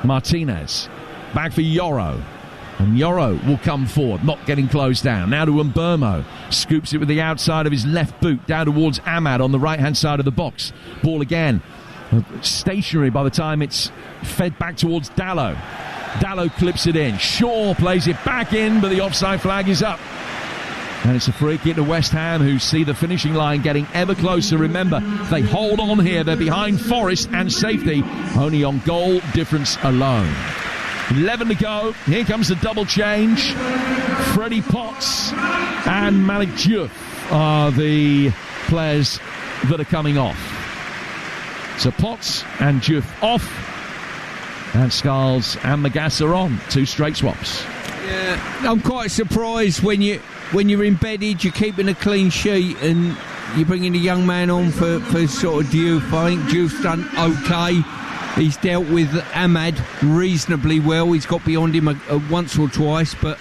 Martinez back for Yoro. And Yoro will come forward, not getting closed down. Now to Mbuemo. Scoops it with the outside of his left boot down towards Ahmad on the right-hand side of the box. Ball again. Stationary by the time it's fed back towards Dalot. Dalot clips it in. Shaw plays it back in, but the offside flag is up. And it's a free kick to West Ham, who see the finishing line getting ever closer. Remember, they hold on here. They're behind Forest and safety, only on goal difference alone. 11 to go. Here comes the double change. Freddie Potts and Malik Diouf are the players that are coming off. So Potts and Diouf off, and Scarles and Magassa on. 2 straight swaps. Yeah, I'm quite surprised when you're embedded, you're keeping a clean sheet, and you're bringing a young man on for sort of Diouf. I think Diouf's done okay. He's dealt with Ahmad reasonably well. He's got beyond him once or twice, but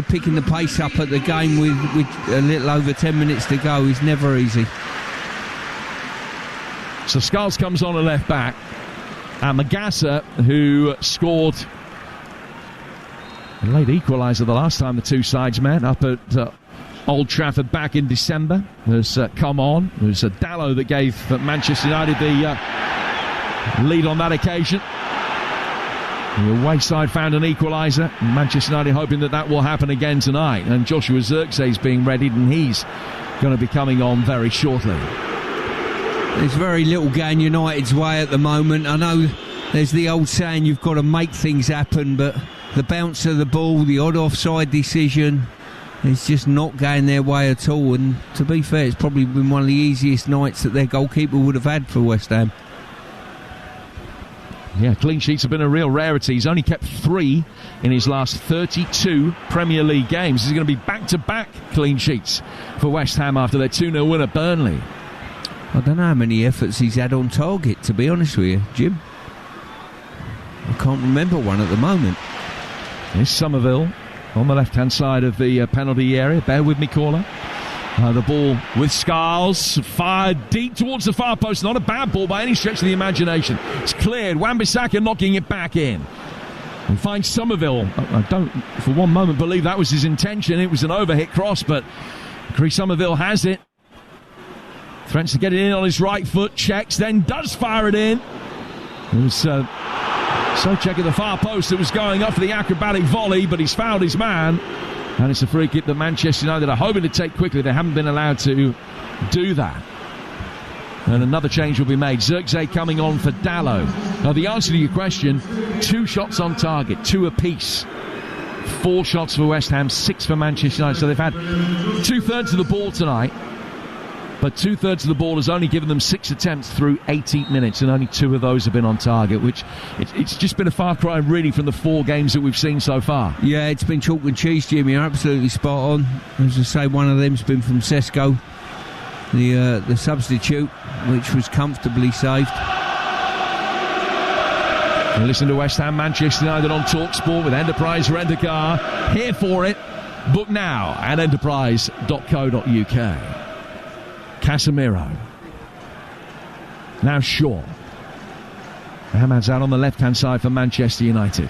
picking the pace up at the game with a little over 10 minutes to go is never easy. So Scarles comes on a left back. And Magassa, who scored a late equaliser the last time the two sides met up at Old Trafford back in December, has come on. There's a Dalot that gave Manchester United the lead on that occasion. The away side found an equaliser. Manchester United hoping that will happen again tonight. And Joshua Zirkzee's being readied, and he's going to be coming on very shortly. There's very little going United's way at the moment. I know there's the old saying you've got to make things happen, but the bounce of the ball, the odd offside decision, it's just not going their way at all. And to be fair, it's probably been one of the easiest nights that their goalkeeper would have had for West Ham. Yeah, clean sheets have been a real rarity. He's only kept 3 in his last 32 Premier League games. This is going to be back-to-back clean sheets for West Ham after their 2-0 win at Burnley. I don't know how many efforts he's had on target, to be honest with you, Jim. can't remember one at the moment. Here's Somerville on the left-hand side of the penalty area. Bear with me, caller. The ball with Scarles, fired deep towards the far post. Not a bad ball by any stretch of the imagination. It's cleared. Wan-Bissaka knocking it back in. And finds Somerville. I don't for one moment believe that was his intention. It was an overhit cross, but Chris Somerville has it. Threatens to get it in on his right foot. Checks, then does fire it in. It was Souček at the far post that was going up for the acrobatic volley, but he's fouled his man. And it's a free kick that Manchester United are hoping to take quickly. They haven't been allowed to do that. And another change will be made. Zirkzee coming on for Dalot. Now, the answer to your question, 2 shots on target, 2 apiece. 4 shots for West Ham, 6 for Manchester United. So they've had 2/3 of the ball tonight. But 2/3 of the ball has only given them 6 attempts through 80 minutes, and only 2 of those have been on target, which it's just been a far cry really from the 4 games that we've seen so far. Yeah, it's been chalk and cheese, Jimmy. You're absolutely spot on. As I say, one of them's been from Sesko, the substitute, which was comfortably saved. And listen to West Ham, Manchester United on TalkSport with Enterprise Rent-A-Car. Here for it. Book now at enterprise.co.uk. Casemiro. Now Shaw. Ahmad's out on the left-hand side for Manchester United.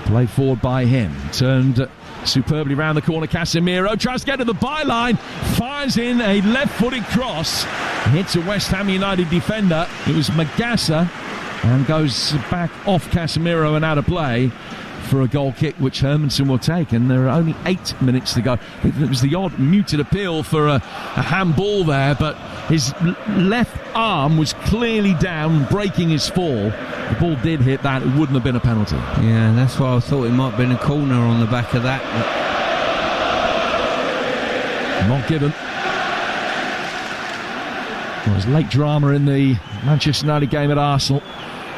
Played forward by him. Turned superbly round the corner. Casemiro tries to get to the byline. Fires in a left-footed cross. Hits a West Ham United defender. It was Magassa. And goes back off Casemiro and out of play for a goal kick which Hermansen will take, and there are only 8 minutes to go. It was the odd muted appeal for a handball there, but his left arm was clearly down, breaking his fall. The ball did hit that, it wouldn't have been a penalty. Yeah, that's why I thought it might have been a corner on the back of that. Not given. Well, there's late drama in the Manchester United game at Arsenal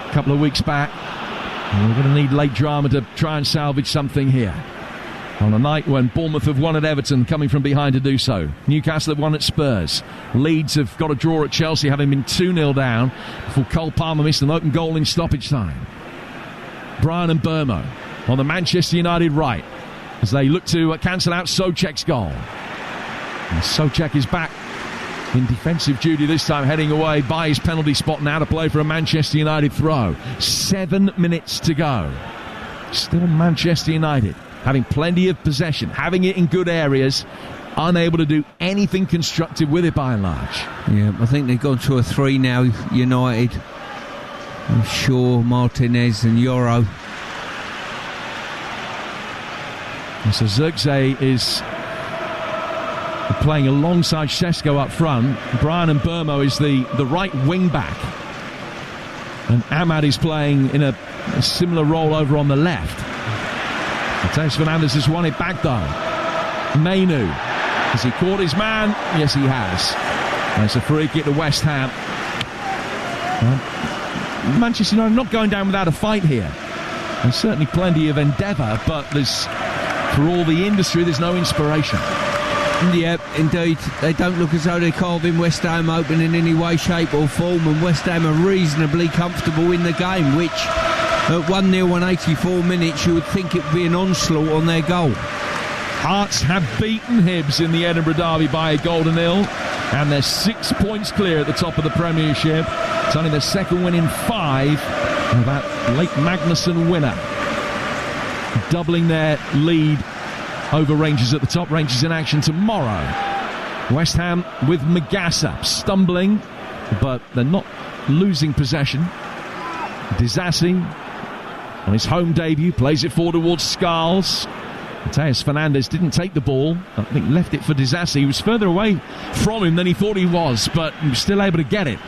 a couple of weeks back. And we're going to need late drama to try and salvage something here. On a night when Bournemouth have won at Everton, coming from behind to do so. Newcastle have won at Spurs. Leeds have got a draw at Chelsea, having been 2-0 down before Cole Palmer missed an open goal in stoppage time. Bryan and Burmo on the Manchester United right as they look to cancel out Souček's goal. And Souček is back in defensive duty this time, heading away by his penalty spot, now to play for a Manchester United throw. 7 minutes to go. Still Manchester United having plenty of possession, having it in good areas, unable to do anything constructive with it by and large. Yeah, I think they've gone to a 3 now, United. With Shaw, Martinez and Yoro. And so Zirkzee is playing alongside Sesko up front. Bryan and Burmo is the right wing back, and Ahmad is playing in a similar role over on the left. Matheus Fernandes has won it back though. Mainu, has he caught his man? Yes, he has. And it's a free kick to West Ham. Manchester United not going down without a fight here. There's certainly plenty of endeavour, but there's, for all the industry, there's no inspiration. Yeah, indeed. They don't look as though they're carving West Ham open in any way, shape or form, and West Ham are reasonably comfortable in the game, which at 1-0 and 84 minutes you would think it would be an onslaught on their goal. Hearts have beaten Hibs in the Edinburgh Derby by a goal to 0, and they're 6 points clear at the top of the Premiership. It's only their second win in 5, and that late Magnussen winner, doubling their lead over Rangers at the top. Rangers in action tomorrow. West Ham with Magassa stumbling, but they're not losing possession. Disasi on his home debut plays it forward towards Scarles. Matheus Fernandes didn't take the ball. I think left it for Disasi. He was further away from him than he thought he was, but he was still able to get it.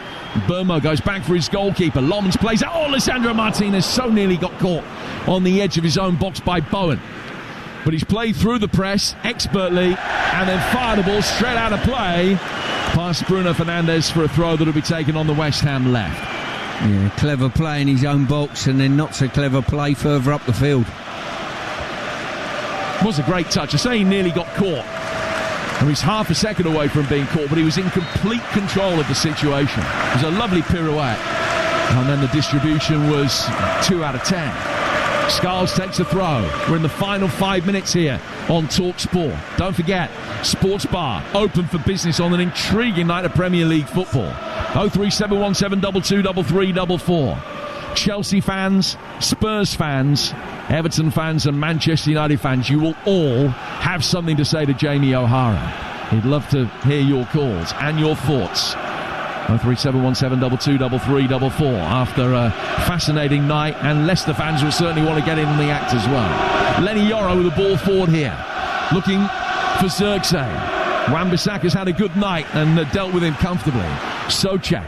Burmo goes back for his goalkeeper. Lomans plays it. Oh, Lisandro Martinez so nearly got caught on the edge of his own box by Bowen. But he's played through the press expertly and then fired the ball straight out of play past Bruno Fernandes for a throw that will be taken on the West Ham left. Yeah, clever play in his own box and then not so clever play further up the field. It was a great touch. I say he nearly got caught. And he's half a second away from being caught, but he was in complete control of the situation. It was a lovely pirouette. And then the distribution was 2 out of 10. Scarles takes a throw. We're in the final 5 minutes here on Talk Sport. Don't forget, Sports Bar open for business on an intriguing night of Premier League football. 03717223344. Chelsea fans, Spurs fans, Everton fans and Manchester United fans, you will all have something to say to Jamie O'Hara. He'd love to hear your calls and your thoughts. 03717223344 after a fascinating night, and Leicester fans will certainly want to get in on the act as well. Lenny Yoro with the ball forward here, looking for Zirkzee. Wan-Bissaka's had a good night and dealt with him comfortably. Souček.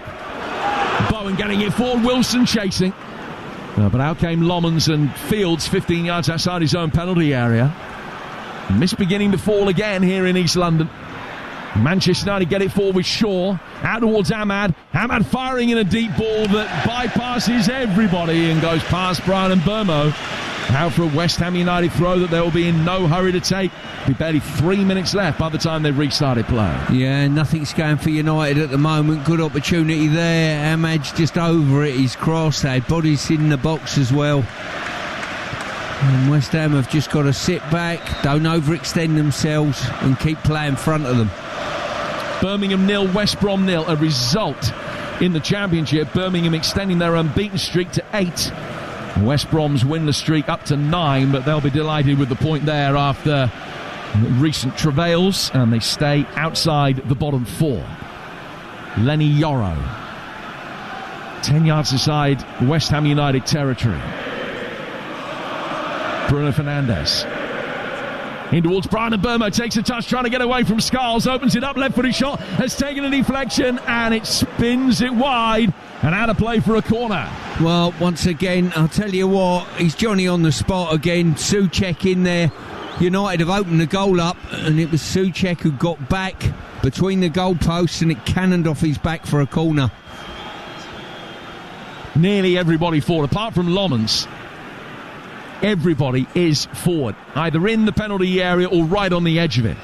Bowen getting it forward, Wilson chasing. But out came Lommans and Fields 15 yards outside his own penalty area. Mist beginning to fall again here in East London. Manchester United get it forward with Shaw. Out towards Ahmad. Ahmad firing in a deep ball that bypasses everybody and goes past Brian and Burmo. Out for a West Ham United throw that they will be in no hurry to take. Be barely 3 minutes left by the time they've restarted play. Yeah, nothing's going for United at the moment. Good opportunity there. Ahmad's just over it. He's crossed. They had bodies in the box as well. And West Ham have just got to sit back, don't overextend themselves and keep play in front of them. Birmingham 0, West Brom 0. A result in the Championship. Birmingham extending their unbeaten streak to 8. West Brom's winless streak up to 9, but they'll be delighted with the point there after recent travails, and they stay outside the bottom 4. Lenny Yoro. 10 yards aside West Ham United territory. Bruno Fernandes. In towards Brian and Burmo, takes a touch, trying to get away from Scarles, opens it up, left-footed shot, has taken a deflection, and it spins it wide, and out of play for a corner. Well, once again, I'll tell you what, he's Johnny on the spot again. Souček in there. United have opened the goal up, and it was Souček who got back between the goalposts, and it cannoned off his back for a corner. Nearly everybody forward, apart from Lommans. Everybody is forward, either in the penalty area or right on the edge of it.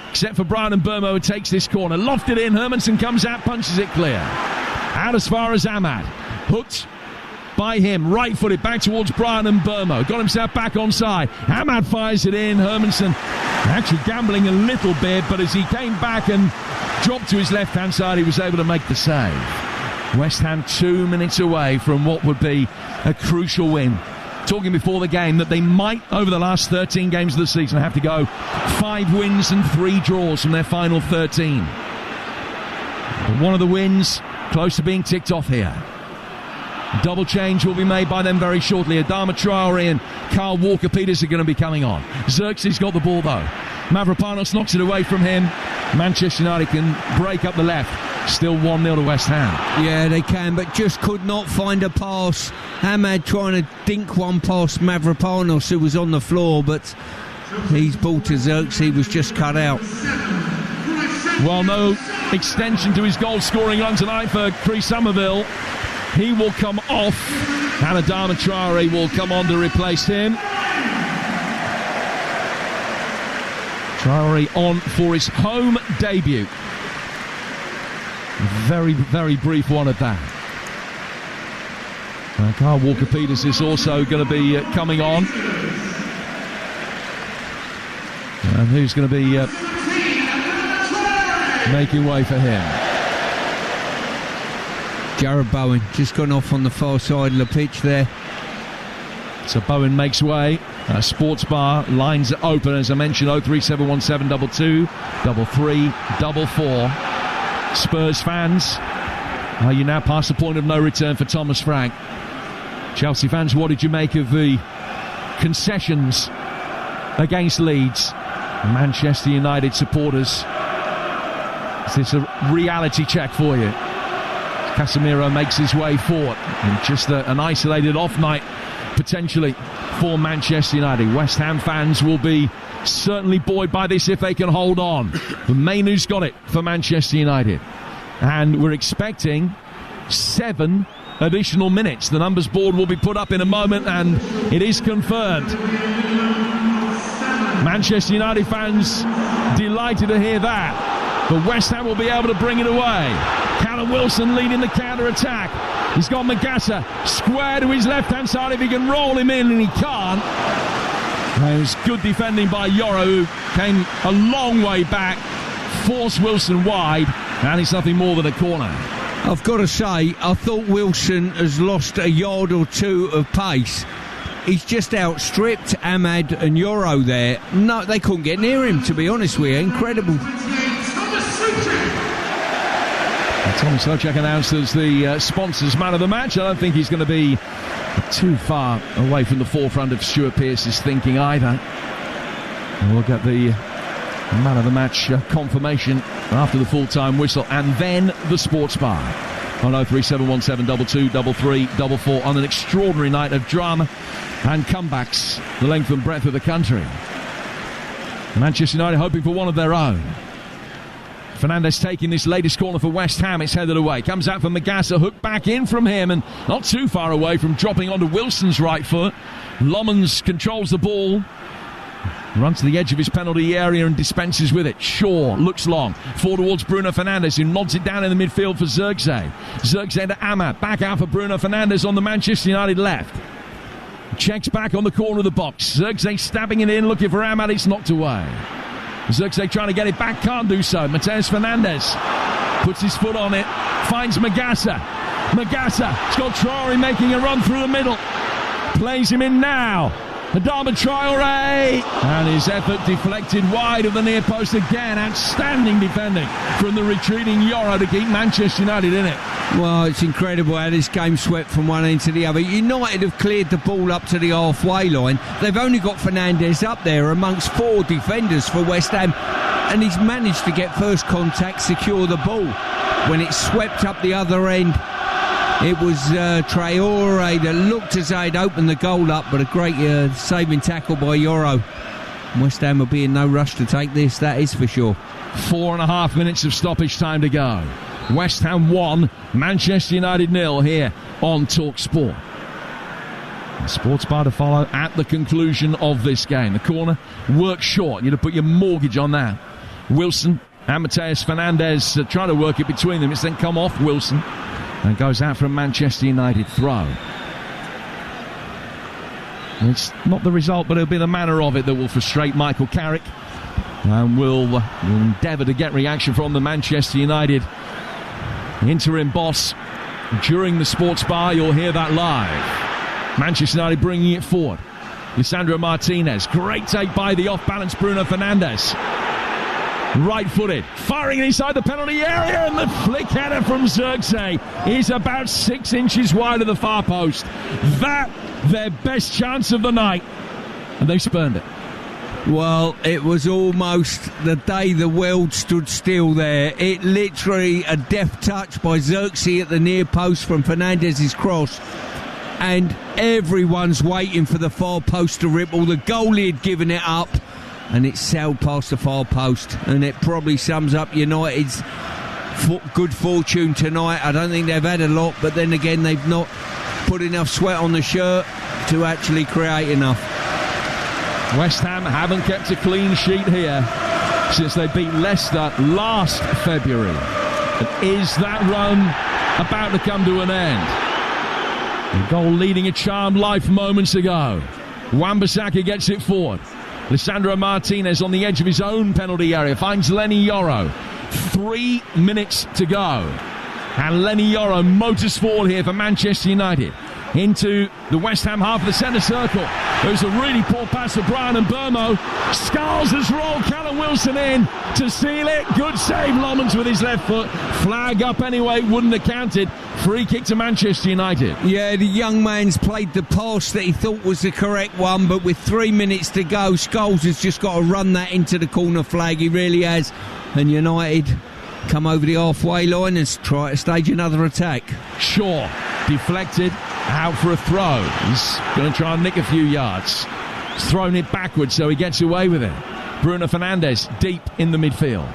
Except for Brian and Burmo, who takes this corner. Lofted in, Hermansen comes out, punches it clear. Out as far as Ahmad. Hooked by him, right-footed, back towards Brian and Burmo. Got himself back onside. Ahmad fires it in. Hermansen actually gambling a little bit, but as he came back and dropped to his left-hand side, he was able to make the save. West Ham 2 minutes away from what would be a crucial win. Talking before the game that they might, over the last 13 games of the season, have to go 5 wins and 3 draws from their final 13. But one of the wins close to being ticked off here. Double change will be made by them very shortly. Adama Traore and Carl Walker-Peters are going to be coming on. Xerxes got the ball though. Mavropanos knocks it away from him. Manchester United can break up the left. Still 1-0 to West Ham. Yeah, they can, but just could not find a pass. Ahmad trying to dink one past Mavropanos, who was on the floor, but his ball to Xerxes was just cut out. Well, no extension to his goal-scoring run tonight for Chris Somerville. He will come off, and Adama Traore will come on to replace him. Traore on for his home debut. Very, very brief one at that. Carl Walker-Peters is also going to be coming on. And who's going to be making way for him? Jared Bowen just gone off on the far side of the pitch there. So Bowen makes way. Sports Bar lines are open, as I mentioned. 0371722 3344. Spurs fans, are you now past the point of no return for Thomas Frank? Chelsea fans, what did you make of the concessions against Leeds? Manchester United supporters, is this a reality check for you? Casemiro makes his way forward, and just an isolated off night potentially for Manchester United. West Ham fans will be certainly buoyed by this if they can hold on. But Mainoo's got it for Manchester United, and we're expecting 7 additional minutes. The numbers board will be put up in a moment, and it is confirmed. Manchester United fans delighted to hear that, but West Ham will be able to bring it away. Callum Wilson leading the counter-attack. He's got Magassa square to his left-hand side if he can roll him in, and he can't. It was good defending by Yoro, who came a long way back, forced Wilson wide, and it's nothing more than a corner. I've got to say, I thought Wilson has lost a yard or two of pace. He's just outstripped Ahmad and Yoro there. No, they couldn't get near him, to be honest with you. Incredible. Tommy Slowchak announced as the sponsors man of the match. I don't think he's going to be too far away from the forefront of Stuart Pearce's thinking either. And we'll get the man of the match confirmation after the full-time whistle, and then the sports bar on 03717223344 on an extraordinary night of drama and comebacks the length and breadth of the country. Manchester United hoping for one of their own. Fernandes taking this latest corner for West Ham. It's headed away. Comes out for Magassa. Hook back in from him, and not too far away from dropping onto Wilson's right foot. Lommans controls the ball. Runs to the edge of his penalty area and dispenses with it. Shaw looks long. Forward towards Bruno Fernandes, who nods it down in the midfield for Zirkzee. Zirkzee to Ahmad. Back out for Bruno Fernandes on the Manchester United left. Checks back on the corner of the box. Zirkzee stabbing it in, looking for Ahmad. It's knocked away. Zirkzee trying to get it back, can't do so. Mateus Fernandes puts his foot on it, finds Magassa. It's got Traore making a run through the middle. Plays him in now. Adama Traore, and his effort deflected wide of the near post again. Outstanding defending from the retreating Yoro to keep Manchester United in it. Well, it's incredible how this game swept from one end to the other. United have cleared the ball up to the halfway line. They've only got Fernandes up there amongst four defenders for West Ham, and he's managed to get first contact, secure the ball. When it swept up the other end, it was Traore that looked as though he'd opened the goal up, but a great saving tackle by Yoro. West Ham will be in no rush to take this, that is for sure. 4.5 minutes of stoppage time to go. West Ham 1, Manchester United 0 here on Talk Sport. The sports bar to follow at the conclusion of this game. The corner works short. You'd have put your mortgage on that. Wilson and Mateus Fernandes trying to work it between them. It's then come off Wilson and goes out for a Manchester United throw. It's not the result, but it'll be the manner of it that will frustrate Michael Carrick, and will endeavour to get reaction from the Manchester United interim boss. During the sports bar, you'll hear that live. Manchester United bringing it forward. Lisandro Martinez, great take by the off-balance Bruno Fernandes. Right-footed, firing inside the penalty area, and the flick header from Zirkzee is about 6 inches wide of the far post. That, their best chance of the night, and they spurned it. Well, it was almost the day the world stood still there. It literally a deft touch by Zirkzee at the near post from Fernandes' cross, and everyone's waiting for the far post to ripple. The goalie had given it up, and it sailed past the far post, and it probably sums up United's good fortune tonight. I don't think they've had a lot, but then again, they've not put enough sweat on the shirt to actually create enough. West Ham haven't kept a clean sheet here since they beat Leicester last February. And is that run about to come to an end? The goal leading a charmed life moments ago. Wan-Bissaka gets it forward. Lisandro Martinez on the edge of his own penalty area finds Lenny Yoro. 3 minutes to go, and Lenny Yoro motors forward here for Manchester United into the West Ham half of the centre circle. There's a really poor pass to Brian and Burmo. Skulls has rolled Callum Wilson in to seal it. Good save, Lommans with his left foot. Flag up anyway, wouldn't have counted. Free kick to Manchester United. Yeah, the young man's played the pass that he thought was the correct one, but with 3 minutes to go, Scholes has just got to run that into the corner flag. He really has. And United come over the halfway line and try to stage another attack. Shaw deflected, out for a throw. He's going to try and nick a few yards. He's thrown it backwards, so he gets away with it. Bruno Fernandes deep in the midfield,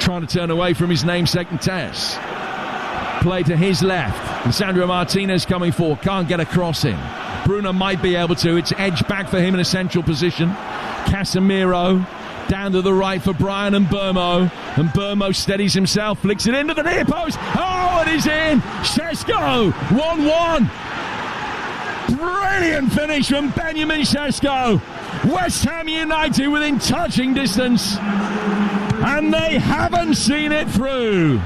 trying to turn away from his namesake Mateus. Play to his left. Lisandro Martinez coming forward, can't get across him. Bruno might be able to. It's edge back for him in a central position. Casemiro down to the right for Brian and Burmo, and Burmo steadies himself, flicks it into the near post. Oh, third is in. Šeško, 1-1. Brilliant finish from Benjamin Šeško. West Ham United within touching distance, and they haven't seen it through.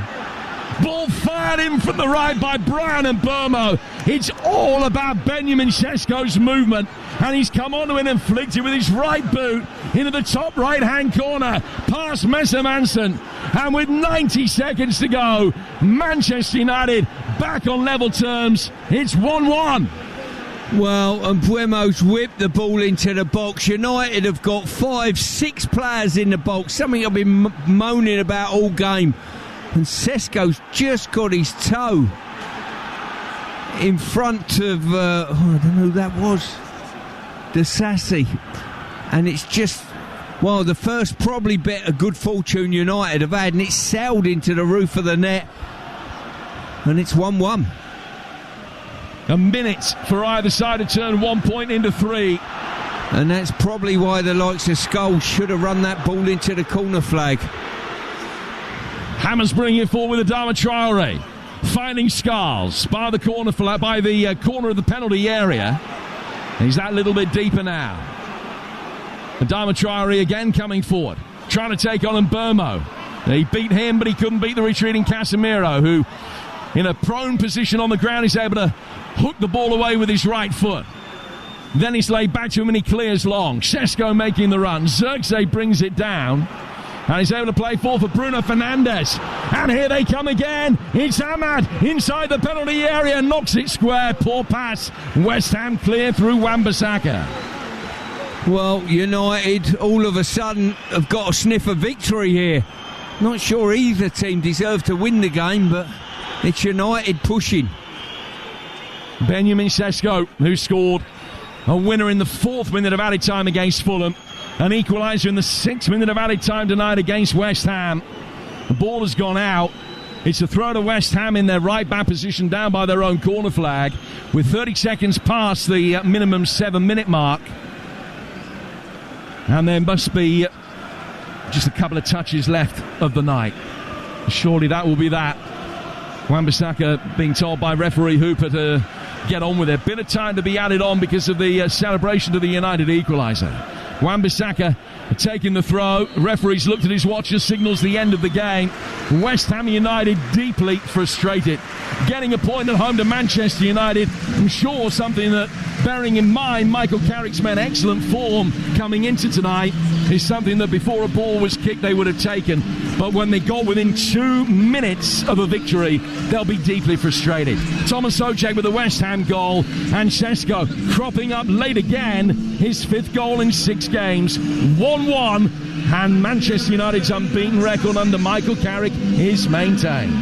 Ball fired in from the right by Brian and Burmo. It's all about Benjamin Šeško's movement, and he's come on to it and inflict it with his right boot into the top right-hand corner, past Messer Manson. And with 90 seconds to go, Manchester United back on level terms. It's 1-1. Well, and Buemo's whipped the ball into the box. United have got 5-6 players in the box, something I've been moaning about all game. And Šeško's just got his toe in front of, I don't know who that was, Disasi. And it's just, well, the first probably bit of good fortune United have had, and it's sailed into the roof of the net. And it's 1-1. A minute for either side to turn 1 point into 3. And that's probably why the likes of Scholes should have run that ball into the corner flag. Hammers bringing it forward with Adama Traore, finding Scarles by the corner corner of the penalty area. He's that little bit deeper now. Adama Traore again coming forward, trying to take on Burmo. He beat him, but he couldn't beat the retreating Casemiro, who, in a prone position on the ground, is able to hook the ball away with his right foot. Then he's laid back to him and he clears long. Šeško making the run. Zirkzee brings it down. And he's able to play forward for Bruno Fernandes. And here they come again. It's Ahmad inside the penalty area. Knocks it square. Poor pass. West Ham clear through Wan-Bissaka. Well, United all of a sudden have got a sniff of victory here. Not sure either team deserved to win the game, but it's United pushing. Benjamin Šeško, who scored a winner in the 4th minute of added time against Fulham. An equaliser in the 6th minute of added time tonight against West Ham. The ball has gone out. It's a throw to West Ham in their right back position down by their own corner flag with 30 seconds past the minimum 7-minute mark. And there must be just a couple of touches left of the night. Surely that will be that. Wan-Bissaka being told by referee Hooper to get on with it. Bit of time to be added on because of the celebration to the United equaliser. Wan-Bissaka taking the throw. Referee's looked at his watch and signals the end of the game. West Ham United deeply frustrated. Getting a point at home to Manchester United. I'm sure something that, bearing in mind Michael Carrick's men excellent form coming into tonight, is something that before a ball was kicked they would have taken. But when they got within 2 minutes of a victory, they'll be deeply frustrated. Thomas Souček with the West Ham goal, and Šeško cropping up late again, his 5th goal in 6 games. 1-1, and Manchester United's unbeaten record under Michael Carrick is maintained.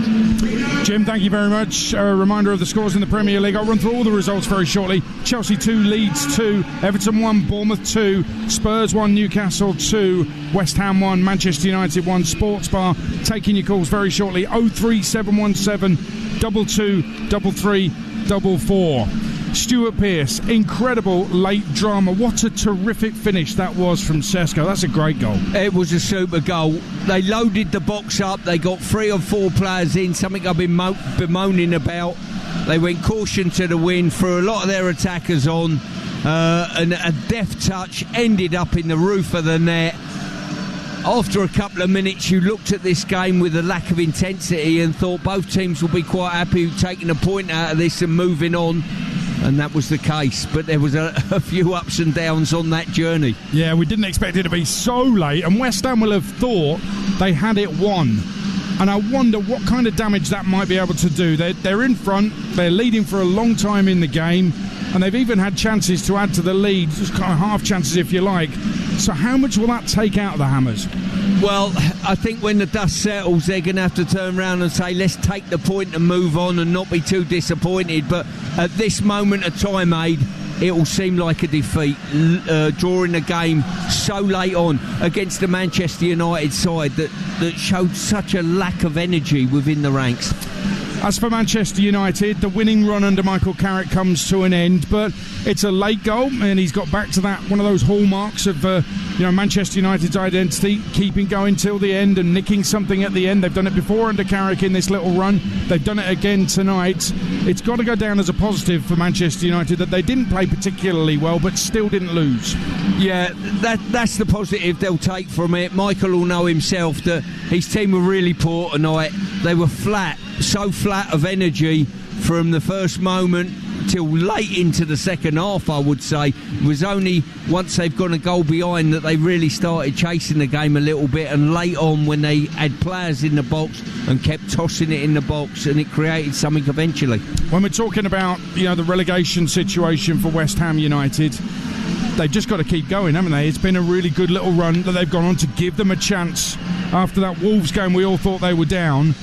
Jim, thank you very much. A reminder of the scores in the Premier League. I'll run through all the results very shortly. Chelsea 2, Leeds 2, Everton 1, Bournemouth 2, Spurs 1, Newcastle 2, West Ham 1, Manchester United 1. Sports Bar taking your calls very shortly. 03717 22 33 44. Stuart Pearce, incredible late drama. What a terrific finish that was from Šeško. That's a great goal. It was a super goal. They loaded the box up. They got 3 or 4 players in, something I've been bemoaning about. They went caution to the wind, threw a lot of their attackers on, and a deft touch ended up in the roof of the net. After a couple of minutes, you looked at this game with a lack of intensity and thought both teams will be quite happy taking a point out of this and moving on. And that was the case, but there was a few ups and downs on that journey. Yeah, we didn't expect it to be so late, and West Ham will have thought they had it won. And I wonder what kind of damage that might be able to do. They're in front, they're leading for a long time in the game, and they've even had chances to add to the lead, just kind of half chances if you like. So how much will that take out of the Hammers? Well, I think when the dust settles, they're going to have to turn around and say, let's take the point and move on and not be too disappointed. But at this moment of time, Aid, it will seem like a defeat, drawing the game so late on against the Manchester United side that showed such a lack of energy within the ranks. As for Manchester United, the winning run under Michael Carrick comes to an end, but it's a late goal, and he's got back to that one of those hallmarks of Manchester United's identity, keeping going till the end and nicking something at the end. They've done it before under Carrick in this little run. They've done it again tonight. It's got to go down as a positive for Manchester United that they didn't play particularly well, but still didn't lose. Yeah, that's the positive they'll take from it. Michael will know himself that his team were really poor tonight. They were flat, so flat of energy from the first moment till late into the second half, I would say. It was only once they've gone a goal behind that they really started chasing the game a little bit, and late on when they had players in the box and kept tossing it in the box, and it created something eventually. When we're talking about the relegation situation for West Ham United, they've just got to keep going, haven't they? It's been a really good little run that they've gone on to give them a chance after that Wolves game. We all thought they were down.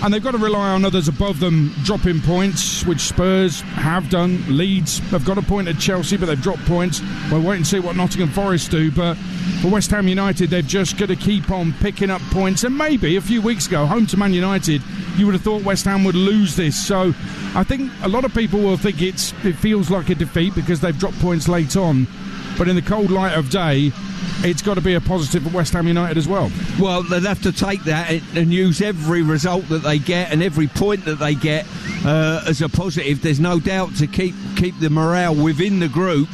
And they've got to rely on others above them dropping points, which Spurs have done. Leeds have got a point at Chelsea, but they've dropped points. We'll wait and see what Nottingham Forest do. But for West Ham United, they've just got to keep on picking up points. And maybe a few weeks ago, home to Man United, you would have thought West Ham would lose this. So I think a lot of people will think it feels like a defeat because they've dropped points late on. But in the cold light of day, it's got to be a positive for West Ham United as well. Well, they'll have to take that and use every result that they get and every point that they get as a positive. There's no doubt to keep the morale within the group,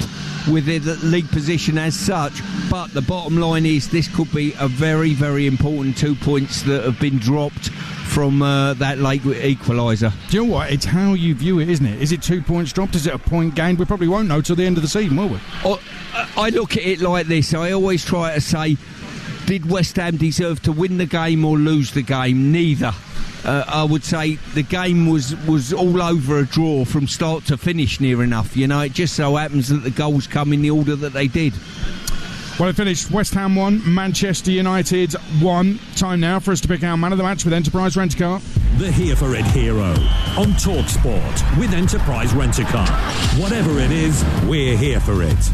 with the league position as such. But the bottom line is this could be a very, very important 2 points that have been dropped from that late equaliser. Do you know what? It's how you view it, isn't it? Is it 2 points dropped? Is it a point gained? We probably won't know till the end of the season, will we? I look at it like this. I always try to say, did West Ham deserve to win the game or lose the game? Neither. I would say the game was all over a draw from start to finish, near enough. It just so happens that the goals come in the order that they did. Well, it finished West Ham 1, Manchester United 1. Time now for us to pick our man of the match with Enterprise Rent-A-Car. The Here For It hero on TalkSport with Enterprise Rent-A-Car. Whatever it is, we're here for it.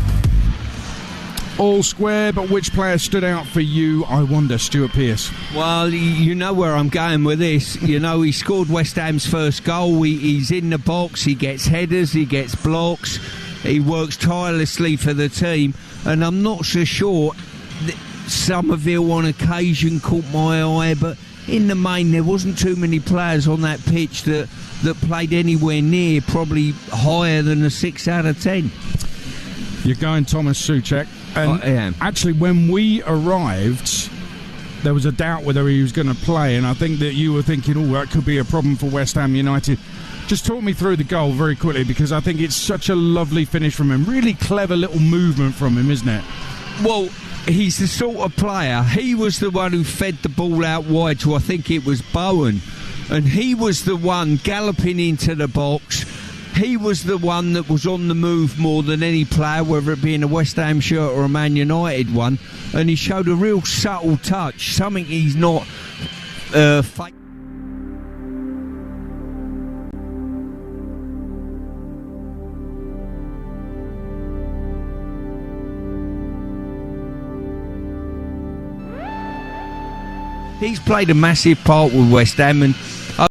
All square, but which player stood out for you, I wonder, Stuart Pearce? Well, you know where I'm going with this. He scored West Ham's first goal. He's in the box, he gets headers, he gets blocks, he works tirelessly for the team. And I'm not so sure that Somerville on occasion caught my eye, but in the main there wasn't too many players on that pitch that played anywhere near probably higher than a 6 out of 10. You're going Thomas Souček. And I am. Actually, when we arrived, there was a doubt whether he was going to play, and I think that you were thinking, that could be a problem for West Ham United. Just talk me through the goal very quickly, because I think it's such a lovely finish from him. Really clever little movement from him, isn't it? Well, he's the sort of player. He was the one who fed the ball out wide to, I think it was Bowen, and he was the one galloping into the box. He was the one that was on the move more than any player, whether it be in a West Ham shirt or a Man United one, and he showed a real subtle touch, something he's not fake. He's played a massive part with West Ham, and